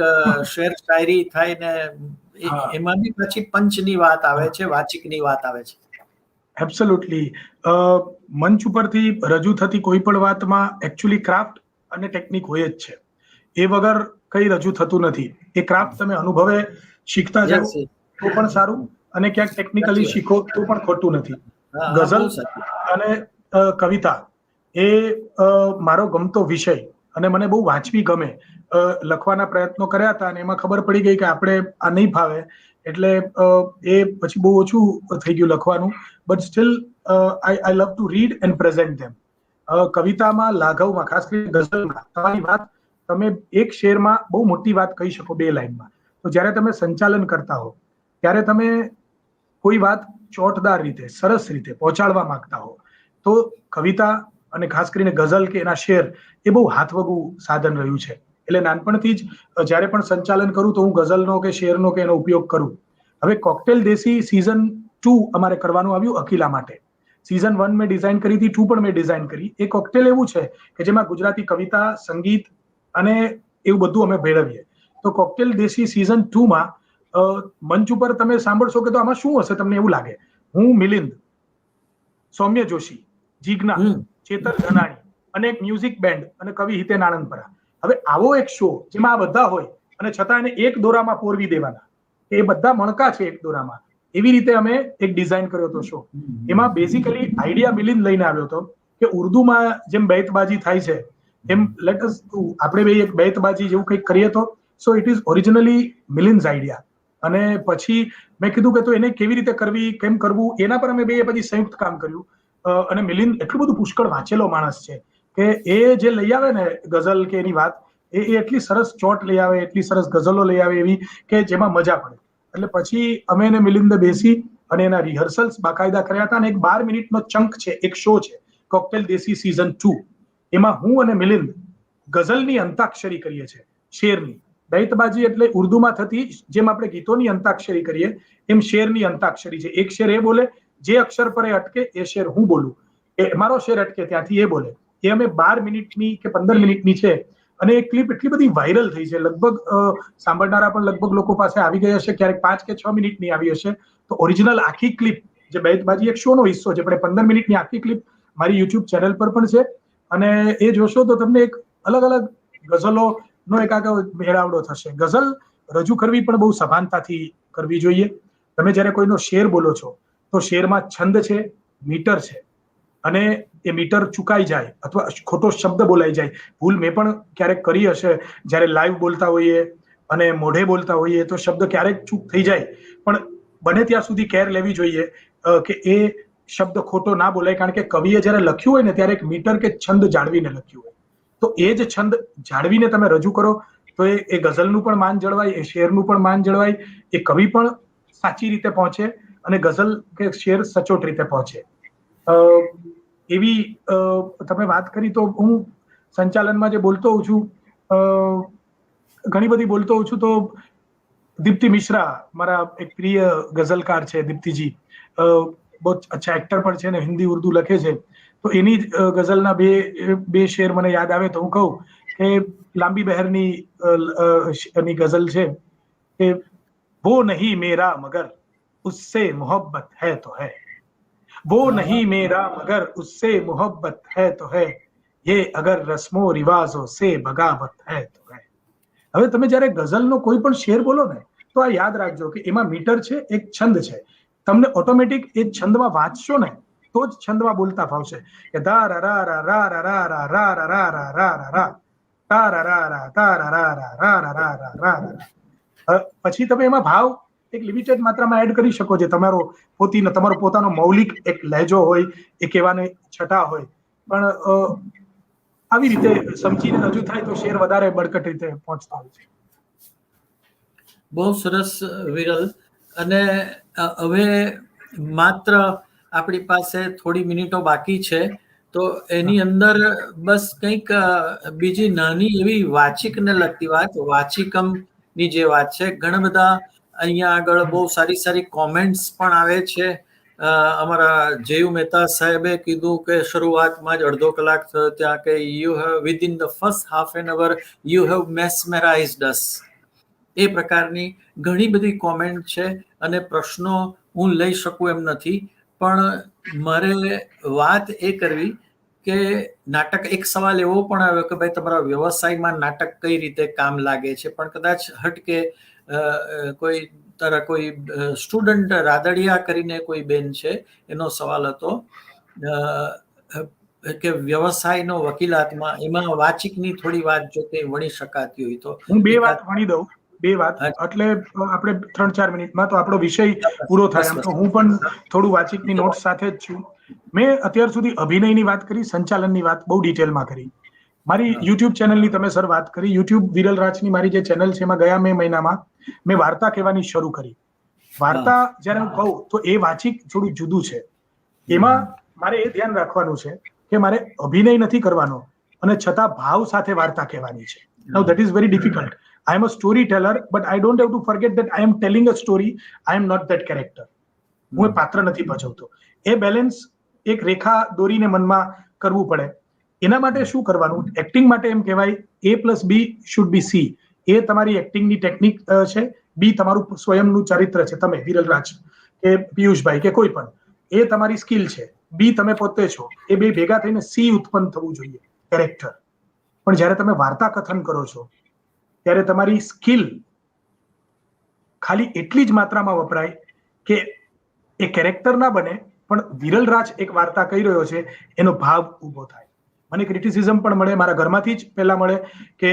શેર શાયરી થાય ને એમાં બી પછી પંચની વાત આવે છે, વાચિકની વાત આવે છે. એબ્સોલ્યુટલી. મંચ ઉપરથી રજૂ થતી કોઈ પણ વાતમાં એકચ્યુઅલી ક્રાફ્ટ અને ટેકનિક હોય જ છે. એ વગર કઈ રજૂ થતું નથી. એ ક્રાફ્ટ તમે અનુભવે શીખતા જાઓ તો પણ સારું, અને ક્યાંક ટેકનિકલી શીખો તો પણ ખોટું નથી. ગઝલ અને કવિતા એ મારો ગમતો વિષય, અને મને બહુ વાંચવી ગમે. લખવાના પ્રયત્નો કર્યા હતા અને એમાં ખબર પડી ગઈ કે આપણે આ નહીં ફાવે, એટલે એ પછી બહુ ઓછું થઈ ગયું લખવાનું. But still I love to read and present them. કવિતામાં, લાઘવમાં, ખાસ કરીને ગઝલમાં તમારી વાત, તમે એક શેરમાં બહુ મોટી વાત કહી શકો 2 લાઈનમાં. તો જ્યારે તમે સંચાલન કરતા હો ત્યારે તમે કોઈ વાત ચોટદાર રીતે, સરસ રીતે પહોંચાડવા માંગતા હો, તો કવિતા અને ખાસ કરીને ગઝલ કે એના શેર એ બહુ હાથવગું સાધન રહ્યું છે. એટલે નાનપણથી જ જ્યારે પણ સંચાલન કરું તો હું ગઝલનો કે શેરનો કે એનો ઉપયોગ કરું. હવે કોકટેલ દેશી સિઝન 2 અમારે કરવાનું આવ્યું અકીલા માટે. સિઝન 1 મેં ડિઝાઇન કરી હતી, 2 પણ મેં ડિઝાઇન કરી. એ કોકટેલ એવું છે કે જેમાં ગુજરાતી કવિતા, સંગીત અને એવું બધું અમે ભેળવીએ. તો કોકટેલ દેશી સિઝન 2માં મંચ ઉપર તમે સાંભળશો કે તો આમાં શું હશે, તમને એવું લાગે, હું મિલિંદ, સૌમ્ય જોશી, જીજ્ઞા, ચેતર ધનાણી અને એક મ્યુઝિક બેન્ડ અને કવિ હિતેન આનંદપરા. હવે આવો એક શો જેમાં આ બધા હોય અને છતાં એને એક દોરામાં પોરવી દેવાના, એ બધા મણકા છે એક દોરામાં, એવી રીતે અમે એક ડિઝાઇન કર્યો હતો શો. એમાં બેઝિકલી આઈડિયા મિલિંદ લઈને આવ્યો હતો કે ઉર્દુમાં જેમ બેતબાજી થાય છે એમ આપણે બે એક બેતબાજી જેવું કંઈક કરીએ તો. So it is originally Milind's idea. અને પછી મેં કીધું કે તો એને કેવી રીતે કરવી, કેમ કરવું, એના પર અમે બે પછી સંયુક્ત કામ કર્યું. અને મિલિંદ એટલું બધું પુષ્કળ વાંચેલો માણસ છે કે એ જે લઈ આવે ને ગઝલ કે એની વાત, એ એટલી સરસ ચોટ લઈ આવે, એટલી સરસ ગઝલો લઈ આવે એવી કે જેમાં મજા પડે. એટલે પછી અમે એને મિલિંદે બેસી અને એના રિહર્સલ્સ બાકાયદા કર્યા હતા. અને એક 12 મિનિટનો ચંક છે, એક શો છે કોકટેલ દેસી સીઝન 2. એમાં હું અને મિલિંદ ગઝલની અંતાક્ષરી કરીએ છીએ, શેરની. દૈતબાજી એટલે ઉર્દુમાં થતી જેમ આપણે ગીતોની અંતાક્ષરી કરીએ એમ શેરની અંતાક્ષરી છે. એક શેર એ બોલે, જે અક્ષર પર એ અટકે એ શેર હું બોલું, એ મારો શેર અટકે ત્યાંથી એ બોલે. એ અમે 12 મિનિટની કે 15 મિનિટની છે. અને એ ક્લિપ એટલી બધી વાયરલ થઈ છે, લગભગ સાંભળનારા પણ લગભગ લોકો પાસે આવી ગઈ હશે, ક્યારેક 5 કે 6 મિનિટની આવી હશે. તો ઓરિજિનલ આખી ક્લિપ જે બૈતબાજી એક શોનો હિસ્સો છે, પણ 15 મિનિટની આખી ક્લિપ મારી યુટ્યુબ ચેનલ પર પણ છે. અને એ જોશો તો તમને એક અલગ અલગ ગઝલોનો એક આખો મેળાવડો થશે. ગઝલ રજૂ કરવી પણ બહુ સભાનતાથી કરવી જોઈએ. તમે જ્યારે કોઈનો શેર બોલો છો તો શેરમાં છંદ છે, મીટર છે, અને એ મીટર ચૂકાઈ જાય અથવા ખોટો શબ્દ બોલાઈ જાય, ભૂલ મેં પણ ક્યારેક કરી હશે, જ્યારે લાઈવ બોલતા હોઈએ અને મોઢે બોલતા હોઈએ તો શબ્દ ક્યારેક ચૂક થઈ જાય. પણ બને ત્યાં સુધી કેર લેવી જોઈએ કે એ શબ્દ ખોટો ના બોલાય, કારણ કે કવિએ જ્યારે લખ્યું હોય ને ત્યારે એક મીટર કે છંદ જાળવીને લખ્યું હોય. તો એ જ છંદ જાળવીને તમે રજૂ કરો તો એ ગઝલનું પણ માન જળવાય, એ શેરનું પણ માન જળવાય, એ કવિ પણ સાચી રીતે પહોંચે અને ગઝલ કે શેર સચોટ રીતે પહોંચે. એવી તમે વાત કરી તો હું સંચાલનમાં જે બોલતો હોઉં છું, ઘણી બધી બોલતો હોઉં છું, તો દીપ્તિ મિશ્રા મારા એક પ્રિય ગઝલકાર છે. દીપ્તિજી બહુ અચ્છા એક્ટર પણ છે ને હિન્દી ઉર્દુ લખે છે. તો એની જ ગઝલના બે શેર મને યાદ આવે તો હું કહું કે લાંબી બહેરની ની ગઝલ છે કે वो नहीं मेरा मगर उससे मोहब्बत है तो है, वो नहीं मेरा मगर उससे मोहब्बत है तो है, ये अगर रस्मो रिवाजों से बगावत है तो है. હવે તમે જ્યારે ગઝલનો કોઈ પણ શેર બોલો ને તો આ યાદ રાખજો કે એમાં મીટર છે, એક છંદ છે. તમને ઓટોમેટિક એ છંદમાં વાંચશો ને તો જ છંદમાં બોલતા ફાવશે કે દા રા રા રા રા રા રા રા રા રા રા રા રા રા રા તા રા રા રા તા રા રા રા રા રા રા રા રા રા. પછી તમે એમાં ભાવ એક લિમિટેડ માત્રામાં એડ કરી શકો છો. તમારો પોતાનો મૌલિક એક લહેજો હોય, એ કહેવાની છટા હોય, પણ આવી રીતે સમજીને રજૂ થાય તો શેર વધારે બળકટ રીતે પહોંચતા હોય છે. બહુ સરસ વિરલ. અને હવે માત્ર આપણી પાસે થોડી મિનિટો બાકી છે, તો એની અંદર બસ કંઈક બીજી નાની એવી વાચિકને લગતી વાત, વાચિકમની જે વાત છે, ઘણા બધા અહીંયા આગળ બહુ સારી સારી કોમેન્ટ્સ પણ આવે છે. અમારા જેયુ મહેતા સાહેબે કીધું કે શરૂઆતમાં જ અડધો કલાક થયો ત્યાં કે you have within the first half an hour you have mesmerised us. એ પ્રકારની ઘણી બધી કોમેન્ટ છે અને પ્રશ્નો હું લઈ શકું એમ નથી. પણ મારે વાત એ કરવી કે નાટક, એક સવાલ એવો પણ આવ્યો કે ભાઈ તમારા વ્યવસાયમાં નાટક કઈ રીતે કામ લાગે છે, પણ કદાચ હટકે કોઈ સ્ટુડન્ટ રાદડિયા કરીને કોઈ બેન છે, એનો સવાલ હતો કે વ્યવસાયનો વકીલાતમાં એમાં વાચિકની થોડી વાત જો કે વણી શકાતી હોય તો હું બે વાત વણી દઉં. બે વાત એટલે આપણે 3-4 મિનિટમાં તો આપણો વિષય પૂરો થાય. આમ તો હું પણ થોડું વાચિકની નોટ સાથે જ છું. મેં અત્યાર સુધી અભિનયની વાત કરી, સંચાલનની વાત બહુ ડિટેલમાં કરી. મારી યુટ્યુબ ચેનલની તમે સર વાત કરી, યુટ્યુબ વિરલ રાજની મારી જે ચેનલ છે એમાં ગયા મે મહિનામાં મેં વાર્તા કહેવાની શરૂ કરી. વાર્તા જ્યારે હું કહું તો એ વાચિક થોડું જુદું છે. એમાં મારે એ ધ્યાન રાખવાનું છે કે મારે અભિનય નથી કરવાનો અને છતાં ભાવ સાથે વાર્તા કહેવાની છે. Now that is very difficult. I am a storyteller, but I don't have to forget that I am telling a story. I am not that character. હું એ પાત્ર નથી ભજવતો. એ બેલેન્સ એક રેખા દોરીને મનમાં કરવું પડે. એના માટે શું કરવાનું? એક્ટિંગ માટે એમ કહેવાય A+B should be C. એ તમારી એક્ટિંગની ટેકનિક છે, બી તમારું સ્વયંનું ચરિત્ર છે, તમે વિરલરાજ કે પિયુષભાઈ કે કોઈ પણ, એ તમારી સ્કિલ છે. બી તમે પોતે છો. એ બે ભેગા થઈને સી ઉત્પન્ન થવું જોઈએ, કેરેક્ટર. પણ જ્યારે તમે વાર્તા કથન કરો છો ત્યારે તમારી સ્કિલ ખાલી એટલી જ માત્રામાં વપરાય કે એ કેરેક્ટર ના બને, પણ વિરલરાજ એક વાર્તા કહી રહ્યો છે એનો ભાવ ઊભો થાય. મને ક્રિટિસિઝમ પણ મળે, મારા ઘરમાંથી જ પહેલા મળે કે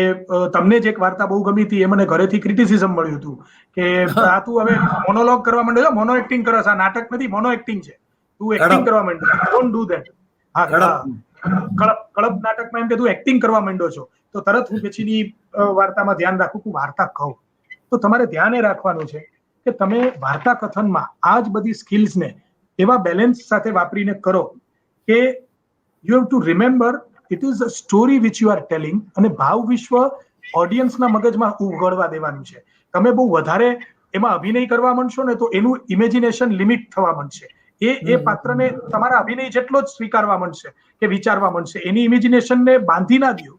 તમને જ એક વાર્તા બહુ ગમી હતી, એ મને ઘરેથી ક્રિટિસિઝમ મળ્યું હતું કે આ તું હવે મોનોલોગ કરવા માંડ્યો, મોનો એક્ટિંગ કરો, આ નાટક નથી, મોનો એક્ટિંગ છે, તું એક્ટિંગ કરવા માંડ્યો, ડોન્ટ ડુ ધેટ. હા, કળપ નાટકમાં એમ કે તું એક્ટિંગ કરવા માંડ્યો છો, તો તરત હું પછીની વાર્તામાં ધ્યાન રાખું કે વાર્તા કહું. તો તમારે ધ્યાન એ રાખવાનું છે કે તમે વાર્તા કથનમાં આ જ બધી સ્કિલ્સને એવા બેલેન્સ સાથે વાપરીને કરો કે you have to remember it is a story which you are telling, અને ભાવ વિશ્વ ઓડિયન્સના મગજમાં ઉઘડવા દેવાનું છે. તમે બહુ વધારે એમાં અભિનય કરવા માંડશો ને તો એનું ઇમેજિનેશન લિમિટ થવા માંડશે. એ પાત્રને તમારા અભિનય જેટલો જ સ્વીકારવા માંડશે કે વિચારવા માંડશે, એની ઇમેજિનેશનને બાંધી ના દો.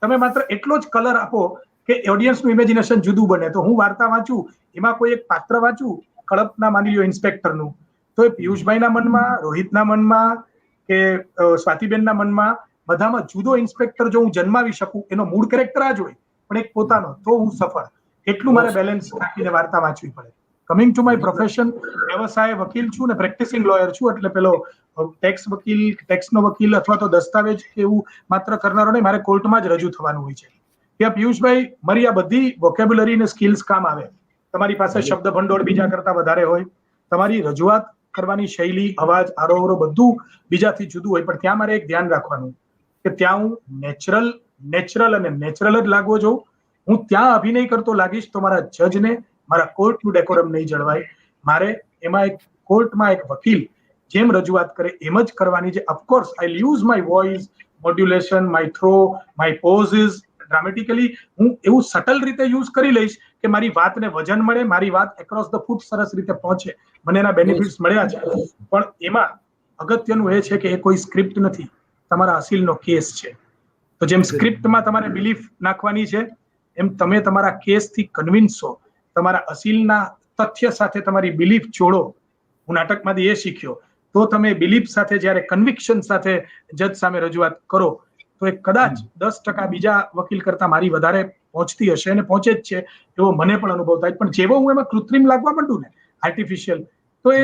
તમે માત્ર એટલો જ કલર આપો કે ઓડિયન્સનું ઇમેજિનેશન જુદું બને. તો હું વાર્તા વાંચું, એમાં કોઈ એક પાત્ર વાંચું, કળપના માની લ્યો ઇન્સ્પેક્ટરનું, તો એ પિયુષભાઈના મનમાં, રોહિતના મનમાં કે સ્વાતિબેનના મનમાં બધામાં જુદો ઇન્સ્પેક્ટર જો હું જન્માવી શકું, એનો મૂળ કેરેક્ટર આ જ હોય પણ એક પોતાનો, તો હું સફળ. એટલું મારે બેલેન્સ રાખીને વાર્તા વાંચવી પડે. કમિંગ ટુ માય પ્રોફેશન, વ્યવસાય વકીલ છું ને પ્રેક્ટિસિંગ લોયર છું, એટલે પેલો ટેક્સ વકીલ, ટેક્સનો વકીલ અથવા તો દસ્તાવેજ એવું માત્ર કરનારો નહીં, મારે કોર્ટમાં જ રજૂ થવાનું હોય છે. ત્યાં પિયુષભાઈ, મારી આ બધી વોકેબ્યુલરી ને સ્કિલ્સ કામ આવે. તમારી પાસે શબ્દ ભંડોળ બીજા કરતા વધારે હોય, તમારી રજૂઆત કરવાની શૈલી, અવાજ, આરોહરો બધું બીજાથી જુદું હોય, પણ ત્યાં મારે એક ધ્યાન રાખવાનું કે ત્યાં હું નેચરલ અને નેચરલ જ લાગવો જોઉં. હું ત્યાં અભિનય કરતો લાગીશ તો મારા જજને, મારા કોર્ટનું ડેકોરમ નહીં જળવાય. મારે એમાં એક કોર્ટમાં એક વકીલ જેમ રજૂઆત કરે એમ જ કરવાની છે. Of course I use my voice modulation, my throw, my possess, dramatically હું એવું સટલ રીતે યુઝ કરી લઈશ કે મારી વાતને વજન મળે, મારી વાત એક્રોસ ધ ફૂટ સરસ રીતે પહોંચે. મને એના બેનિફિટ્સ મળ્યા છે, પણ એમાં અગત્યનું એ છે કે એ કોઈ સ્ક્રિપ્ટ નથી, તમારા અસીલનો કેસ છે. તો જેમ સ્ક્રિપ્ટમાં તમારે બિલીફ નાખવાની છે, એમ તમે તમારા કેસથી કન્વિન્સ છો, તમારા અસીલના તથ્ય સાથે તમારી બિલીફ જોડો. હું નાટકમાંથી એ શીખ્યો. તો તમે બિલીફ સાથે જ્યારે કન્વિક્શન સાથે જજ સામે રજૂઆત કરો તો એ કદાચ 10% બીજા વકીલ કરતા મારી વધારે પહોંચતી હશે, અને પહોંચે જ છે એવો મને પણ અનુભવ થાય. પણ જેવો હું એમાં કૃત્રિમ લાગવા માંડું ને, આર્ટિફિશિયલ, તો એ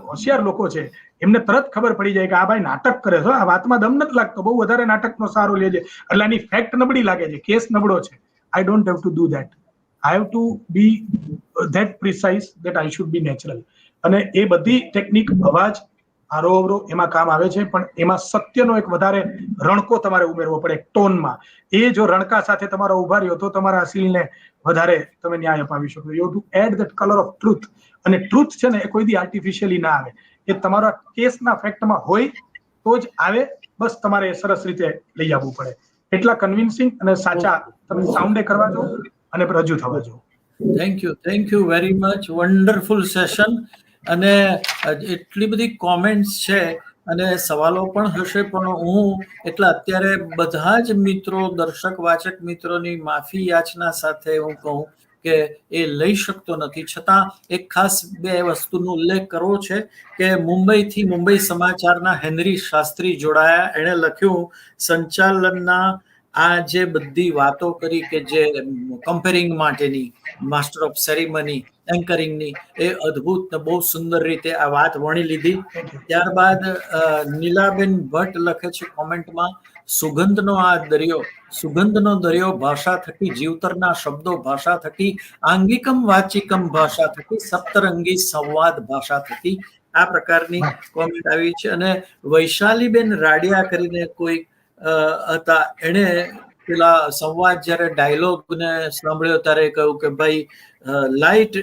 હોશિયાર લોકો છે, એમને તરત ખબર પડી જાય કે આ ભાઈ નાટક કરે છે, આ વાતમાં દમ નથી લાગતો, બહુ વધારે નાટકનો સારો લે છે, એટલે આની ફેક્ટ નબળી લાગે છે, કેસ નબળો છે. I don't have to do that. I have to be that precise that I should be natural. અને એ બધી ટેકનિક, અવાજ, આરોહ એમાં કામ આવે છે, પણ એમાં સત્યનો એક વધારે રણકો તમારે ઉમેરવો પડે ટોનમાં. એ જો રણકા સાથે તમારો ઉભા રહ્યો તો તમારા અસીલને વધારે તમે ન્યાય અપાવી શકો. You to add that colour of truth. અને ટ્રુથ છે ને એ કોઈ દી આર્ટિફિશિયલી ના આવે, એ તમારા કેસના ફેક્ટમાં હોય તો જ આવે. બસ તમારે સરસ રીતે લઈ આવવું પડે. એટલા કન્વિન્સિંગ અને સાચા તમે સાઉન્ડે કરવા જો અને રજૂ થવા જો. Thank you very much. Wonderful session. અને એટલી બધી કોમેન્ટ્સ છે અને સવાલો પણ હશે, પણ હું એટલા અત્યારે બધા જ મિત્રો, દર્શક વાચક મિત્રોની માફી યાચના સાથે હું કહું કે એ લઈ શકતો નથી, છતાં એક ખાસ બે વસ્તુનો ઉલ્લેખ કરવો છે કે મુંબઈથી મુંબઈ સમાચારના હેનરી શાસ્ત્રી જોડાયા. એણે લખ્યું, સંચાલનના આ જે બધી વાતો કરી કે જે કમ્પેરિંગ માટેની, માસ્ટર ઓફ સેરેમની, એન્કરિંગની, એ અદ્ભુત ને બહુ સુંદર રીતે આ વાત વણી લીધી. ત્યારબાદ નીલાબેન ભટ્ટ લખે છે કોમેન્ટમાં, સુગંધનો આ દરિયો, સુગંધનો દરિયો ભાષા થકી, જીવતરના શબ્દો ભાષા થકી, આંગિકમ વાચિકમ ભાષા થકી, સપ્તરંગી સંવાદ ભાષા થકી. આ પ્રકારની કોમેન્ટ આવી છે. અને વૈશાલીબેન રાડિયા કરીને કોઈ હતા, એણે પેલા સંવાદ જ્યારે ડાયલોગ ને સાંભળ્યો ત્યારે કહ્યું કે ભાઈ લાઇટ,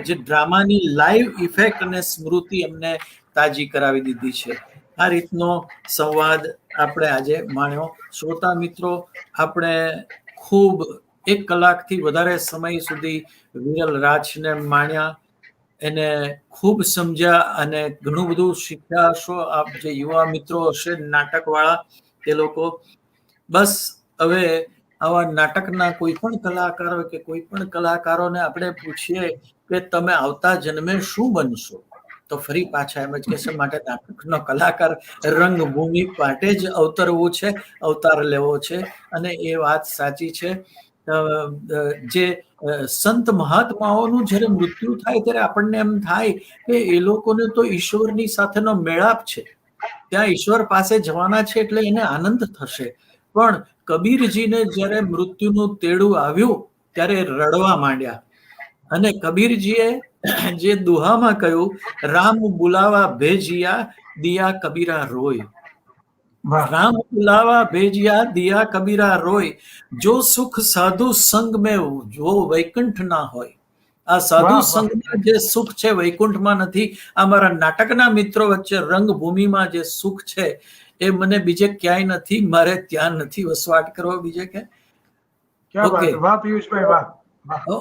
જે ડ્રામાની લાઈવ ઇફેક્ટ અને સ્મૃતિ એમને તાજી કરાવી દીધી છે. આ રીતનો સંવાદ આપણે આજે માણ્યો. શ્રોતા મિત્રો, આપણે ખૂબ 1 કલાકથી વધારે સમય સુધી વિરલ રાજને માણ્યા, એને ખૂબ સમજ્યા અને ઘણું બધું શીખ્યા હશો. આપ જે યુવા મિત્રો હશે નાટકવાળા, તે લોકો બસ હવે આવા નાટકના કોઈ પણ કલાકારો કે કોઈ પણ કલાકારોને આપણે પૂછીએ કે તમે આવતા જન્મે શું બનશો, તો ફરી પાછા એમ જ કહેશે માટે નાટકનો કલાકાર રંગભૂમિ પાટે જ અવતરવું છે, અવતાર લેવો છે. અને એ વાત સાચી છે. જે સંત મહાત્માઓનું જ્યારે મૃત્યુ થાય ત્યારે આપણને એમ થાય કે એ લોકોને તો ઈશ્વરની સાથેનો મેળાપ છે, ત્યાં ઈશ્વર પાસે જવાના છે એટલે એને આનંદ થશે. પણ કબીરજીને જ્યારે મૃત્યુનું તેડું આવ્યું ત્યારે રડવા માંડ્યા. અને કબીરજીએ જે દુહામાં કહ્યું, રામ બુલાવા ભેજિયા દિયા કબીરા રોય. રામ બુલાવા ભેજિયા દિયા કબીરા રોય, જો સુખ સાધુ સંગ મેં જો વૈકુંઠ ના હોય. આ સાધુ સંગમાં જે સુખ છે વૈકુંઠમાં નથી. આ મારા નાટકના મિત્રો વચ્ચે રંગભૂમિમાં જે સુખ છે એ મને બીજે ક્યાંય નથી, મારે ત્યાં નથી વસવાટ કરવો બીજે ક્યાંય.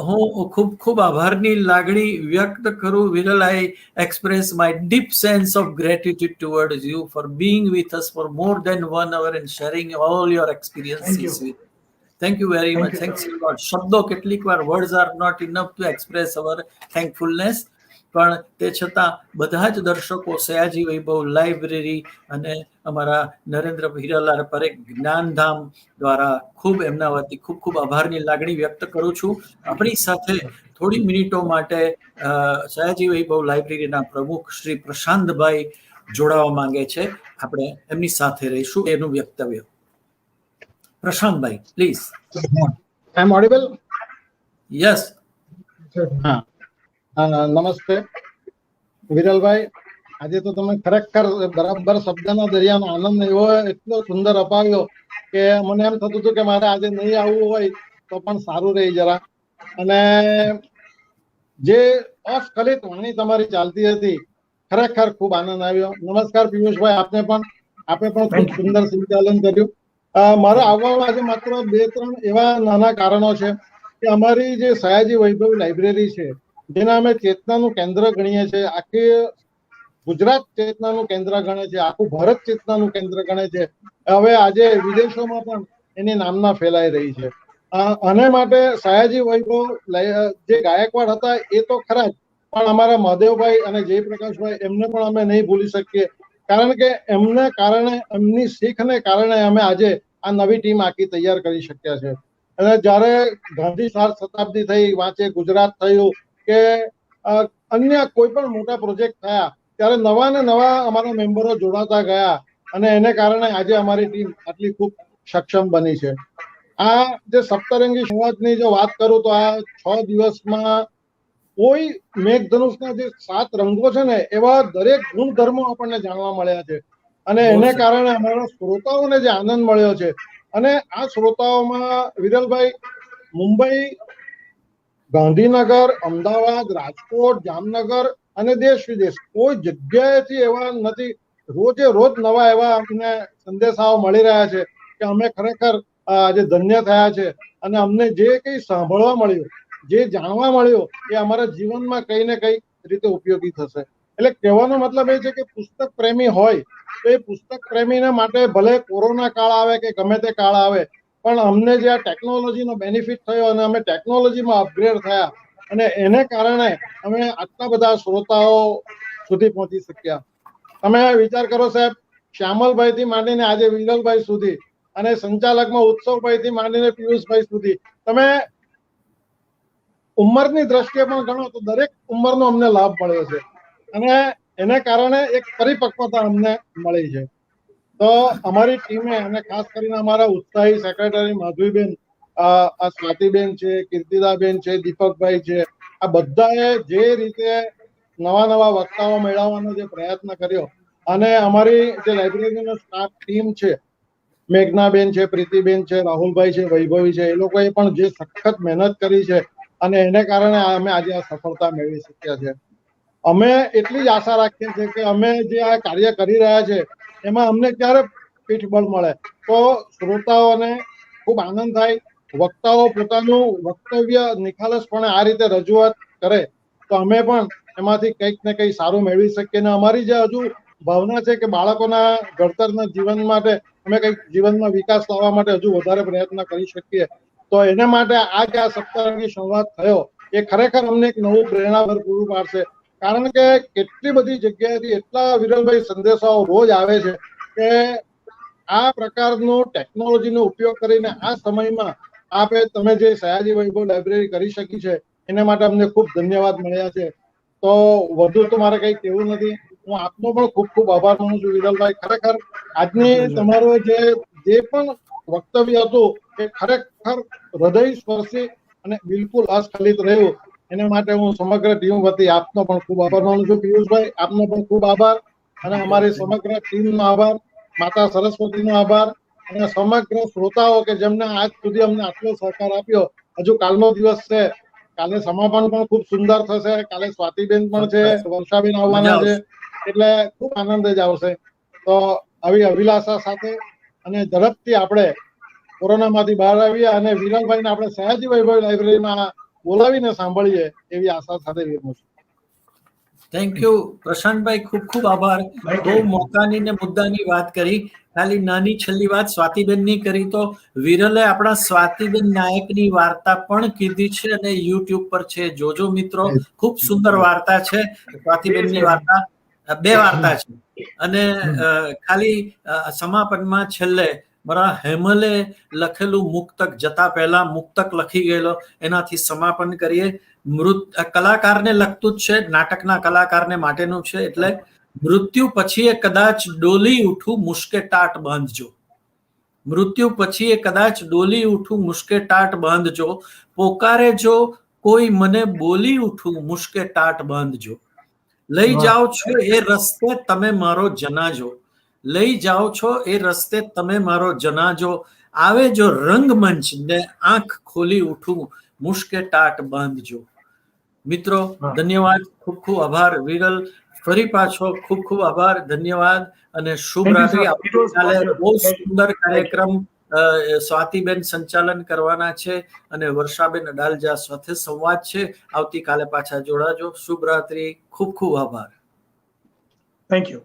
હું ખૂબ ખૂબ આભારની લાગણી વ્યક્ત કરું. વિરલ, આઈ express my deep sense of gratitude towards you for being with us for more than 1 hour and sharing all your experiences with. Thank you very much. Thanks a lot. શબ્દો કેટલીક વાર words are not enough to express our thankfulness. પણ તે છતાં બધા જ દર્શકો સયાજી વૈભવ library અને અમારા નરેન્દ્ર હીરાલાલ પરેખ જ્ઞાનધામ દ્વારા ખૂબ એમના વતી ખૂબ ખૂબ આભારની લાગણી વ્યક્ત કરું છું. આપણી સાથે થોડી મિનિટો માટે સયાજી વૈભવ લાઇબ્રેરીના પ્રમુખ શ્રી પ્રશાંતભાઈ જોડાવા માંગે છે. આપણે એમની સાથે રહીશું. એનું વક્તવ્ય. પ્રશાંતભાઈ, please. I am audible? Yes. હા, નમસ્તે વિરલભાઈ. આજે તો તમે ખરેખર બરાબર શબ્દના દરિયાનો આનંદ એવો એટલો સુંદર અપાવ્યો કે મને એમ થતું હતું કે મારે આજે નહીં આવવું હોય તો પણ સારું રહી જરા. અને જે અસ્ખલિત વાણી તમારી ચાલતી હતી, ખરેખર ખૂબ આનંદ આવ્યો. નમસ્કાર પિયુષભાઈ, આપને પણ ખૂબ સુંદર સંચાલન કર્યું. મારે આવવામાં આજે માત્ર 2-3 એવા નાના કારણો છે કે અમારી જે સયાજી વૈભવ લાઇબ્રેરી છે, જેને અમે ચેતનાનું કેન્દ્ર ગણીએ છીએ, આખી ગુજરાત ચેતનાનું કેન્દ્ર ગણે છે, આખું ભારત ચેતનાનું કેન્દ્ર ગણે છે. હવે આજે વિદેશોમાં પણ એની નામના ફેલાઈ રહી છે. આને માટે સયાજી વૈભવ જે ગાયકવાડ હતા એ તો ખરા જ, પણ અમારા મહાદેવભાઈ અને જયપ્રકાશભાઈ એમને પણ અમે નહીં ભૂલી શકીએ. કારણ કે એમને કારણે, એમની શીખને કારણે અમે આજે આ નવી ટીમ આખી તૈયાર કરી શક્યા છે. અને જ્યારે ગાંધી 4 શતાબ્દી થઈ, વાંચે ગુજરાત થયું કે અન્ય કોઈ પણ મોટા પ્રોજેક્ટ થયા, ત્યારે નવા ને નવા અમારા મેમ્બરો જોડાતા ગયા અને એને કારણે આજે અમારી ટીમ આટલી ખૂબ સક્ષમ બની છે. આ જે સપ્તરંગી સંવાદની જો વાત કરું તો આ 6 દિવસમાં કોઈ મેઘધનુષના જે 7 રંગો છે ને, એવા દરેક ગુણધર્મો આપણને જાણવા મળ્યા છે. અને એને કારણે અમારા શ્રોતાઓને જે આનંદ મળ્યો છે, અને આ શ્રોતાઓમાં વિરલભાઈ મુંબઈ, ગાંધીનગર, અમદાવાદ, રાજકોટ, જામનગર અને દેશ વિદેશ કોઈ જગ્યાએથી એવા નથી. રોજે રોજ નવા એવા અમને સંદેશાઓ મળી રહ્યા છે કે અમે ખરેખર આજે ધન્ય થયા છે. અને અમને જે કંઈ સાંભળવા મળ્યું, જે જાણવા મળ્યું, એ અમારા જીવનમાં કઈ ને કઈ રીતે ઉપયોગી થશે. એટલે કહેવાનો મતલબ એ છે કે પુસ્તક પ્રેમી હોય તો એ પુસ્તક પ્રેમીને માટે ભલે કોરોના કાળ આવે કે ગમે તે કાળ આવે, પણ અમને જે આ ટેકનોલોજીનો બેનિફિટ થયો અને અમે ટેકનોલોજીમાં અપગ્રેડ થયા અને એને કારણે અમે આટલા બધા શ્રોતાઓ સુધી પહોંચી શક્યા. તમે વિચાર કરો સાહેબ, શ્યામલભાઈ થી માંડીને આજે વિરલભાઈ સુધી, અને સંચાલકમાં ઉત્સવભાઈ થી માંડીને પિયુષભાઈ સુધી, તમે ઉંમરની દ્રષ્ટિએ પણ ગણો તો દરેક ઉંમરનો અમને લાભ મળ્યો છે. અને એને કારણે એક પરિપક્વતા અમને મળી છે. તો અમારી ટીમે, અને ખાસ કરીને અમારા ઉત્સાહી સેક્રેટરી માધવીબેન, આ સ્વાતિબેન છે, કીર્તિદાબેન છે, દીપકભાઈ છે, આ બધાએ જે રીતે નવા વક્તાઓ મેળવવાનો જે પ્રયત્ન કર્યો, અને અમારી જે લાઇબ્રેરીનો સ્ટાફ ટીમ છે, મેઘનાબેન છે, પ્રીતિબેન છે, રાહુલભાઈ છે, વૈભવી છે, એ લોકોએ પણ જે સખત મહેનત કરી છે અને એને કારણે અમે આજે આ સફળતા મેળવી શક્યા છે. અમે એટલી જ આશા રાખીએ છીએ કે અમે જે આ કાર્ય કરી રહ્યા છે એમાં અમને ક્યારે પીઠબળ મળે તો શ્રોતાઓને ખૂબ આનંદ થાય, વક્તાઓ પોતાનું વક્તવ્ય નિખાલસપણે આ રીતે રજૂઆત કરે તો અમે પણ એમાંથી કંઈક ને કંઈ સારું મેળવી શકીએ. અને અમારી જે હજુ ભાવના છે કે બાળકોના ઘડતરના જીવન માટે અમે કંઈક જીવનમાં વિકાસ લાવવા માટે હજુ વધારે પ્રયત્ન કરી શકીએ. તો એના માટે આ જે આ સપ્તાહની સંવાદ થયો એ ખરેખર અમને એક નવું પ્રેરણાભર પૂરું પાડશે. કારણ કે કેટલી બધી જગ્યાએથી એટલા વિરલભાઈ સંદેશાઓ રોજ આવે છે કે આ પ્રકારનો ટેકનોલોજીનો ઉપયોગ કરીને આ સમયમાં તમે જે સયાજી વૈભવ લાઇબ્રેરી કરી શકી છે એના માટે અમને ખૂબ ધન્યવાદ મળ્યા છે. તો વધુ તો મારે કંઈ કહેવું નથી. હું આપનો પણ ખૂબ ખૂબ આભાર માનું છું વિરલભાઈ. ખરેખર આજની તમારો જે પણ વક્તવ્ય હતું એ ખરેખર હૃદય સ્પર્શી અને બિલકુલ અસ્ખલિત રહ્યું. એના માટે હું સમગ્ર ટીમ વતી આપનો પણ ખૂબ આભાર માનું છું. પિયુષભાઈ, આપનો પણ ખૂબ આભાર અને અમારી સમગ્ર ટીમનો આભાર, માતા સરસ્વતીનો આભાર અને સમગ્ર શ્રોતાઓ કે જેમને આજ સુધી અમને આટલો સહકાર આપ્યો. હજુ કાલનો દિવસ છે, કાલે સમાપન પણ ખૂબ સુંદર થશે. કાલે સ્વાતિબેન પણ છે, વર્ષાબેન આવવાના છે, એટલે ખૂબ આનંદ જ આવશે. તો આવી અભિલાષા સાથે અને ઝડપથી આપણે કોરોનામાંથી બહાર આવીએ અને વિરલભાઈને આપણે સયાજી વૈભવ લાઇબ્રેરીમાં બોલાવીને સાંભળીએ એવી આશા સાથે વિરમું છું. થેન્ક યુ પ્રશાંતભાઈ, ખૂબ ખૂબ આભાર. બહુ મોકાની ને મુદ્દાની વાત કરી. ખાલી નાની છેલ્લી વાત સ્વાતિબેનની કરી તો વિરલે આપણા સ્વાતિબેન નાયકની વાર્તા પણ કીધી છે અને યુટ્યુબ પર છે, જોજો મિત્રો. ખૂબ સુંદર વાર્તા છે સ્વાતિબેનની વાર્તા. 2 વાર્તા છે અને ખાલી સમાપનમાં છેલ્લે મારા હેમલે લખેલું મુક્તક જતા પહેલા મુક્તક લખી ગયેલો, એનાથી સમાપન કરીએ. કલાકારને લગતું જ છે, નાટકના કલાકારને માટેનું છે. એટલે મૃત્યુ પછી કદાચ ડોલી ઉઠું મુશ્કે ટાટ બાંધજો. મૃત્યુ પછી કદાચ ડોલી ઉઠું મુશ્કે ટાટ બાંધજો. પોકારે જો કોઈ મને બોલી ઉઠું મુશ્કે ટાટ બાંધજો. લઈ જાઓ છો એ રસ્તે તમે મારો જનાજો. લઈ જાઓ છો એ રસ્તે તમે મારો જનાજો. આવે જો રંગમંચ ને આંખ ખોલી ઉઠું મુશ્કે ટાટ બાંધજો. મિત્રો ધન્યવાદ, ખૂબ ખૂબ આભાર. વિરલ ફરી પાછો ખૂબ ખૂબ આભાર, ધન્યવાદ અને શુભ રાત્રિ. આવતીકાલે બહુ સુંદર કાર્યક્રમ સ્વાતિબેન સંચાલન કરવાના છે અને વર્ષાબેન અડાલજા સાથે સંવાદ છે. આવતીકાલે પાછા જોડાજો. શુભ રાત્રિ, ખૂબ ખૂબ આભાર. Thank you.